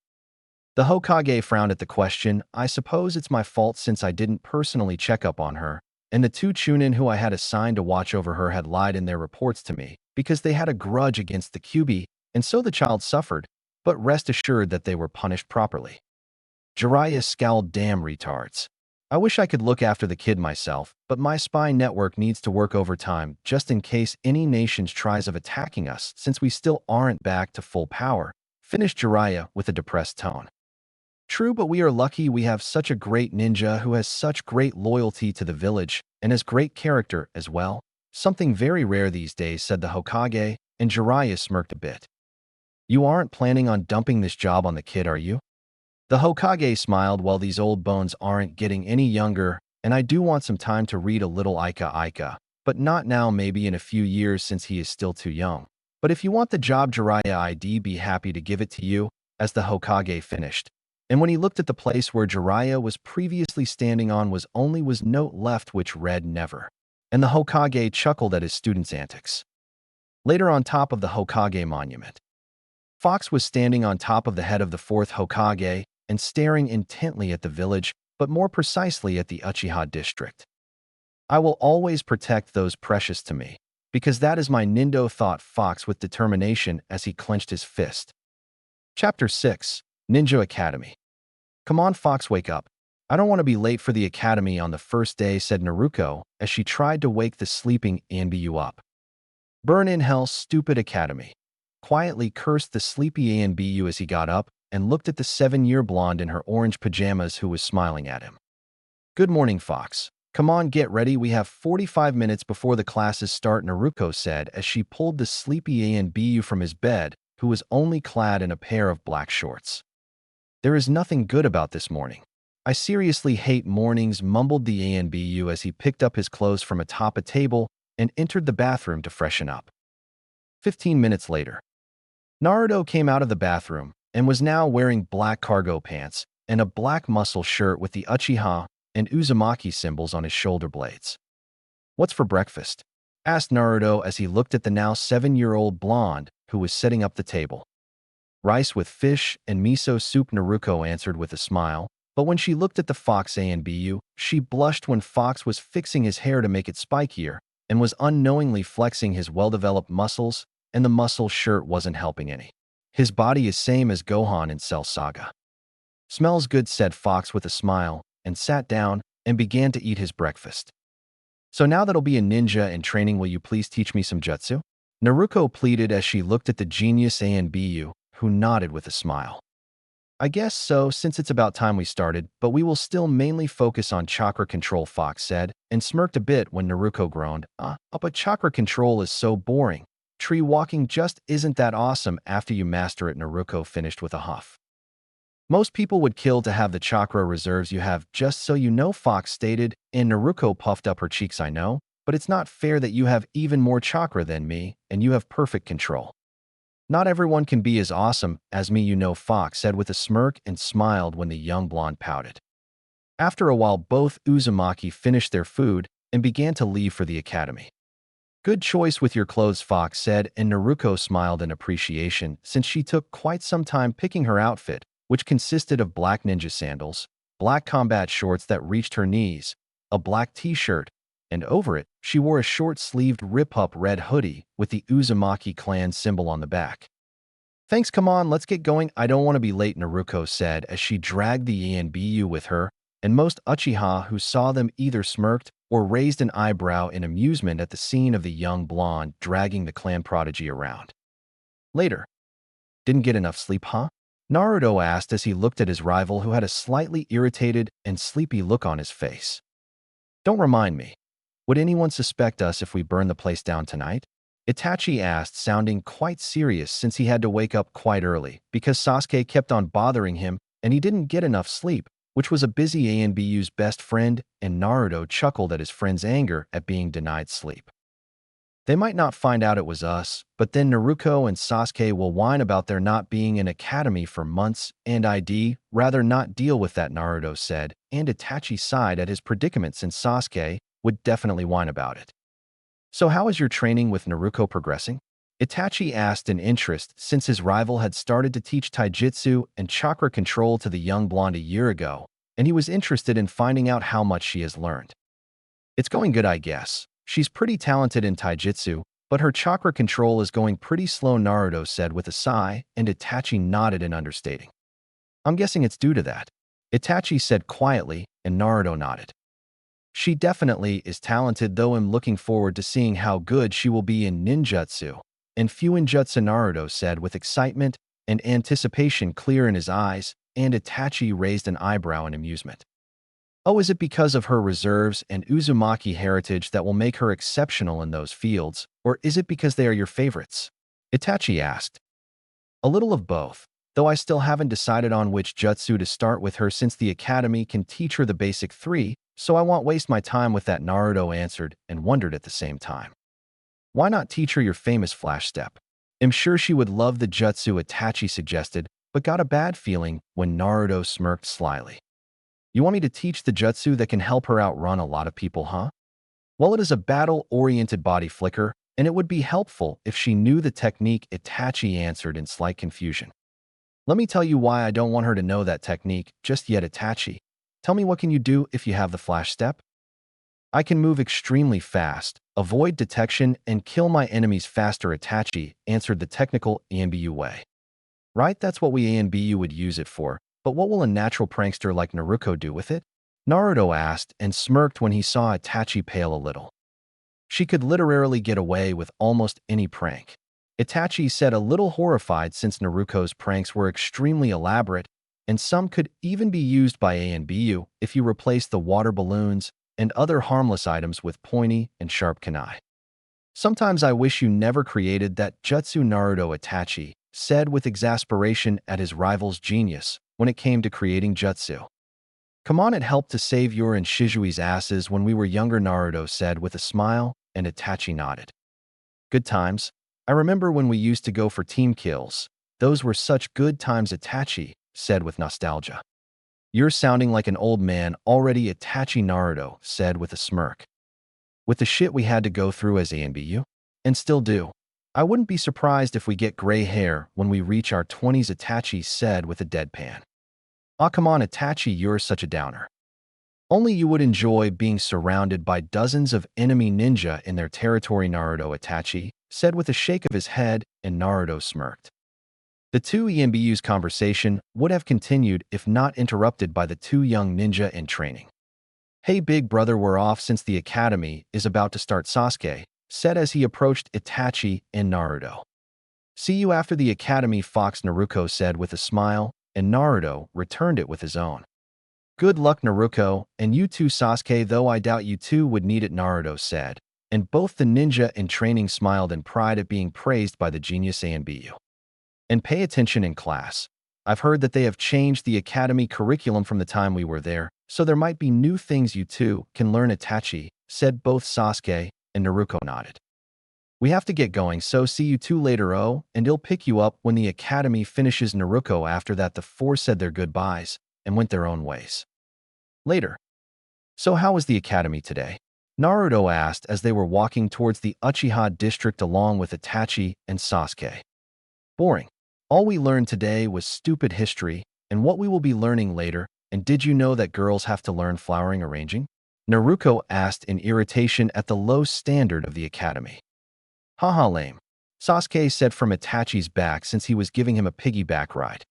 The Hokage frowned at the question. I suppose it's my fault since I didn't personally check up on her, and the two Chunin who I had assigned to watch over her had lied in their reports to me because they had a grudge against the QB, and so the child suffered, but rest assured that they were punished properly. Jiraiya scowled. Damn retards. I wish I could look after the kid myself, but my spy network needs to work overtime just in case any nations tries of attacking us, since we still aren't back to full power, finished Jiraiya with a depressed tone. True, but we are lucky we have such a great ninja who has such great loyalty to the village and has great character as well. Something very rare these days, said the Hokage, and Jiraiya smirked a bit. You aren't planning on dumping this job on the kid, are you? The Hokage smiled. Well, these old bones aren't getting any younger, and I do want some time to read a little Aika Aika, but not now, maybe in a few years since he is still too young. But if you want the job, Jiraiya, I'd be happy to give it to you," as the Hokage finished. And when he looked at the place where Jiraiya was previously standing on was note left which read never. And the Hokage chuckled at his students' antics. Later, on top of the Hokage monument, Fox was standing on top of the head of the fourth Hokage and staring intently at the village, but more precisely at the Uchiha district. "I will always protect those precious to me, because that is my Nindo," thought Fox with determination as he clenched his fist. Chapter 6. Ninja Academy. "Come on, Fox, wake up. I don't want to be late for the academy on the first day," said Naruko as she tried to wake the sleeping ANBU up. "Burn in hell, stupid academy," quietly cursed the sleepy ANBU as he got up and looked at the 7-year blonde in her orange pajamas who was smiling at him. "Good morning, Fox. Come on, get ready. We have 45 minutes before the classes start," Naruko said as she pulled the sleepy ANBU from his bed, who was only clad in a pair of black shorts. "There is nothing good about this morning. I seriously hate mornings," mumbled the ANBU as he picked up his clothes from atop a table and entered the bathroom to freshen up. 15 minutes later, Naruto came out of the bathroom and was now wearing black cargo pants and a black muscle shirt with the Uchiha and Uzumaki symbols on his shoulder blades. "What's for breakfast?" asked Naruto as he looked at the now 7-year-old blonde who was setting up the table. "Rice with fish and miso soup," Naruko answered with a smile, but when she looked at the Fox ANBU, she blushed when Fox was fixing his hair to make it spikier and was unknowingly flexing his well-developed muscles, and the muscle shirt wasn't helping any. "His body is same as Gohan in Cell Saga." "Smells good," said Fox with a smile, and sat down and began to eat his breakfast. "So now that I'll be a ninja in training, will you please teach me some jutsu?" Naruko pleaded as she looked at the genius ANBU, who nodded with a smile. "I guess so, since it's about time we started, but we will still mainly focus on chakra control," Fox said, and smirked a bit when Naruko groaned, But chakra control is so boring. Tree walking just isn't that awesome after you master it," Naruko finished with a huff. "Most people would kill to have the chakra reserves you have, just so you know," Fox stated, and Naruko puffed up her cheeks. "I know, but it's not fair that you have even more chakra than me, and you have perfect control. Not everyone can be as awesome as me, you know," Fox said with a smirk and smiled when the young blonde pouted. After a while, both Uzumaki finished their food and began to leave for the academy. "Good choice with your clothes," Fox said, and Naruko smiled in appreciation since she took quite some time picking her outfit, which consisted of black ninja sandals, black combat shorts that reached her knees, a black t-shirt, and over it, she wore a short-sleeved rip-up red hoodie with the Uzumaki clan symbol on the back. "Thanks, come on, let's get going. I don't want to be late," Naruko said as she dragged the ANBU with her, and most Uchiha who saw them either smirked or raised an eyebrow in amusement at the scene of the young blonde dragging the clan Prodigy around. Later. "Didn't get enough sleep, huh?" Naruto asked as he looked at his rival who had a slightly irritated and sleepy look on his face. "Don't remind me. Would anyone suspect us if we burn the place down tonight?" Itachi asked, sounding quite serious since he had to wake up quite early because Sasuke kept on bothering him and he didn't get enough sleep, which was a busy ANBU's best friend, and Naruto chuckled at his friend's anger at being denied sleep. "They might not find out it was us, but then Naruko and Sasuke will whine about there not being an academy for months, and I'd rather not deal with that," Naruto said, and Itachi sighed at his predicament since Sasuke would definitely whine about it. "So how is your training with Naruko progressing?" Itachi asked in interest since his rival had started to teach taijutsu and chakra control to the young blonde a year ago, and he was interested in finding out how much she has learned. "It's going good, I guess. She's pretty talented in taijutsu, but her chakra control is going pretty slow," Naruto said with a sigh, and Itachi nodded in understating. "I'm guessing it's due to that," Itachi said quietly, and Naruto nodded. "She definitely is talented, though I'm looking forward to seeing how good she will be in ninjutsu and fuinjutsu," Naruto said with excitement and anticipation clear in his eyes, and Itachi raised an eyebrow in amusement. "Oh, is it because of her reserves and Uzumaki heritage that will make her exceptional in those fields, or is it because they are your favorites?" Itachi asked. "A little of both, though I still haven't decided on which jutsu to start with her since the academy can teach her the basic 3, So I won't waste my time with that, Naruto answered and wondered at the same time. Why not teach her your famous flash step? I'm sure she would love the jutsu, Itachi suggested, but got a bad feeling when Naruto smirked slyly. You want me to teach the jutsu that can help her outrun a lot of people, huh? Well, it is a battle-oriented body flicker, and it would be helpful if she knew the technique, Itachi answered in slight confusion. Let me tell you why I don't want her to know that technique just yet, Itachi. Tell me, what can you do if you have the flash step? I can move extremely fast, avoid detection, and kill my enemies faster, Itachi answered the technical ANBU way. Right, that's what we ANBU would use it for, but what will a natural prankster like Naruko do with it? Naruto asked and smirked when he saw Itachi pale a little. She could literally get away with almost any prank. Itachi said, a little horrified since Naruko's pranks were extremely elaborate, and some could even be used by ANBU if you replace the water balloons and other harmless items with pointy and sharp kunai. Sometimes I wish you never created that jutsu, Naruto, Itachi said with exasperation at his rival's genius when it came to creating jutsu. Come on, it helped to save your and Shisui's asses when we were younger, Naruto said with a smile, and Itachi nodded. Good times. I remember when we used to go for team kills. Those were such good times, Itachi said with nostalgia. You're sounding like an old man already, Itachi, Naruto said with a smirk. With the shit we had to go through as ANBU, and still do, I wouldn't be surprised if we get gray hair when we reach our 20s, Itachi said with a deadpan. Ah, come on, Itachi, you're such a downer. Only you would enjoy being surrounded by dozens of enemy ninja in their territory, Naruto, Itachi said with a shake of his head, and Naruto smirked. The two ANBU's conversation would have continued if not interrupted by the two young ninja in training. Hey, big brother, we're off since the academy is about to start, Sasuke said as he approached Itachi and Naruto. See you after the academy, Fox, Naruko said with a smile, and Naruto returned it with his own. Good luck, Naruko, and you too, Sasuke, though I doubt you two would need it, Naruto said, and both the ninja in training smiled in pride at being praised by the genius ANBU. And pay attention in class. I've heard that they have changed the academy curriculum from the time we were there, so there might be new things you two can learn, Itachi said. Both Sasuke and Naruko nodded. We have to get going, so see you two later, and I'll pick you up when the academy finishes, Naruko. After that, the four said their goodbyes and went their own ways. Later. So how was the academy today? Naruto asked as they were walking towards the Uchiha district along with Itachi and Sasuke. Boring. All we learned today was stupid history and what we will be learning later. And did you know that girls have to learn flowering arranging? Naruko asked in irritation at the low standard of the academy. Haha, lame. Sasuke said from Itachi's back since he was giving him a piggyback ride.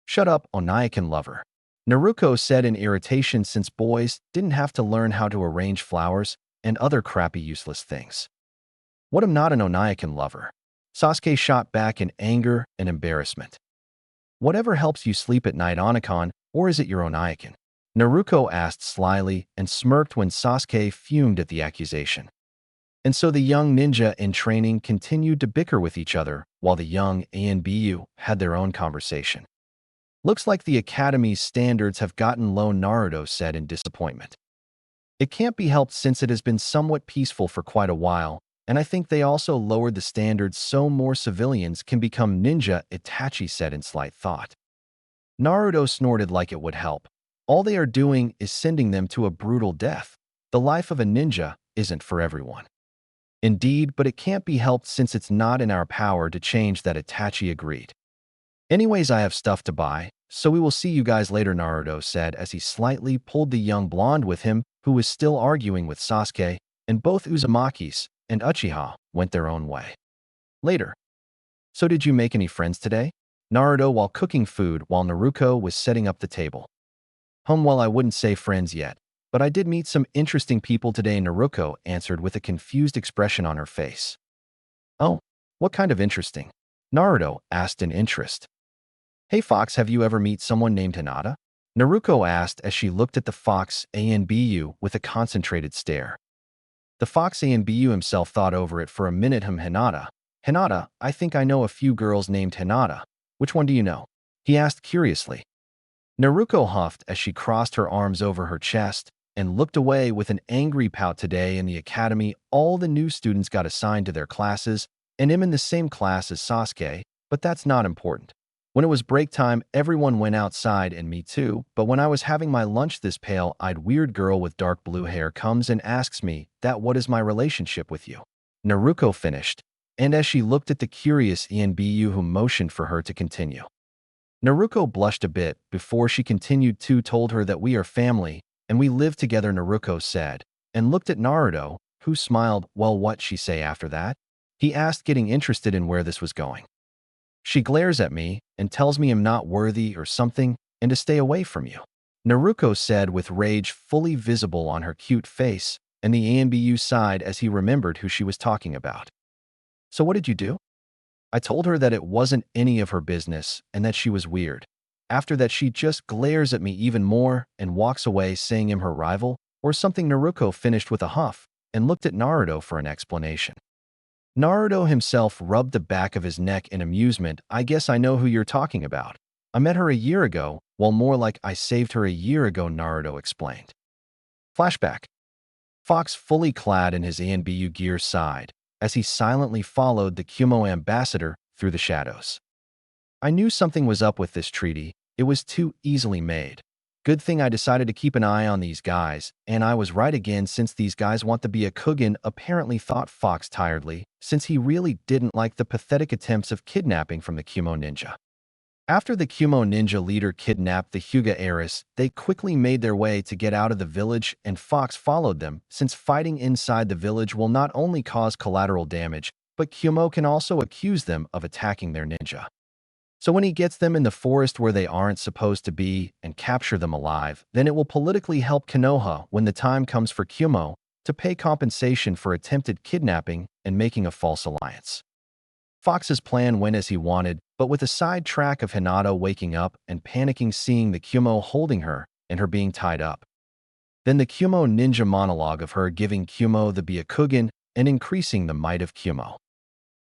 Shut up, Onaikan lover. Naruko said in irritation since boys didn't have to learn how to arrange flowers and other crappy useless things. What, I'm not an Onaikan lover. Sasuke shot back in anger and embarrassment. Whatever helps you sleep at night, Onaikan, or is it your Onaikan? Naruko asked slyly and smirked when Sasuke fumed at the accusation. And so the young ninja in training continued to bicker with each other while the young ANBU had their own conversation. Looks like the academy's standards have gotten low, Naruto said in disappointment. It can't be helped since it has been somewhat peaceful for quite a while, and I think they also lowered the standards so more civilians can become ninja, Itachi said in slight thought. Naruto snorted like it would help. All they are doing is sending them to a brutal death. The life of a ninja isn't for everyone. Indeed, but it can't be helped since it's not in our power to change that, Itachi agreed. Anyways, I have stuff to buy, so we will see you guys later, Naruto said as he slightly pulled the young blonde with him who was still arguing with Sasuke, and both Uzumakis and Uchiha went their own way. Later. So did you make any friends today? Naruto while cooking food while Naruko was setting up the table. Well, I wouldn't say friends yet, but I did meet some interesting people today, Naruko answered with a confused expression on her face. Oh, what kind of interesting? Naruto asked in interest. Hey Fox, have you ever met someone named Hinata? Naruko asked as she looked at the Fox ANBU with a concentrated stare. The Fox ANBU himself thought over it for a minute. Hinata. Hinata, I think I know a few girls named Hinata. Which one do you know? He asked curiously. Naruko huffed as she crossed her arms over her chest and looked away with an angry pout. Today in the academy, all the new students got assigned to their classes, and I'm in the same class as Sasuke, but that's not important. When it was break time, everyone went outside, and me too, but when I was having my lunch, this pale-eyed weird girl with dark blue hair comes and asks me that what is my relationship with you. Naruko finished, and as she looked at the curious ANBU who motioned for her to continue. Naruko blushed a bit before she continued to told her that we are family, and we live together, Naruko said, and looked at Naruto, who smiled. Well, what she say after that? He asked, getting interested in where this was going. She glares at me and tells me I'm not worthy or something and to stay away from you. Naruko said with rage fully visible on her cute face, and the ANBU sighed as he remembered who she was talking about. So what did you do? I told her that it wasn't any of her business and that she was weird. After that, she just glares at me even more and walks away saying I'm her rival or something. Naruko finished with a huff and looked at Naruto for an explanation. Naruto himself rubbed the back of his neck in amusement. I guess I know who you're talking about. I met her a year ago. Well, more like I saved her a year ago, Naruto explained. Flashback. Fox, fully clad in his ANBU gear, sighed as he silently followed the Kumo ambassador through the shadows. I knew something was up with this treaty. It was too easily made. Good thing I decided to keep an eye on these guys, and I was right again since these guys want to be a Kugen, apparently, thought Fox tiredly, since he really didn't like the pathetic attempts of kidnapping from the Kumo ninja. After the Kumo ninja leader kidnapped the Hyuga heiress, they quickly made their way to get out of the village, and Fox followed them, since fighting inside the village will not only cause collateral damage, but Kumo can also accuse them of attacking their ninja. So when he gets them in the forest where they aren't supposed to be and capture them alive, then it will politically help Konoha when the time comes for Kumo to pay compensation for attempted kidnapping and making a false alliance. Fox's plan went as he wanted, but with a side track of Hinata waking up and panicking seeing the Kumo holding her and her being tied up. Then the Kumo ninja monologue of her giving Kumo the Byakugan and increasing the might of Kumo.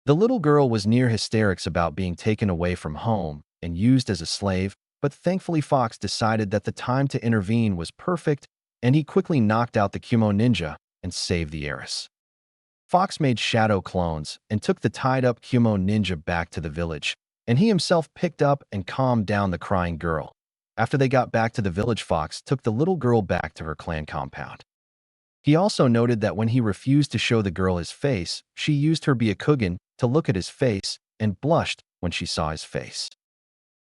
The little girl was near hysterics about being taken away from home and used as a slave, but thankfully Fox decided that the time to intervene was perfect, and he quickly knocked out the Kumo ninja and saved the heiress. Fox made shadow clones and took the tied-up Kumo ninja back to the village, and he himself picked up and calmed down the crying girl. After they got back to the village, Fox took the little girl back to her clan compound. He also noted that when he refused to show the girl his face, she used her Byakugan to look at his face and blushed when she saw his face.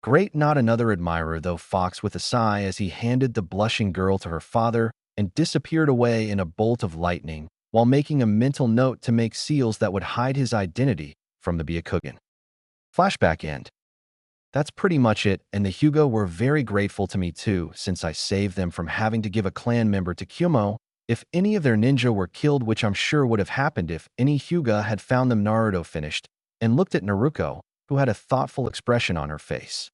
Great, not another admirer though, Fox with a sigh as he handed the blushing girl to her father and disappeared away in a bolt of lightning, while making a mental note to make seals that would hide his identity from the Byakugan. Flashback end. That's pretty much it, and the Hyuga were very grateful to me too, since I saved them from having to give a clan member to Kumo if any of their ninja were killed, which I'm sure would have happened if any Hyuga had found them. Naruto finished and looked at Naruko, who had a thoughtful expression on her face.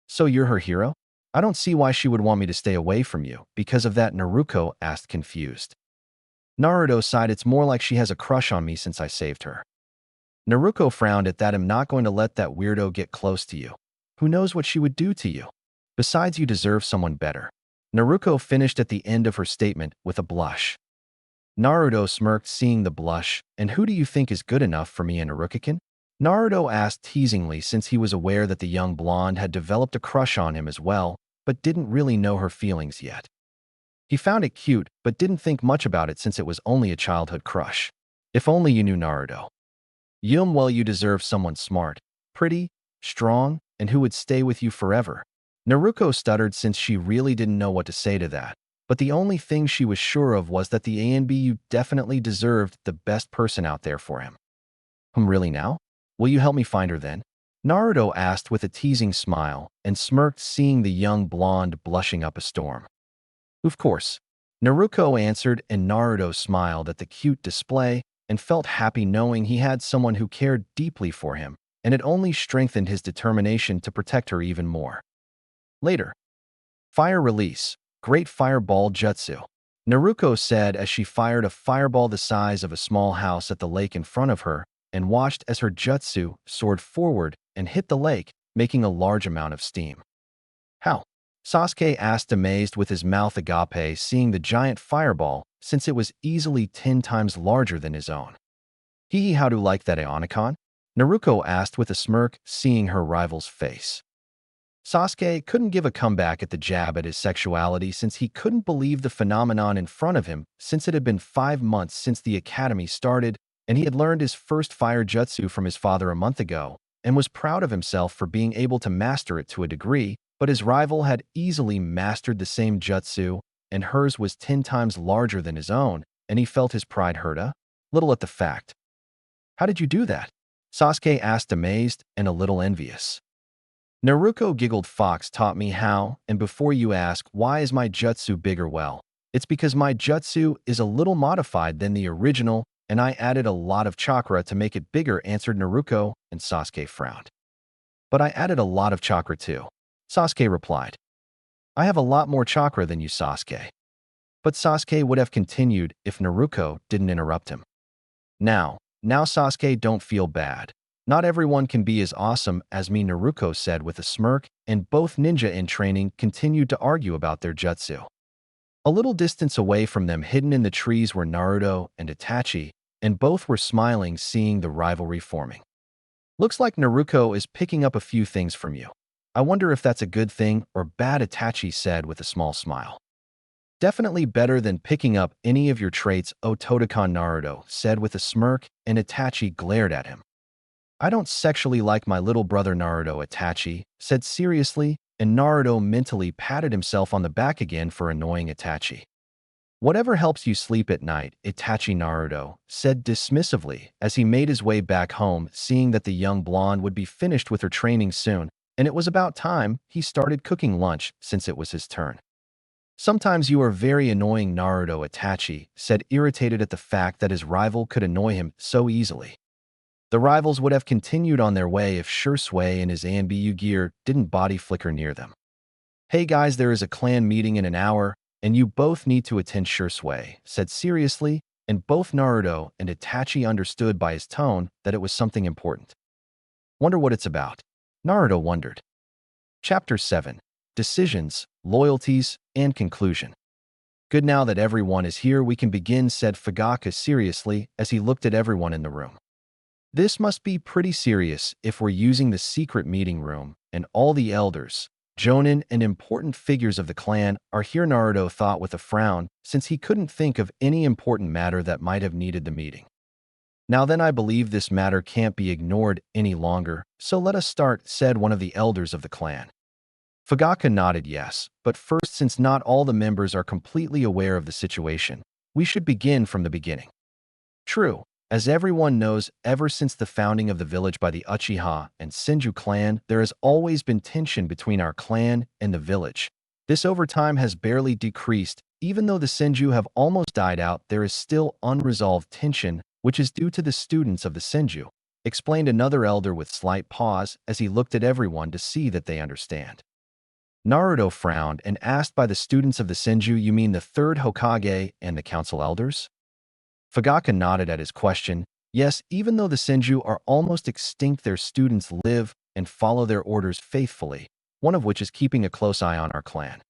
So you're her hero? I don't see why she would want me to stay away from you because of that, Naruko asked, confused. Naruto sighed. It's more like she has a crush on me since I saved her. Naruko frowned at that. I'm not going to let that weirdo get close to you. Who knows what she would do to you? Besides, you deserve someone better. Naruko finished at the end of her statement with a blush. Naruto smirked seeing the blush. And who do you think is good enough for me, Naruko-kun? Naruto asked teasingly, since he was aware that the young blonde had developed a crush on him as well, but didn't really know her feelings yet. He found it cute, but didn't think much about it since it was only a childhood crush. If only you knew, Naruto. Well, you deserve someone smart, pretty, strong, and who would stay with you forever. Naruko stuttered since she really didn't know what to say to that, but the only thing she was sure of was that the ANBU definitely deserved the best person out there for him. Really now? Will you help me find her then? Naruto asked with a teasing smile and smirked seeing the young blonde blushing up a storm. Of course, Naruko answered, and Naruto smiled at the cute display and felt happy knowing he had someone who cared deeply for him, and it only strengthened his determination to protect her even more. Later. Fire release. Great fireball jutsu. Naruko said as she fired a fireball the size of a small house at the lake in front of her and watched as her jutsu soared forward and hit the lake, making a large amount of steam. How? Sasuke asked, amazed with his mouth agape, seeing the giant fireball, since it was easily 10 times larger than his own. Hee, how do you like that, Aonikon? Naruko asked with a smirk, seeing her rival's face. Sasuke couldn't give a comeback at the jab at his sexuality since he couldn't believe the phenomenon in front of him, since it had been 5 months since the academy started and he had learned his first fire jutsu from his father a month ago and was proud of himself for being able to master it to a degree, but his rival had easily mastered the same jutsu and hers was 10 times larger than his own, and he felt his pride hurt a little at the fact. How did you do that? Sasuke asked, amazed and a little envious. Naruko giggled. Fox taught me how, and before you ask, why is my jutsu bigger? Well, it's because my jutsu is a little modified than the original, and I added a lot of chakra to make it bigger, answered Naruko, and Sasuke frowned. But I added a lot of chakra too, Sasuke replied. I have a lot more chakra than you, Sasuke. But Sasuke would have continued if Naruko didn't interrupt him. Now, Sasuke, don't feel bad. Not everyone can be as awesome as me, Naruko said with a smirk, and both ninja in training continued to argue about their jutsu. A little distance away from them, hidden in the trees, were Naruto and Itachi, and both were smiling, seeing the rivalry forming. Looks like Naruko is picking up a few things from you. I wonder if that's a good thing or bad, Itachi said with a small smile. Definitely better than picking up any of your traits, Ototokan, Naruto said with a smirk, and Itachi glared at him. I don't sexually like my little brother, Naruto, Itachi said seriously, and Naruto mentally patted himself on the back again for annoying Itachi. Whatever helps you sleep at night, Itachi, Naruto said dismissively as he made his way back home, seeing that the young blonde would be finished with her training soon, and it was about time he started cooking lunch since it was his turn. Sometimes you are very annoying, Naruto, Itachi said, irritated at the fact that his rival could annoy him so easily. The rivals would have continued on their way if Shisui and his ANBU gear didn't body flicker near them. Hey guys, there is a clan meeting in an hour, and you both need to attend, Shisui said seriously, and both Naruto and Itachi understood by his tone that it was something important. Wonder what it's about? Naruto wondered. Chapter 7. Decisions, Loyalties, and Conclusion. Good, now that everyone is here, we can begin, said Fugaka seriously as he looked at everyone in the room. This must be pretty serious if we're using the secret meeting room, and all the elders, Jonin, and important figures of the clan are here, Naruto thought with a frown, since he couldn't think of any important matter that might have needed the meeting. Now then, I believe this matter can't be ignored any longer, so let us start, said one of the elders of the clan. Fugaka nodded yes, but first, since not all the members are completely aware of the situation, we should begin from the beginning. True. As everyone knows, ever since the founding of the village by the Uchiha and Senju clan, there has always been tension between our clan and the village. This over time has barely decreased. Even though the Senju have almost died out, there is still unresolved tension, which is due to the students of the Senju, explained another elder with slight pause as he looked at everyone to see that they understand. Naruto frowned and asked, by the students of the Senju, you mean the third Hokage and the council elders? Fugaka nodded at his question. Yes, even though the Senju are almost extinct, their students live and follow their orders faithfully, one of which is keeping a close eye on our clan.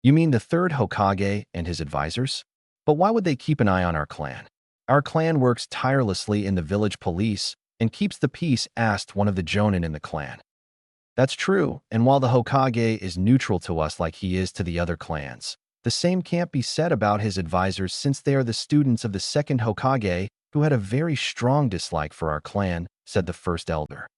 You mean the third Hokage and his advisors? But why would they keep an eye on our clan? Our clan works tirelessly in the village police and keeps the peace, asked one of the Jonin in the clan. That's true, and while the Hokage is neutral to us like he is to the other clans, the same can't be said about his advisors, since they are the students of the second Hokage, who had a very strong dislike for our clan, said the first elder.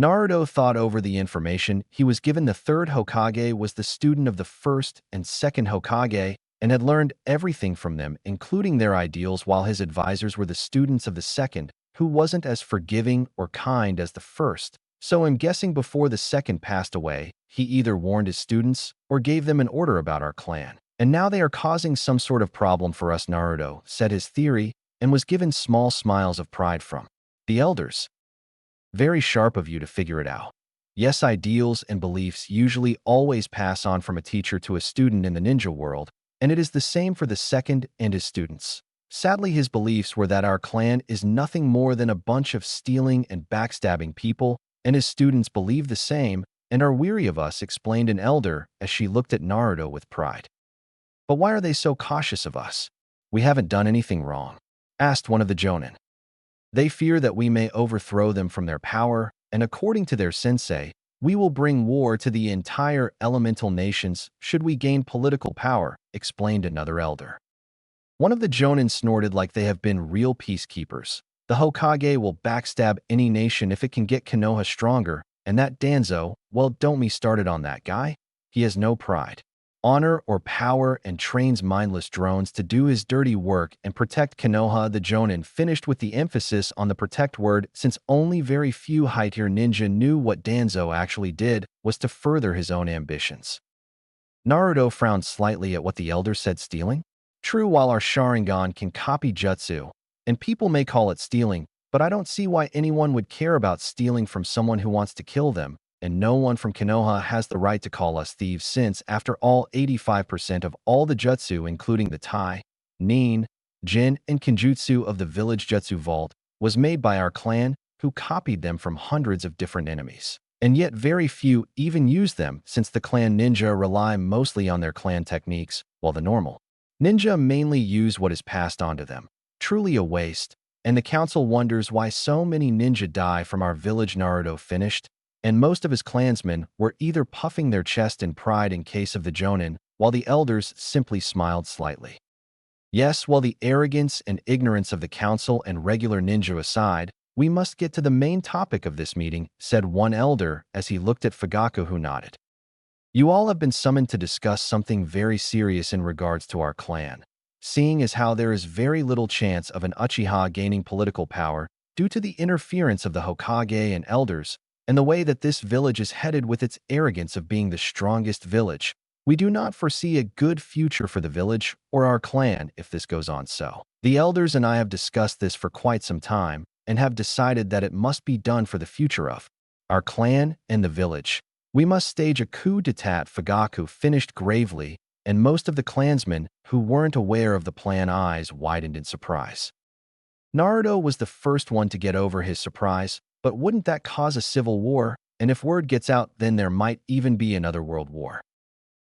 Naruto thought over the information he was given. The third Hokage was the student of the first and second Hokage and had learned everything from them, including their ideals, while his advisors were the students of the second, who wasn't as forgiving or kind as the first. So I'm guessing before the second passed away, he either warned his students or gave them an order about our clan. And now they are causing some sort of problem for us, Naruto said his theory and was given small smiles of pride from the elders. Very sharp of you to figure it out. Yes, ideals and beliefs usually always pass on from a teacher to a student in the ninja world, and it is the same for the second and his students. Sadly, his beliefs were that our clan is nothing more than a bunch of stealing and backstabbing people, and his students believe the same, and are weary of us, explained an elder as she looked at Naruto with pride. But why are they so cautious of us? We haven't done anything wrong, asked one of the Jonin. They fear that we may overthrow them from their power, and according to their sensei, we will bring war to the entire elemental nations should we gain political power, explained another elder. One of the Jonin snorted like they have been real peacekeepers. The Hokage will backstab any nation if it can get Konoha stronger, and that Danzo, well, don't me started on that guy. He has no pride, honor, or power and trains mindless drones to do his dirty work and protect Konoha. The Jonin finished with the emphasis on the protect word, since only very few high-tier ninja knew what Danzo actually did was to further his own ambitions. Naruto frowned slightly at what the elder said. Stealing? True, while our Sharingan can copy jutsu, and people may call it stealing, but I don't see why anyone would care about stealing from someone who wants to kill them, and no one from Konoha has the right to call us thieves since, after all, 85% of all the jutsu, including the Tai, Nin, Jin, and Kenjutsu of the village jutsu vault, was made by our clan, who copied them from hundreds of different enemies. And yet very few even use them, since the clan ninja rely mostly on their clan techniques, while the normal ninja mainly use what is passed on to them. Truly a waste, and the council wonders why so many ninja die from our village. Naruto finished, and most of his clansmen were either puffing their chest in pride in case of the Jonin, while the elders simply smiled slightly. Yes, while the arrogance and ignorance of the council and regular ninja aside, we must get to the main topic of this meeting, said one elder as he looked at Fugaku, who nodded. You all have been summoned to discuss something very serious in regards to our clan, seeing as how there is very little chance of an Uchiha gaining political power due to the interference of the Hokage and elders, and the way that this village is headed with its arrogance of being the strongest village. We do not foresee a good future for the village or our clan if this goes on so. The elders and I have discussed this for quite some time and have decided that it must be done for the future of our clan and the village. We must stage a coup d'etat. Fugaku finished gravely, and most of the clansmen who weren't aware of the plan eyes widened in surprise. Naruto was the first one to get over his surprise, but wouldn't that cause a civil war? And if word gets out, then there might even be another world war.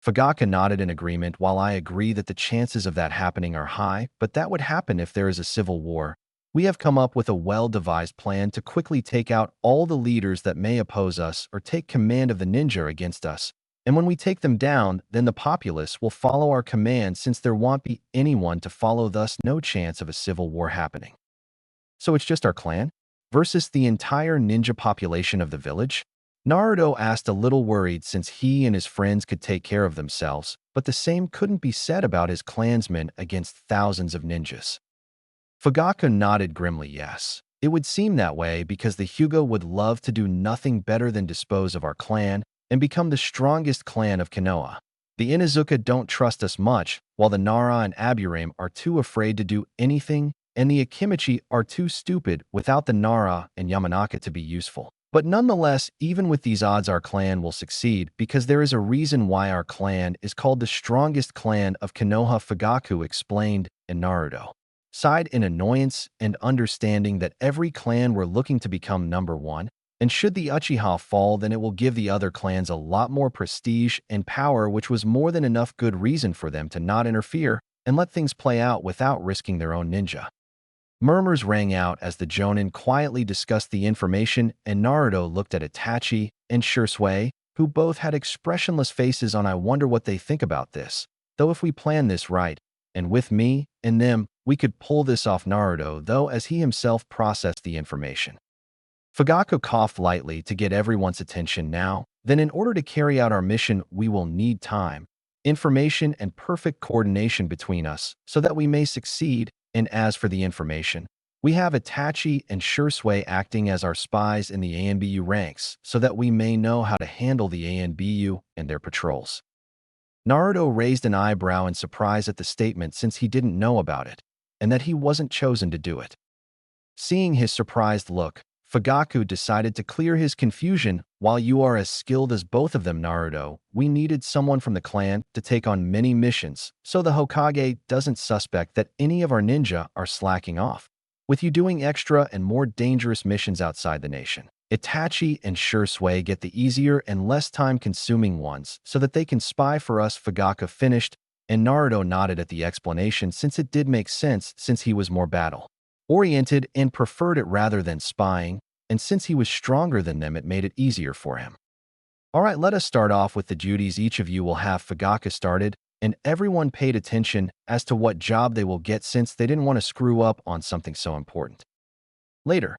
Fugaku nodded in agreement. While I agree that the chances of that happening are high, but that would happen if there is a civil war. We have come up with a well-devised plan to quickly take out all the leaders that may oppose us or take command of the ninja against us. And when we take them down, then the populace will follow our command, since there won't be anyone to follow, thus no chance of a civil war happening. So it's just our clan versus the entire ninja population of the village? Naruto asked, a little worried since he and his friends could take care of themselves, but the same couldn't be said about his clansmen against thousands of ninjas. Fugaku nodded grimly. Yes, it would seem that way, because the Hyuga would love to do nothing better than dispose of our clan and become the strongest clan of Konoha. The Inuzuka don't trust us much, while the Nara and Aburame are too afraid to do anything, and the Akimichi are too stupid without the Nara and Yamanaka to be useful. But nonetheless, even with these odds, our clan will succeed, because there is a reason why our clan is called the strongest clan of Konoha. Fugaku explained, and Naruto sighed in annoyance and understanding that every clan were looking to become number one, and should the Uchiha fall, then it will give the other clans a lot more prestige and power, which was more than enough good reason for them to not interfere and let things play out without risking their own ninja. Murmurs rang out as the Jonin quietly discussed the information, and Naruto looked at Itachi and Shisui, who both had expressionless faces on. I wonder what they think about this. Though if we plan this right, and with me and them, we could pull this off. Naruto, though, as he himself processed the information. Fugaku coughed lightly to get everyone's attention now. Then in order to carry out our mission, we will need time, information, and perfect coordination between us so that we may succeed. And as for the information, we have Itachi and Shisui acting as our spies in the ANBU ranks so that we may know how to handle the ANBU and their patrols. Naruto raised an eyebrow in surprise at the statement, since he didn't know about it, and that he wasn't chosen to do it. Seeing his surprised look, Fugaku decided to clear his confusion. While you are as skilled as both of them, Naruto, we needed someone from the clan to take on many missions, so the Hokage doesn't suspect that any of our ninja are slacking off, with you doing extra and more dangerous missions outside the nation. Itachi and Shisui get the easier and less time-consuming ones so that they can spy for us. Fugaka finished, and Naruto nodded at the explanation since it did make sense since he was more battle-oriented and preferred it rather than spying, and since he was stronger than them it made it easier for him. Alright, let us start off with the duties each of you will have. Fugaka started, and everyone paid attention as to what job they will get since they didn't want to screw up on something so important. Later,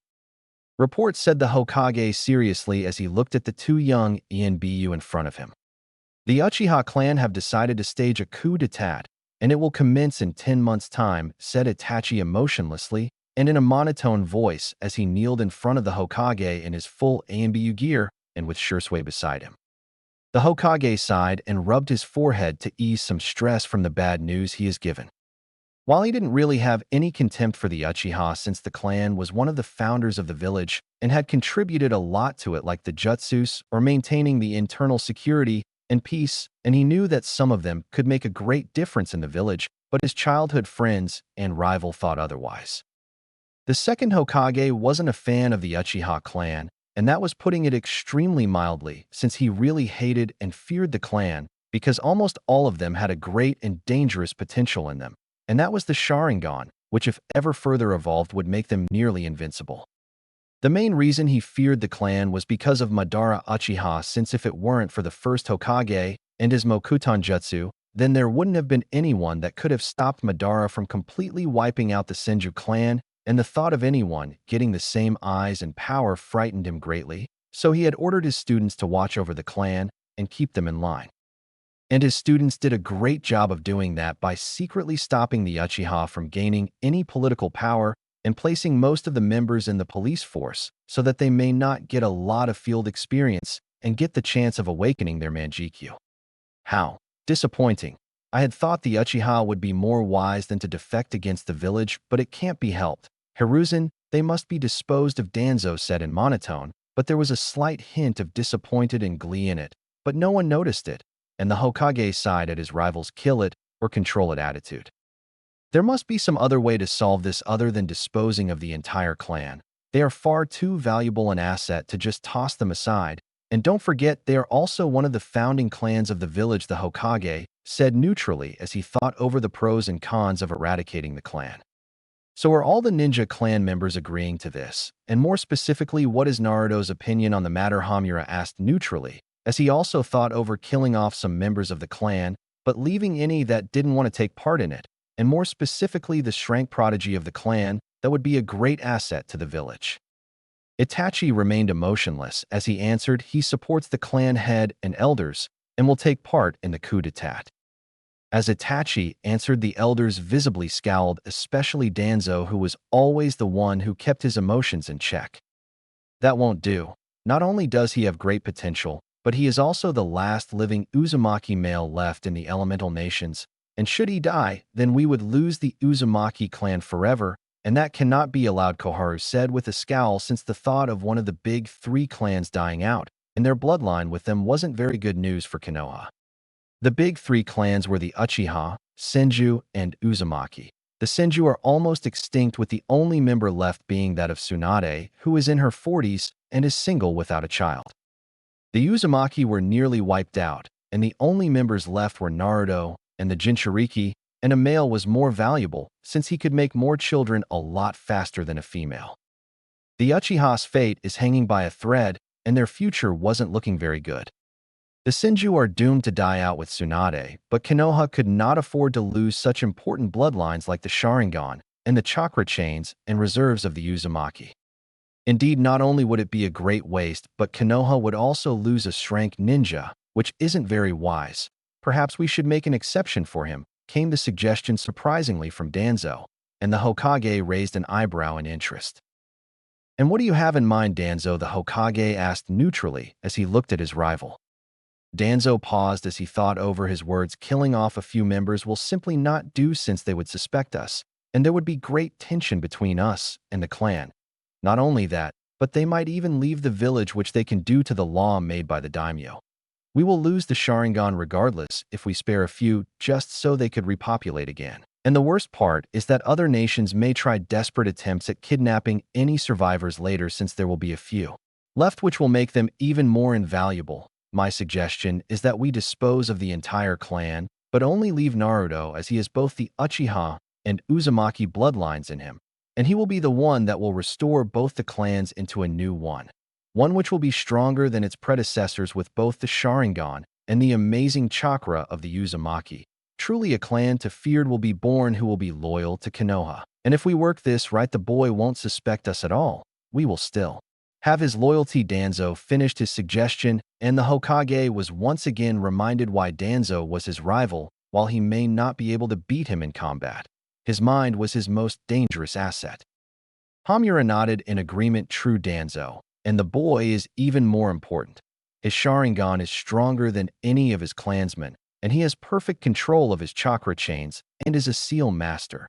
reports said the Hokage seriously as he looked at the two young ANBU in front of him. The Uchiha clan have decided to stage a coup d'etat, and it will commence in 10 months' time, said Itachi emotionlessly and in a monotone voice as he kneeled in front of the Hokage in his full ANBU gear and with Shisui beside him. The Hokage sighed and rubbed his forehead to ease some stress from the bad news he is given. While he didn't really have any contempt for the Uchiha since the clan was one of the founders of the village and had contributed a lot to it like the jutsus or maintaining the internal security and peace, and he knew that some of them could make a great difference in the village, but his childhood friends and rival thought otherwise. The second Hokage wasn't a fan of the Uchiha clan, and that was putting it extremely mildly since he really hated and feared the clan because almost all of them had a great and dangerous potential in them. And that was the Sharingan, which if ever further evolved would make them nearly invincible. The main reason he feared the clan was because of Madara Uchiha, since if it weren't for the first Hokage and his Mokuton Jutsu, then there wouldn't have been anyone that could have stopped Madara from completely wiping out the Senju clan, and the thought of anyone getting the same eyes and power frightened him greatly, so he had ordered his students to watch over the clan and keep them in line. And his students did a great job of doing that by secretly stopping the Uchiha from gaining any political power and placing most of the members in the police force so that they may not get a lot of field experience and get the chance of awakening their Manjikyu. How disappointing. I had thought the Uchiha would be more wise than to defect against the village, but it can't be helped. Hiruzen, they must be disposed of, Danzo said in monotone, but there was a slight hint of disappointed and glee in it, but no one noticed it, and the Hokage sighed at his rival's kill it or control it attitude. There must be some other way to solve this other than disposing of the entire clan. They are far too valuable an asset to just toss them aside, and don't forget they are also one of the founding clans of the village, the Hokage said neutrally as he thought over the pros and cons of eradicating the clan. So are all the ninja clan members agreeing to this? And more specifically, what is Naruto's opinion on the matter? Hamura asked neutrally, as he also thought over killing off some members of the clan, but leaving any that didn't want to take part in it, and more specifically the shrank prodigy of the clan that would be a great asset to the village. Itachi remained emotionless as he answered he supports the clan head and elders and will take part in the coup d'etat. As Itachi answered, the elders visibly scowled, especially Danzo, who was always the one who kept his emotions in check. That won't do. Not only does he have great potential, but he is also the last living Uzumaki male left in the elemental nations, and should he die, then we would lose the Uzumaki clan forever, and that cannot be allowed, Koharu said with a scowl, since the thought of one of the big three clans dying out and their bloodline with them wasn't very good news for Konoha. The big three clans were the Uchiha, Senju, and Uzumaki. The Senju are almost extinct, with the only member left being that of Tsunade, who is in her 40s and is single without a child. The Uzumaki were nearly wiped out, and the only members left were Naruto and the Jinchuriki, and a male was more valuable since he could make more children a lot faster than a female. The Uchiha's fate is hanging by a thread, and their future wasn't looking very good. The Senju are doomed to die out with Tsunade, but Konoha could not afford to lose such important bloodlines like the Sharingan and the chakra chains and reserves of the Uzumaki. Indeed, not only would it be a great waste, but Konoha would also lose a shrank ninja, which isn't very wise. Perhaps we should make an exception for him, came the suggestion surprisingly from Danzo, and the Hokage raised an eyebrow in interest. And what do you have in mind, Danzo? The Hokage asked neutrally as he looked at his rival. Danzo paused as he thought over his words. Killing off a few members will simply not do, since they would suspect us, and there would be great tension between us and the clan. Not only that, but they might even leave the village, which they can do to the law made by the daimyo. We will lose the Sharingan regardless if we spare a few, just so they could repopulate again. And the worst part is that other nations may try desperate attempts at kidnapping any survivors later, since there will be a few. left which will make them even more invaluable. My suggestion is that we dispose of the entire clan, but only leave Naruto as he has both the Uchiha and Uzumaki bloodlines in him, and he will be the one that will restore both the clans into a new one which will be stronger than its predecessors with both the Sharingan and the amazing chakra of the Uzumaki. Truly a clan to feared will be born who will be loyal to Konoha. And if we work this right, the boy won't suspect us at all. We will still have his loyalty. Danzo finished his suggestion, and the Hokage was once again reminded why Danzo was his rival. While he may not be able to beat him in combat, his mind was his most dangerous asset. Hamura nodded in agreement. True, Danzo, and the boy is even more important. His Sharingan is stronger than any of his clansmen, and he has perfect control of his chakra chains and is a seal master.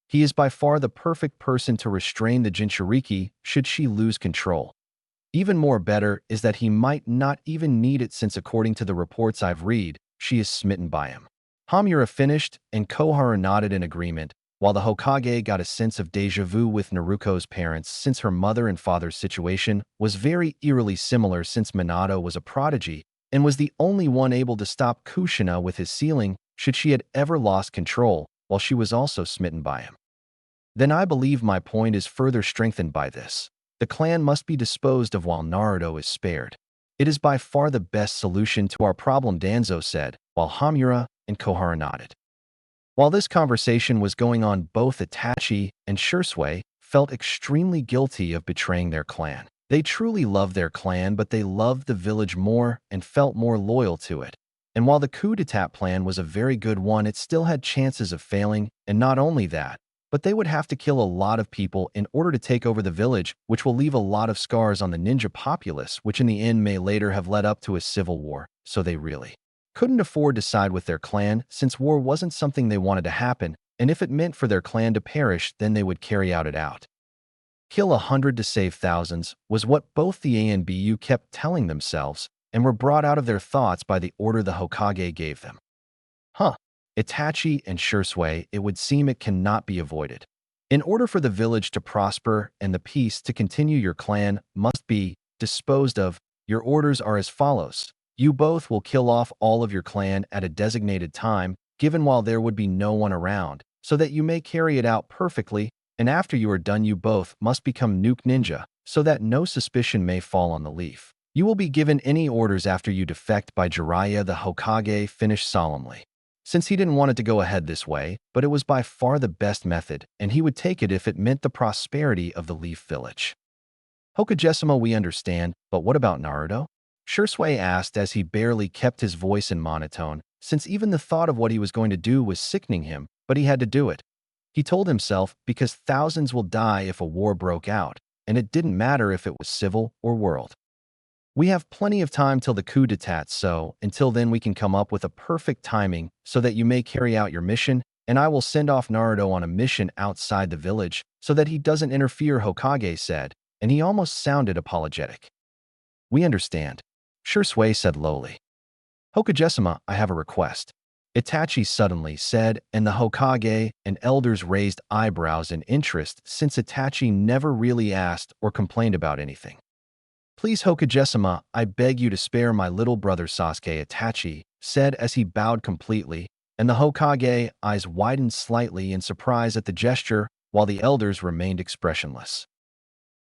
He is by far the perfect person to restrain the Jinchuriki should she lose control. Even more better is that he might not even need it, since according to the reports I've read, she is smitten by him. Hamura finished, and Koharu nodded in agreement, while the Hokage got a sense of deja vu with Naruko's parents, since her mother and father's situation was very eerily similar, since Minato was a prodigy and was the only one able to stop Kushina with his sealing should she had ever lost control, while she was also smitten by him. Then I believe my point is further strengthened by this. The clan must be disposed of while Naruto is spared. It is by far the best solution to our problem, Danzo said, while Hamura and Koharu nodded. While this conversation was going on, both Itachi and Shisui felt extremely guilty of betraying their clan. They truly loved their clan, but they loved the village more and felt more loyal to it. And while the coup d'etat plan was a very good one, it still had chances of failing, and not only that, but they would have to kill a lot of people in order to take over the village, which will leave a lot of scars on the ninja populace, which in the end may later have led up to a civil war. So they really couldn't afford to side with their clan, since war wasn't something they wanted to happen, and if it meant for their clan to perish, then they would carry it out. Kill 100 to save thousands was what both the ANBU kept telling themselves, and were brought out of their thoughts by the order the Hokage gave them. Itachi and Shisui, it would seem it cannot be avoided. In order for the village to prosper and the peace to continue, your clan must be disposed of. Your orders are as follows. You both will kill off all of your clan at a designated time, given while there would be no one around, so that you may carry it out perfectly, and after you are done you both must become nuke ninja, so that no suspicion may fall on the leaf. You will be given any orders after you defect by Jiraiya. The Hokage finished solemnly. Since he didn't want it to go ahead this way, but it was by far the best method, and he would take it if it meant the prosperity of the Leaf Village. Hokage-sama, we understand, but what about Naruto? Shisui asked as he barely kept his voice in monotone, since even the thought of what he was going to do was sickening him, but he had to do it. He told himself, because thousands will die if a war broke out, and it didn't matter if it was civil or world. We have plenty of time till the coup d'etat, so until then we can come up with a perfect timing so that you may carry out your mission, and I will send off Naruto on a mission outside the village so that he doesn't interfere, Hokage said, and he almost sounded apologetic. We understand, Shisui said lowly. Hokage-sama, I have a request, Itachi suddenly said, and the Hokage and elders raised eyebrows in interest, since Itachi never really asked or complained about anything. Please, Hokage-sama, I beg you to spare my little brother Sasuke, Itachi said as he bowed completely, and the Hokage eyes widened slightly in surprise at the gesture, while the elders remained expressionless.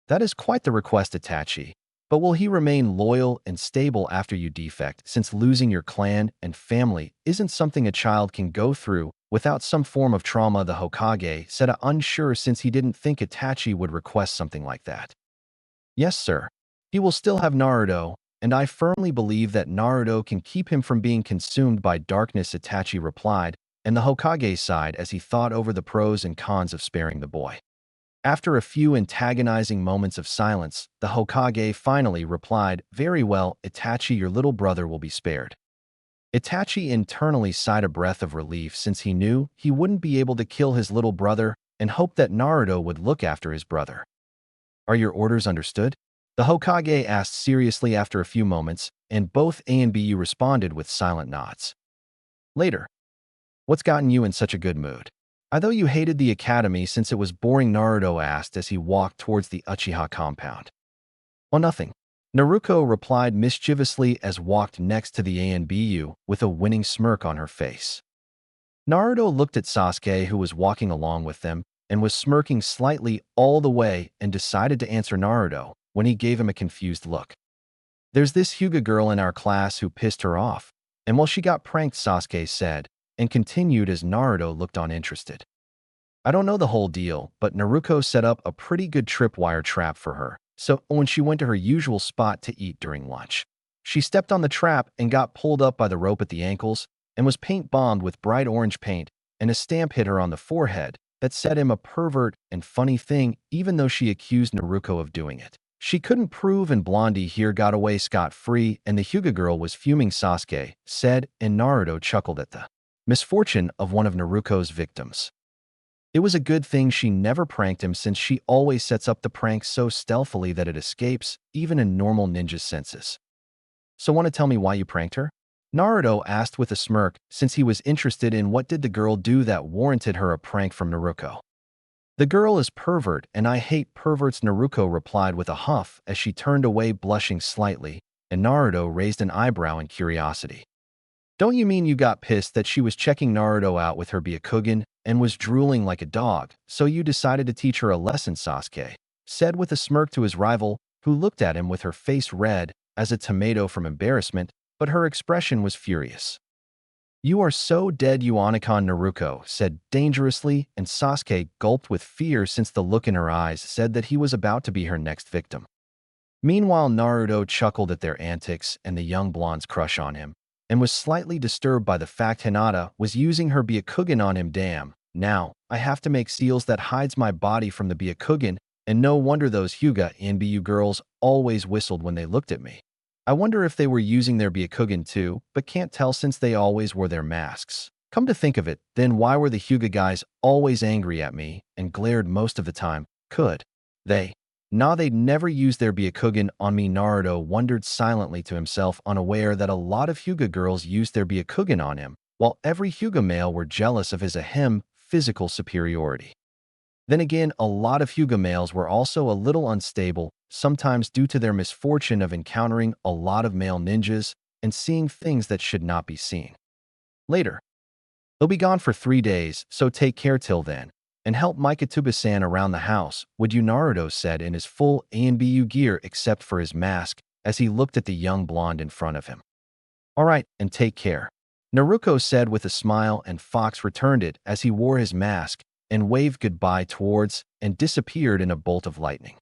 That is quite the request, Itachi, but will he remain loyal and stable after you defect, since losing your clan and family isn't something a child can go through without some form of trauma? The Hokage said, unsure, since he didn't think Itachi would request something like that. Yes, sir. He will still have Naruto, and I firmly believe that Naruto can keep him from being consumed by darkness, Itachi replied, and the Hokage sighed as he thought over the pros and cons of sparing the boy. After a few antagonizing moments of silence, the Hokage finally replied, very well, Itachi, your little brother will be spared. Itachi internally sighed a breath of relief, since he knew he wouldn't be able to kill his little brother, and hoped that Naruto would look after his brother. Are your orders understood? The Hokage asked seriously after a few moments, and both ANBU responded with silent nods. Later. What's gotten you in such a good mood? I thought you hated the academy since it was boring, Naruto asked as he walked towards the Uchiha compound. Well, nothing. Naruko replied mischievously as walked next to the ANBU with a winning smirk on her face. Naruto looked at Sasuke, who was walking along with them, and was smirking slightly all the way, and decided to answer Naruto when he gave him a confused look. "There's this Hyuga girl in our class who pissed her off, and well, she got pranked," Sasuke said, and continued as Naruto looked uninterested. "I don't know the whole deal, but Naruko set up a pretty good tripwire trap for her, so when she went to her usual spot to eat during lunch, she stepped on the trap and got pulled up by the rope at the ankles and was paint-bombed with bright orange paint, and a stamp hit her on the forehead that said him a pervert. And funny thing, even though she accused Naruko of doing it, she couldn't prove, and Blondie here got away scot-free, and the Hyuga girl was fuming," Sasuke said, and Naruto chuckled at the misfortune of one of Naruko's victims. "It was a good thing she never pranked him, since she always sets up the prank so stealthily that it escapes, even in normal ninja senses." "So want to tell me why you pranked her?" Naruto asked with a smirk, since he was interested in what did the girl do that warranted her a prank from Naruko. "The girl is pervert, and I hate perverts," Naruko replied with a huff as she turned away, blushing slightly, and Naruto raised an eyebrow in curiosity. "Don't you mean you got pissed that she was checking Naruto out with her Byakugan and was drooling like a dog, so you decided to teach her a lesson?" Sasuke said with a smirk to his rival, who looked at him with her face red as a tomato from embarrassment, but her expression was furious. "You are so dead, you Anakan," Naruko said dangerously, and Sasuke gulped with fear, since the look in her eyes said that he was about to be her next victim. Meanwhile, Naruto chuckled at their antics and the young blonde's crush on him, and was slightly disturbed by the fact Hinata was using her Byakugan on him. "Damn, now I have to make seals that hides my body from the Byakugan, and no wonder those Hyuga ANBU girls always whistled when they looked at me. I wonder if they were using their Byakugan too, but can't tell since they always wore their masks. Come to think of it, then why were the Hyuga guys always angry at me and glared most of the time? Could they? Nah, they'd never use their Byakugan on me." Naruto wondered silently to himself, unaware that a lot of Hyuga girls used their Byakugan on him, while every Hyuga male were jealous of his physical superiority. Then again, a lot of Hyuga males were also a little unstable, sometimes due to their misfortune of encountering a lot of male ninjas and seeing things that should not be seen. Later. "They'll be gone for 3 days, so take care till then, and help Mikatuba-san around the house, would you?" Naruto said in his full ANBU gear except for his mask, as he looked at the young blonde in front of him. "All right, and take care," Naruko said with a smile, and Fox returned it as he wore his mask and waved goodbye towards and disappeared in a bolt of lightning.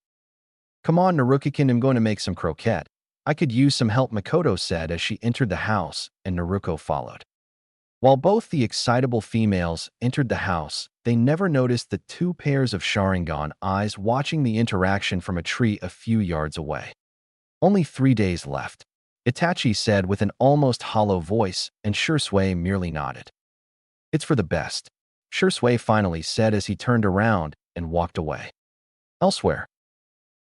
"Come on, Naruko-kun, I'm going to make some croquette. I could use some help," Makoto said as she entered the house, and Naruko followed. While both the excitable females entered the house, they never noticed the 2 pairs of Sharingan eyes watching the interaction from a tree a few yards away. "Only 3 days left," Itachi said with an almost hollow voice, and Shisui merely nodded. "It's for the best," Shisui finally said as he turned around and walked away. Elsewhere.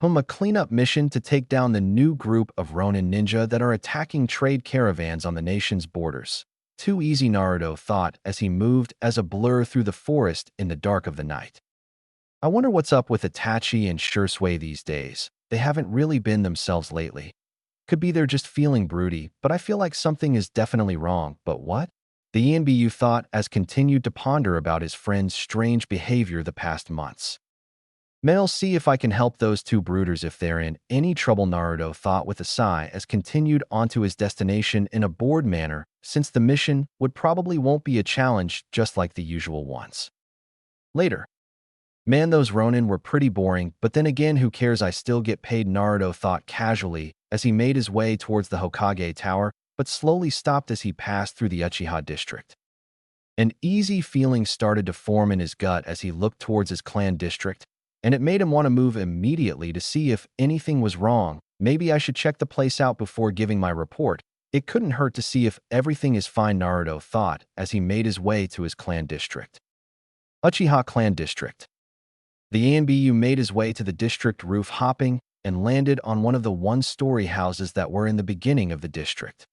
A cleanup mission to take down the new group of Ronin ninja that are attacking trade caravans on the nation's borders. Too easy, Naruto thought as he moved as a blur through the forest in the dark of the night. I wonder what's up with Itachi and Shisui these days. They haven't really been themselves lately. Could be they're just feeling broody, but I feel like something is definitely wrong. But what? The ANBU thought as continued to ponder about his friend's strange behavior the past months. "I'll see if I can help those 2 brooders if they're in any trouble," Naruto thought with a sigh as continued onto his destination in a bored manner, since the mission probably won't be a challenge just like the usual ones. Later. "Man, those Ronin were pretty boring, but then again, who cares, I still get paid," Naruto thought casually as he made his way towards the Hokage Tower, but slowly stopped as he passed through the Uchiha district. An easy feeling started to form in his gut as he looked towards his clan district, and it made him want to move immediately to see if anything was wrong. Maybe I should check the place out before giving my report. It couldn't hurt to see if everything is fine, Naruto thought as he made his way to his clan district. Uchiha Clan District. The ANBU made his way to the district, roof hopping, and landed on one of the 1-story houses that were in the beginning of the district.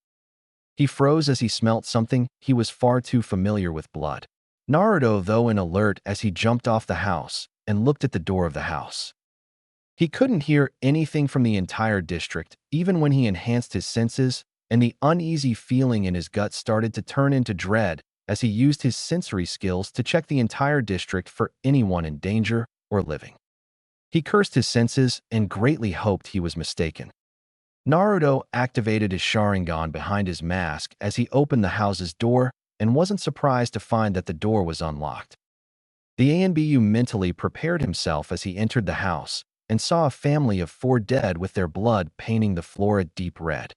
He froze as he smelt something. He was far too familiar with blood. Naruto, though, in alert as he jumped off the house and looked at the door of the house. He couldn't hear anything from the entire district, even when he enhanced his senses, and the uneasy feeling in his gut started to turn into dread as he used his sensory skills to check the entire district for anyone in danger or living. He cursed his senses and greatly hoped he was mistaken. Naruto activated his Sharingan behind his mask as he opened the house's door and wasn't surprised to find that the door was unlocked. The ANBU mentally prepared himself as he entered the house and saw a family of 4 dead with their blood painting the floor a deep red.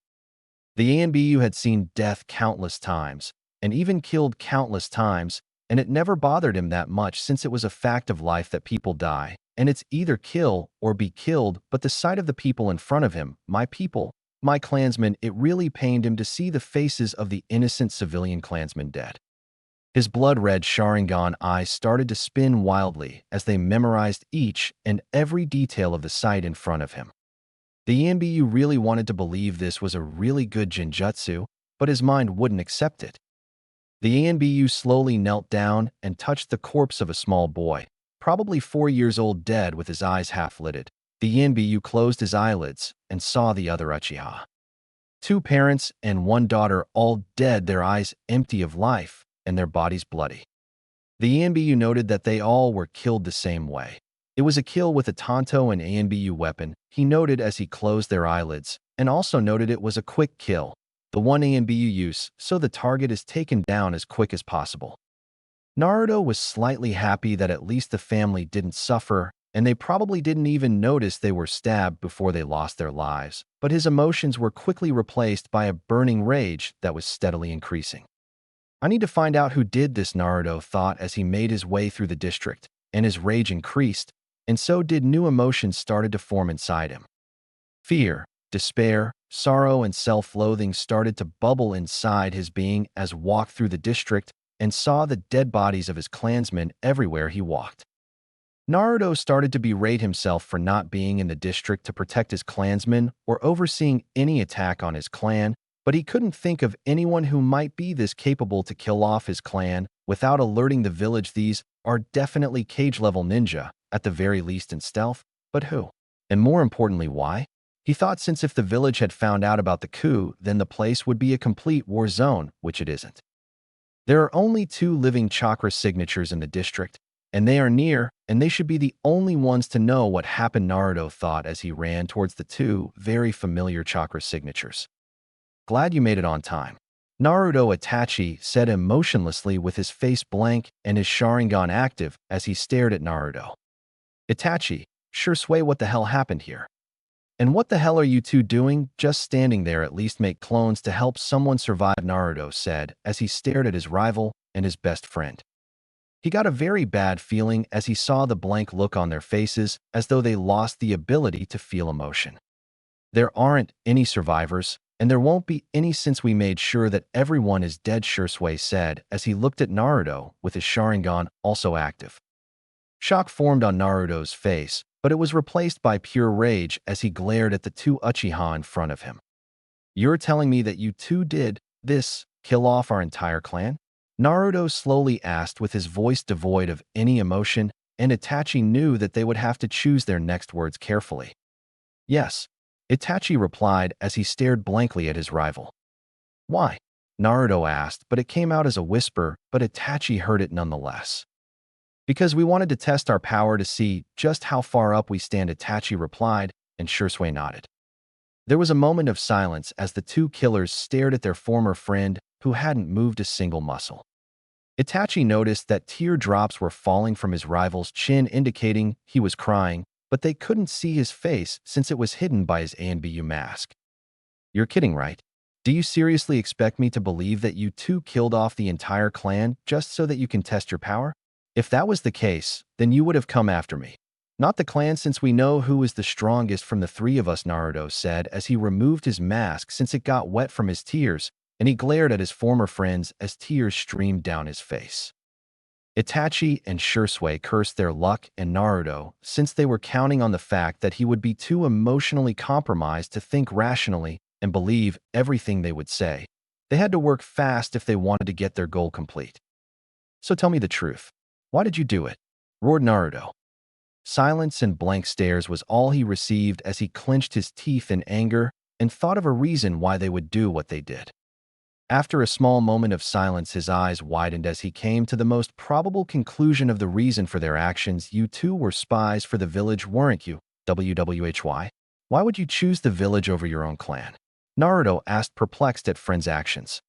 The ANBU had seen death countless times and even killed countless times, and it never bothered him that much since it was a fact of life that people die, and it's either kill or be killed, but the sight of the people in front of him, my people, my clansmen, it really pained him to see the faces of the innocent civilian clansmen dead. His blood-red Sharingan eyes started to spin wildly as they memorized each and every detail of the sight in front of him. The ANBU really wanted to believe this was a really good genjutsu, but his mind wouldn't accept it. The ANBU slowly knelt down and touched the corpse of a small boy, probably 4 years old, dead with his eyes half-lidded. The ANBU closed his eyelids and saw the other Uchiha. 2 parents and 1 daughter, all dead, their eyes empty of life and their bodies bloody. The ANBU noted that they all were killed the same way. It was a kill with a Tonto and ANBU weapon, he noted as he closed their eyelids, and also noted it was a quick kill, the one ANBU use, so the target is taken down as quick as possible. Naruto was slightly happy that at least the family didn't suffer, and they probably didn't even notice they were stabbed before they lost their lives, but his emotions were quickly replaced by a burning rage that was steadily increasing. I need to find out who did this, Naruto thought as he made his way through the district, and his rage increased, and so did new emotions started to form inside him. Fear, despair, sorrow, and self-loathing started to bubble inside his being as he walked through the district and saw the dead bodies of his clansmen everywhere he walked. Naruto started to berate himself for not being in the district to protect his clansmen or overseeing any attack on his clan, but he couldn't think of anyone who might be this capable to kill off his clan without alerting the village. These are definitely cage-level ninja, at the very least in stealth, but who? And more importantly, why? He thought since if the village had found out about the coup, then the place would be a complete war zone, which it isn't. There are only 2 living chakra signatures in the district, and they are near, and they should be the only ones to know what happened, Naruto thought as he ran towards the 2 very familiar chakra signatures. Glad you made it on time. Naruto Itachi said emotionlessly with his face blank and his Sharingan active as he stared at Naruto. Itachi, Shisui, what the hell happened here? And what the hell are you 2 doing, just standing there? At least make clones to help someone survive, Naruto said as he stared at his rival and his best friend. He got a very bad feeling as he saw the blank look on their faces as though they lost the ability to feel emotion. There aren't any survivors, and there won't be any since we made sure that everyone is dead, Shisui said as he looked at Naruto with his Sharingan also active. Shock formed on Naruto's face, but it was replaced by pure rage as he glared at the 2 Uchiha in front of him. You're telling me that you 2 did this, kill off our entire clan? Naruto slowly asked with his voice devoid of any emotion, and Itachi knew that they would have to choose their next words carefully. Yes, Itachi replied as he stared blankly at his rival. Why? Naruto asked, but it came out as a whisper, but Itachi heard it nonetheless. Because we wanted to test our power to see just how far up we stand, Itachi replied, and Shisui nodded. There was a moment of silence as the 2 killers stared at their former friend who hadn't moved a single muscle. Itachi noticed that teardrops were falling from his rival's chin, indicating he was crying, but they couldn't see his face since it was hidden by his ANBU mask. You're kidding, right? Do you seriously expect me to believe that you 2 killed off the entire clan just so that you can test your power? If that was the case, then you would have come after me. Not the clan, since we know who is the strongest from the 3 of us, Naruto said as he removed his mask since it got wet from his tears, and he glared at his former friends as tears streamed down his face. Itachi and Shisui cursed their luck and Naruto since they were counting on the fact that he would be too emotionally compromised to think rationally and believe everything they would say. They had to work fast if they wanted to get their goal complete. So tell me the truth. Why did you do it? Roared Naruto. Silence and blank stares was all he received as he clenched his teeth in anger and thought of a reason why they would do what they did. After a small moment of silence, his eyes widened as he came to the most probable conclusion of the reason for their actions. You two were spies for the village, weren't you? WWHY? Why would you choose the village over your own clan? Naruto asked, perplexed at friend's actions.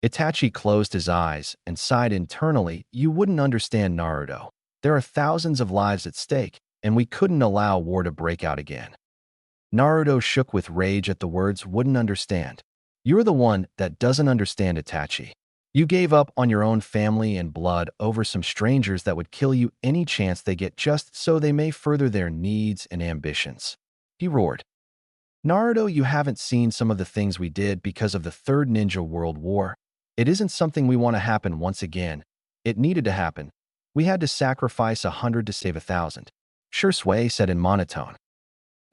Itachi closed his eyes and sighed internally. You wouldn't understand, Naruto. There are thousands of lives at stake, and we couldn't allow war to break out again. Naruto shook with rage at the words wouldn't understand. You're the one that doesn't understand, Itachi. You gave up on your own family and blood over some strangers that would kill you any chance they get just so they may further their needs and ambitions. He roared. Naruto, you haven't seen some of the things we did because of the Third Ninja World War. It isn't something we want to happen once again. It needed to happen. We had to sacrifice 100 to save 1,000. Shisui said in monotone.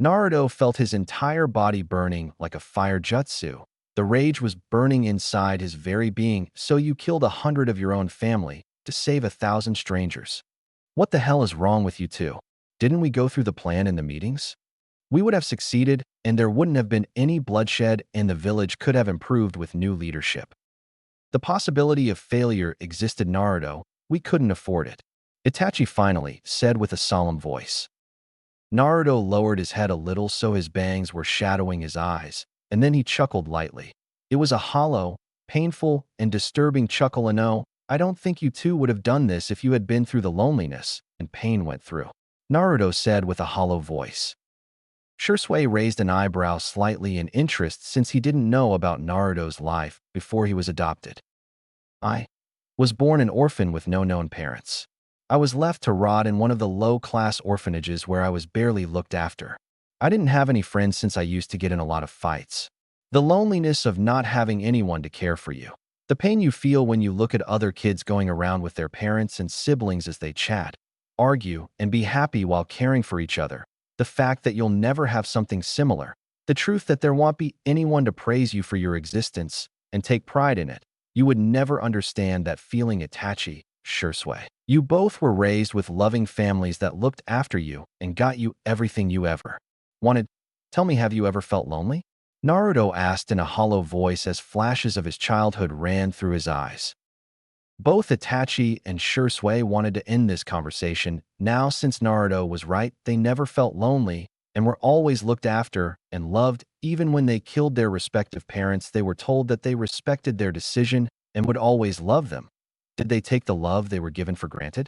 Naruto felt his entire body burning like a fire jutsu. The rage was burning inside his very being. So you killed 100 of your own family to save 1,000 strangers. What the hell is wrong with you two? Didn't we go through the plan in the meetings? We would have succeeded, and there wouldn't have been any bloodshed, and the village could have improved with new leadership. The possibility of failure existed, Naruto. We couldn't afford it. Itachi finally said with a solemn voice. Naruto lowered his head a little so his bangs were shadowing his eyes, and then he chuckled lightly. It was a hollow, painful, and disturbing chuckle. And no, I don't think you two would have done this if you had been through the loneliness and pain went through, Naruto said with a hollow voice. Shisui raised an eyebrow slightly in interest since he didn't know about Naruto's life before he was adopted. I was born an orphan with no known parents. I was left to rot in one of the low-class orphanages where I was barely looked after. I didn't have any friends since I used to get in a lot of fights. The loneliness of not having anyone to care for you. The pain you feel when you look at other kids going around with their parents and siblings as they chat, argue, and be happy while caring for each other. The fact that you'll never have something similar. The truth that there won't be anyone to praise you for your existence and take pride in it. You would never understand that feeling, Itachi, Shisui. You both were raised with loving families that looked after you and got you everything you ever wanted. Tell me, have you ever felt lonely? Naruto asked in a hollow voice as flashes of his childhood ran through his eyes. Both Itachi and Shisui wanted to end this conversation. Now, since Naruto was right, they never felt lonely and were always looked after and loved. Even when they killed their respective parents, they were told that they respected their decision and would always love them. Did they take the love they were given for granted?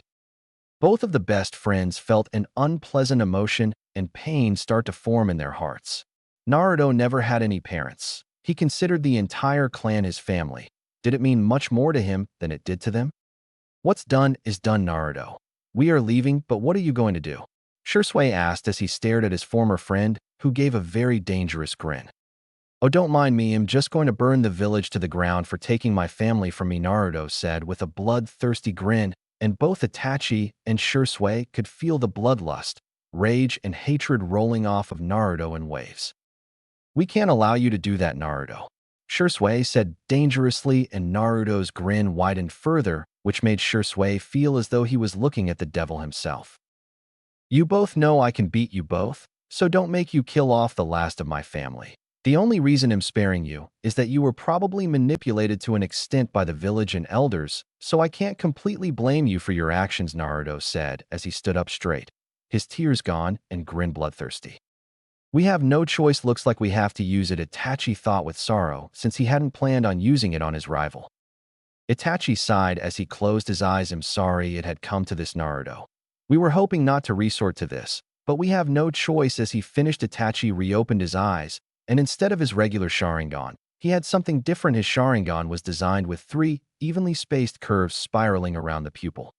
Both of the best friends felt an unpleasant emotion and pain start to form in their hearts. Naruto never had any parents. He considered the entire clan his family. Did it mean much more to him than it did to them? What's done is done, Naruto. We are leaving, but what are you going to do? Shisui asked as he stared at his former friend, who gave a very dangerous grin. Oh, don't mind me, I'm just going to burn the village to the ground for taking my family from me, Naruto said with a bloodthirsty grin, and both Itachi and Shisui could feel the bloodlust, rage, and hatred rolling off of Naruto in waves. We can't allow you to do that, Naruto. Shisui said dangerously, and Naruto's grin widened further, which made Shisui feel as though he was looking at the devil himself. You both know I can beat you both, so don't make you kill off the last of my family. The only reason I'm sparing you is that you were probably manipulated to an extent by the village and elders, so I can't completely blame you for your actions, Naruto said as he stood up straight, his tears gone and grinned bloodthirsty. We have no choice, looks like we have to use it, Itachi thought with sorrow, since he hadn't planned on using it on his rival. Itachi sighed as he closed his eyes. I'm sorry it had come to this, Naruto. We were hoping not to resort to this, but we have no choice. As he finished, Itachi reopened his eyes, and instead of his regular Sharingan, he had something different. His Sharingan was designed with 3 evenly spaced curves spiraling around the pupil.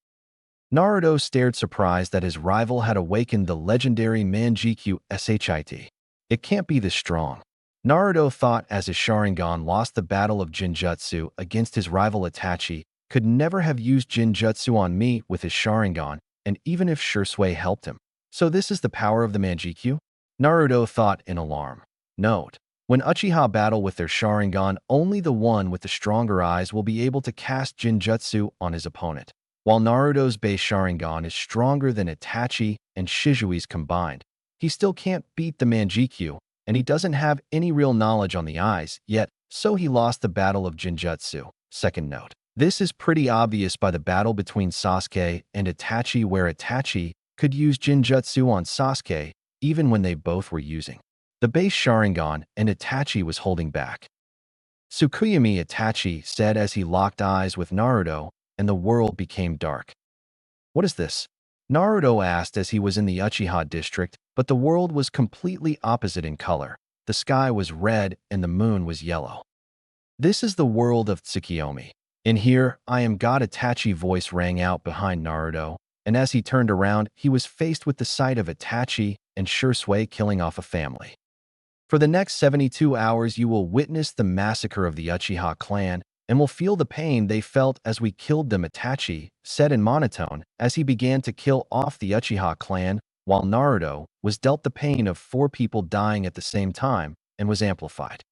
Naruto stared surprised that his rival had awakened the legendary Mangekyou Shit. It can't be this strong. Naruto thought as his Sharingan lost the battle of Jinjutsu against his rival. Itachi could never have used Jinjutsu on me with his Sharingan, and even if Shisui helped him. So this is the power of the Mangekyou? Naruto thought in alarm. Note: when Uchiha battle with their Sharingan, only the one with the stronger eyes will be able to cast Jinjutsu on his opponent. While Naruto's base Sharingan is stronger than Itachi and Shisui's combined, he still can't beat the Manjikyu, and he doesn't have any real knowledge on the eyes yet, so he lost the Battle of Jinjutsu. Second note. This is pretty obvious by the battle between Sasuke and Itachi, where Itachi could use Jinjutsu on Sasuke even when they both were using the base Sharingan and Itachi was holding back. Tsukuyomi, Itachi said as he locked eyes with Naruto, and the world became dark. What is this? Naruto asked as he was in the Uchiha district, but the world was completely opposite in color. The sky was red and the moon was yellow. This is the world of Tsukuyomi. In here, I am God. Itachi voice rang out behind Naruto, and as he turned around, he was faced with the sight of Itachi and Shisui killing off a family. For the next 72 hours, you will witness the massacre of the Uchiha clan and will feel the pain they felt as we killed them, Itachi said in monotone as he began to kill off the Uchiha clan, while Naruto was dealt the pain of 4 people dying at the same time and was amplified.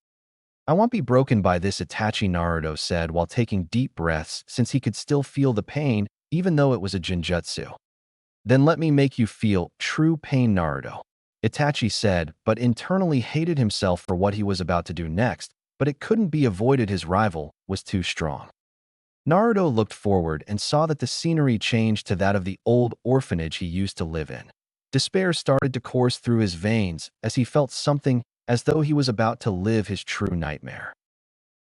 I won't be broken by this, Itachi, Naruto said while taking deep breaths since he could still feel the pain even though it was a Jinjutsu. Then let me make you feel true pain, Naruto, Itachi said, but internally hated himself for what he was about to do next, but it couldn't be avoided. His rival was too strong. Naruto looked forward and saw that the scenery changed to that of the old orphanage he used to live in. Despair started to course through his veins as he felt something as though he was about to live his true nightmare.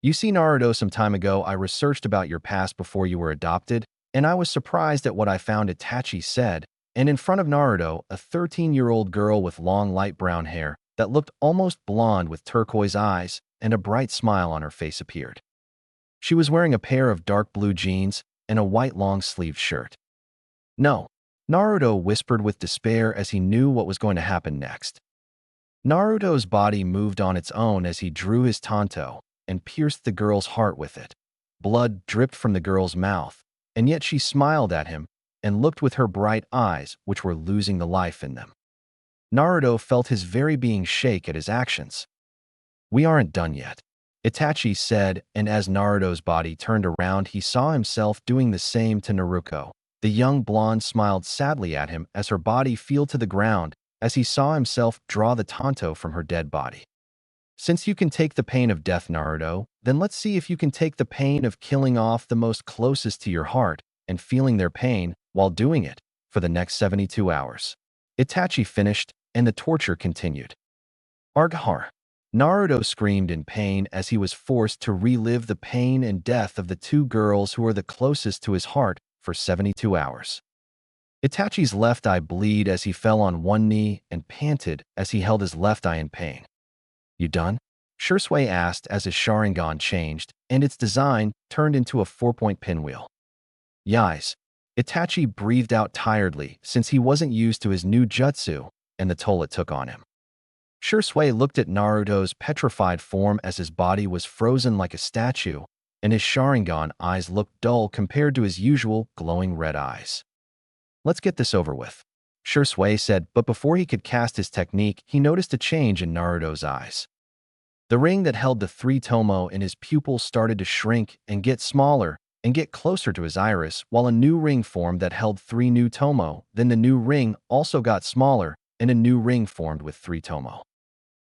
You see, Naruto, some time ago I researched about your past before you were adopted, and I was surprised at what I found, Itachi said, and in front of Naruto, a 13-year-old girl with long light brown hair that looked almost blonde with turquoise eyes and a bright smile on her face appeared. She was wearing a pair of dark blue jeans and a white long-sleeved shirt. No, Naruto whispered with despair as he knew what was going to happen next. Naruto's body moved on its own as he drew his tanto and pierced the girl's heart with it. Blood dripped from the girl's mouth, and yet she smiled at him and looked with her bright eyes, which were losing the life in them. Naruto felt his very being shake at his actions. We aren't done yet, Itachi said, and as Naruto's body turned around, he saw himself doing the same to Naruko. The young blonde smiled sadly at him as her body fell to the ground as he saw himself draw the tanto from her dead body. Since you can take the pain of death, Naruto, then let's see if you can take the pain of killing off the most closest to your heart and feeling their pain while doing it for the next 72 hours. Itachi finished, and the torture continued. Arghar. Naruto screamed in pain as he was forced to relive the pain and death of the 2 girls who were the closest to his heart for 72 hours. Itachi's left eye bled as he fell on one knee and panted as he held his left eye in pain. You done? Shisui asked as his Sharingan changed, and its design turned into a 4-point pinwheel. Yais. Itachi breathed out tiredly since he wasn't used to his new jutsu and the toll it took on him. Shisui looked at Naruto's petrified form as his body was frozen like a statue, and his Sharingan eyes looked dull compared to his usual glowing red eyes. Let's get this over with, Shisui said, but before he could cast his technique, he noticed a change in Naruto's eyes. The ring that held the 3 tomo in his pupils started to shrink and get smaller and get closer to his iris, while a new ring formed that held 3 new tomo. Then the new ring also got smaller, and a new ring formed with 3 tomo.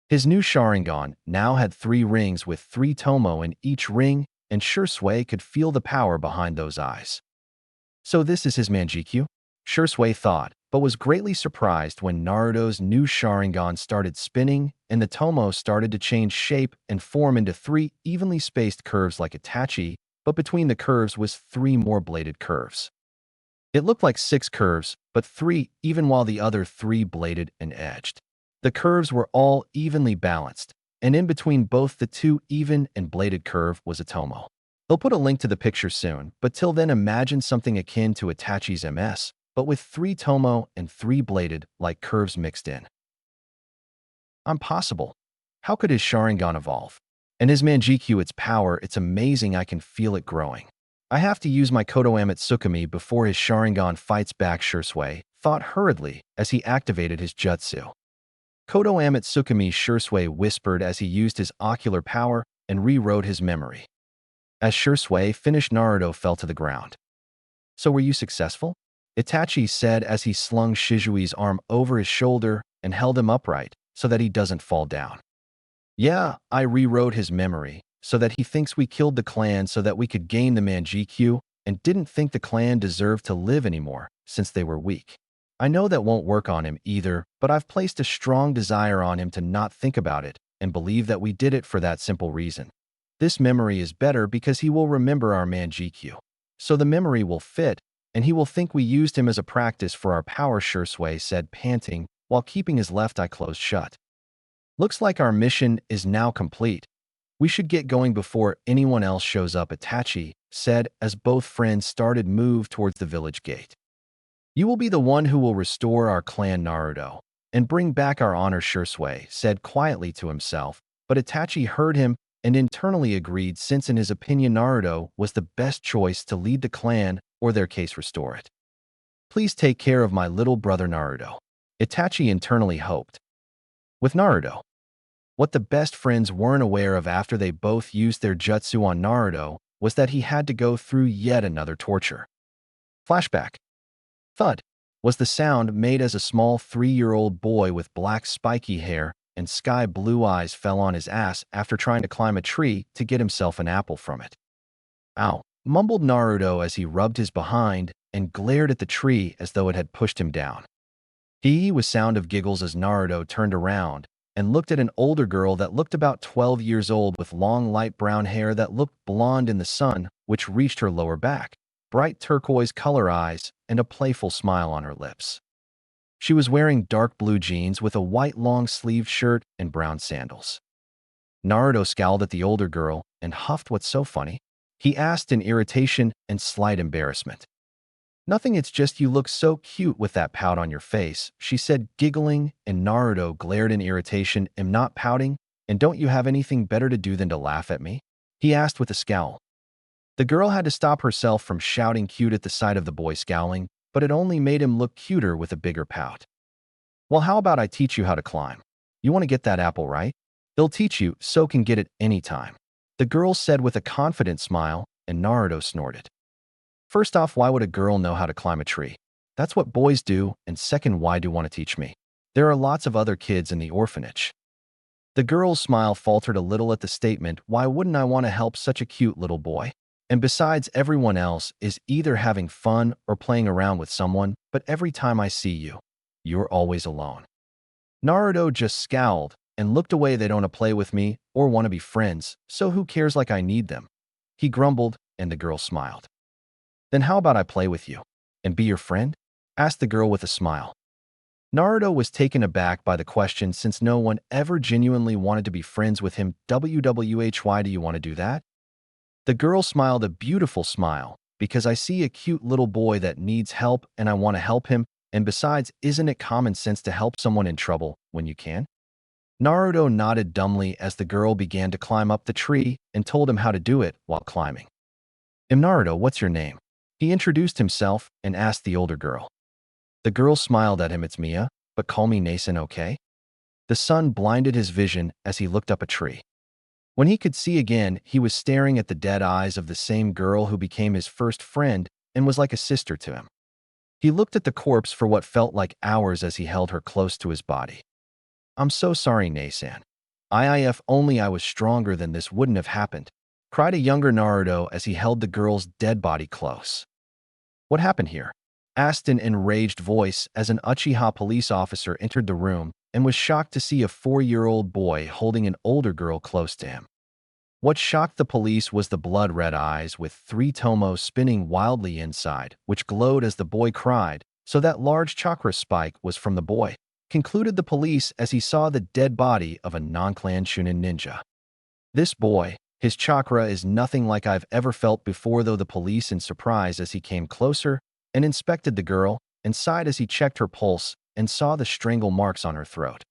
His new Sharingan now had 3 rings with 3 tomo in each ring, and Shisui could feel the power behind those eyes. So this is his Manjikyu? Shisui thought, but was greatly surprised when Naruto's new Sharingan started spinning and the tomo started to change shape and form into 3 evenly spaced curves like Itachi, but between the curves was 3 more bladed curves. It looked like 6 curves, but 3 even while the other 3 bladed and edged. The curves were all evenly balanced, and in between both the 2 even and bladed curve was a tomo. They'll put a link to the picture soon, but till then imagine something akin to Itachi's MS, but with 3 tomo and 3 bladed like curves mixed in. Impossible. How could his Sharingan evolve? And his Manjikyu, its power, it's amazing, I can feel it growing. I have to use my Konoha'S Tsukumi before his Sharingan fights back, Shisui thought hurriedly as he activated his jutsu. Konoha'S Tsukumi, Shisui whispered as he used his ocular power and rewrote his memory. As Shisui finished, Naruto fell to the ground. So were you successful? Itachi said as he slung Shizui's arm over his shoulder and held him upright so that he doesn't fall down. Yeah, I rewrote his memory so that he thinks we killed the clan so that we could gain the Manjikyu and didn't think the clan deserved to live anymore since they were weak. I know that won't work on him either, but I've placed a strong desire on him to not think about it and believe that we did it for that simple reason. This memory is better because he will remember our Manjikyu. So the memory will fit, and he will think we used him as a practice for our power, Shisui said, panting, while keeping his left eye closed shut. Looks like our mission is now complete. We should get going before anyone else shows up, Itachi said as both friends started move towards the village gate. You will be the one who will restore our clan, Naruto, and bring back our honor, Shisui said quietly to himself, but Itachi heard him and internally agreed since in his opinion Naruto was the best choice to lead the clan or their case restore it. Please take care of my little brother Naruto, Itachi internally hoped. With Naruto, what the best friends weren't aware of after they both used their jutsu on Naruto was that he had to go through yet another torture. Flashback. Thud was the sound made as a small 3-year-old boy with black spiky hair and sky blue eyes fell on his ass after trying to climb a tree to get himself an apple from it. Ow, mumbled Naruto as he rubbed his behind and glared at the tree as though it had pushed him down. He was sound of giggles as Naruto turned around and looked at an older girl that looked about 12 years old with long light brown hair that looked blonde in the sun, which reached her lower back, bright turquoise color eyes, and a playful smile on her lips. She was wearing dark blue jeans with a white long-sleeved shirt and brown sandals. Naruto scowled at the older girl and huffed, "What's so funny?" he asked in irritation and slight embarrassment. "Nothing, it's just you look so cute with that pout on your face," she said, giggling, and Naruto glared in irritation. "Am not pouting, and don't you have anything better to do than to laugh at me?" he asked with a scowl. The girl had to stop herself from shouting cute at the sight of the boy scowling, but it only made him look cuter with a bigger pout. "Well, how about I teach you how to climb? You want to get that apple, right? They'll teach you, so can get it anytime," the girl said with a confident smile, and Naruto snorted. First off, why would a girl know how to climb a tree? That's what boys do, and second, why do you want to teach me? There are lots of other kids in the orphanage. The girl's smile faltered a little at the statement, "Why wouldn't I want to help such a cute little boy? And besides, everyone else is either having fun or playing around with someone, but every time I see you, you're always alone." Naruto just scowled and looked away. "They don't want to play with me or want to be friends, so who cares like I need them?" he grumbled, and the girl smiled. "Then how about I play with you and be your friend?" asked the girl with a smile. Naruto was taken aback by the question since no one ever genuinely wanted to be friends with him. Why do you want to do that? The girl smiled a beautiful smile, "Because I see a cute little boy that needs help and I want to help him, and besides, isn't it common sense to help someone in trouble when you can?" Naruto nodded dumbly as the girl began to climb up the tree and told him how to do it while climbing. "I'm Naruto, what's your name?" he introduced himself and asked the older girl. The girl smiled at him. "It's Mia, but call me Nason, okay?" The sun blinded his vision as he looked up a tree. When he could see again, he was staring at the dead eyes of the same girl who became his first friend and was like a sister to him. He looked at the corpse for what felt like hours as he held her close to his body. "I'm so sorry, Nason. If only I was stronger, then this wouldn't have happened," cried a younger Naruto as he held the girl's dead body close. "What happened here?" asked an enraged voice as an Uchiha police officer entered the room and was shocked to see a 4-year-old boy holding an older girl close to him. What shocked the police was the blood-red eyes with 3 tomos spinning wildly inside, which glowed as the boy cried, so that large chakra spike was from the boy, concluded the police as he saw the dead body of a non-clan Chunin ninja. This boy, his chakra is nothing like I've ever felt before, though the police in surprise as he came closer and inspected the girl and sighed as he checked her pulse and saw the strangle marks on her throat.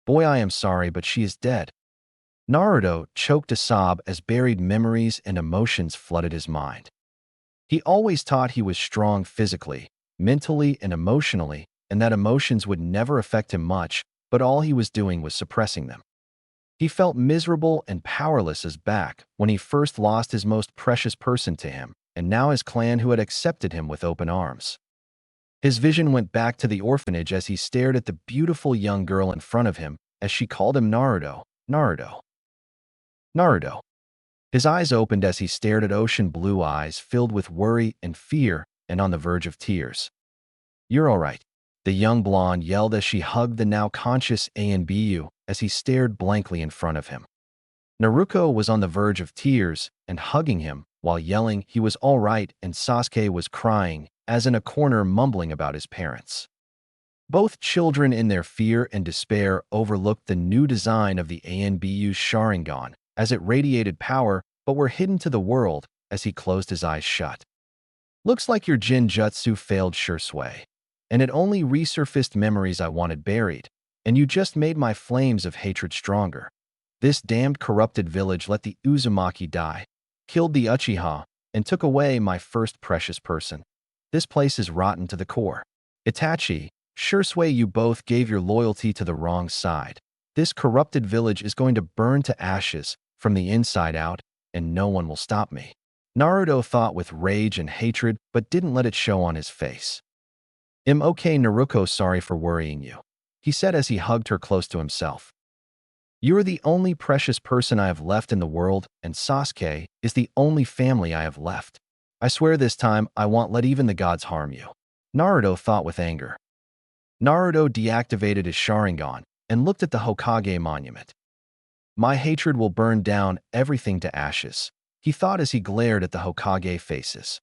"Boy, I am sorry, but she is dead." Naruto choked a sob as buried memories and emotions flooded his mind. He always thought he was strong physically, mentally, and emotionally, and that emotions would never affect him much, but all he was doing was suppressing them. He felt miserable and powerless as back when he first lost his most precious person to him, and now his clan who had accepted him with open arms. His vision went back to the orphanage as he stared at the beautiful young girl in front of him as she called him Naruto, Naruto, Naruto. His eyes opened as he stared at ocean blue eyes filled with worry and fear and on the verge of tears. "You're all right," the young blonde yelled as she hugged the now conscious ANBU as he stared blankly in front of him. Naruko was on the verge of tears and hugging him while yelling he was all right, and Sasuke was crying, as in a corner mumbling about his parents. Both children in their fear and despair overlooked the new design of the ANBU's Sharingan as it radiated power but were hidden to the world as he closed his eyes shut. "Looks like your Jinjutsu failed, Shisui, and it only resurfaced memories I wanted buried, and you just made my flames of hatred stronger. This damned corrupted village let the Uzumaki die, killed the Uchiha, and took away my first precious person. This place is rotten to the core. Itachi, Shisui, you both gave your loyalty to the wrong side. This corrupted village is going to burn to ashes from the inside out, and no one will stop me." Naruto thought with rage and hatred but didn't let it show on his face. "I'm okay, Naruko, sorry for worrying you," he said as he hugged her close to himself. "You are the only precious person I have left in the world, and Sasuke is the only family I have left. I swear this time I won't let even the gods harm you," Naruto thought with anger. Naruto deactivated his Sharingan and looked at the Hokage monument. "My hatred will burn down everything to ashes," he thought as he glared at the Hokage faces.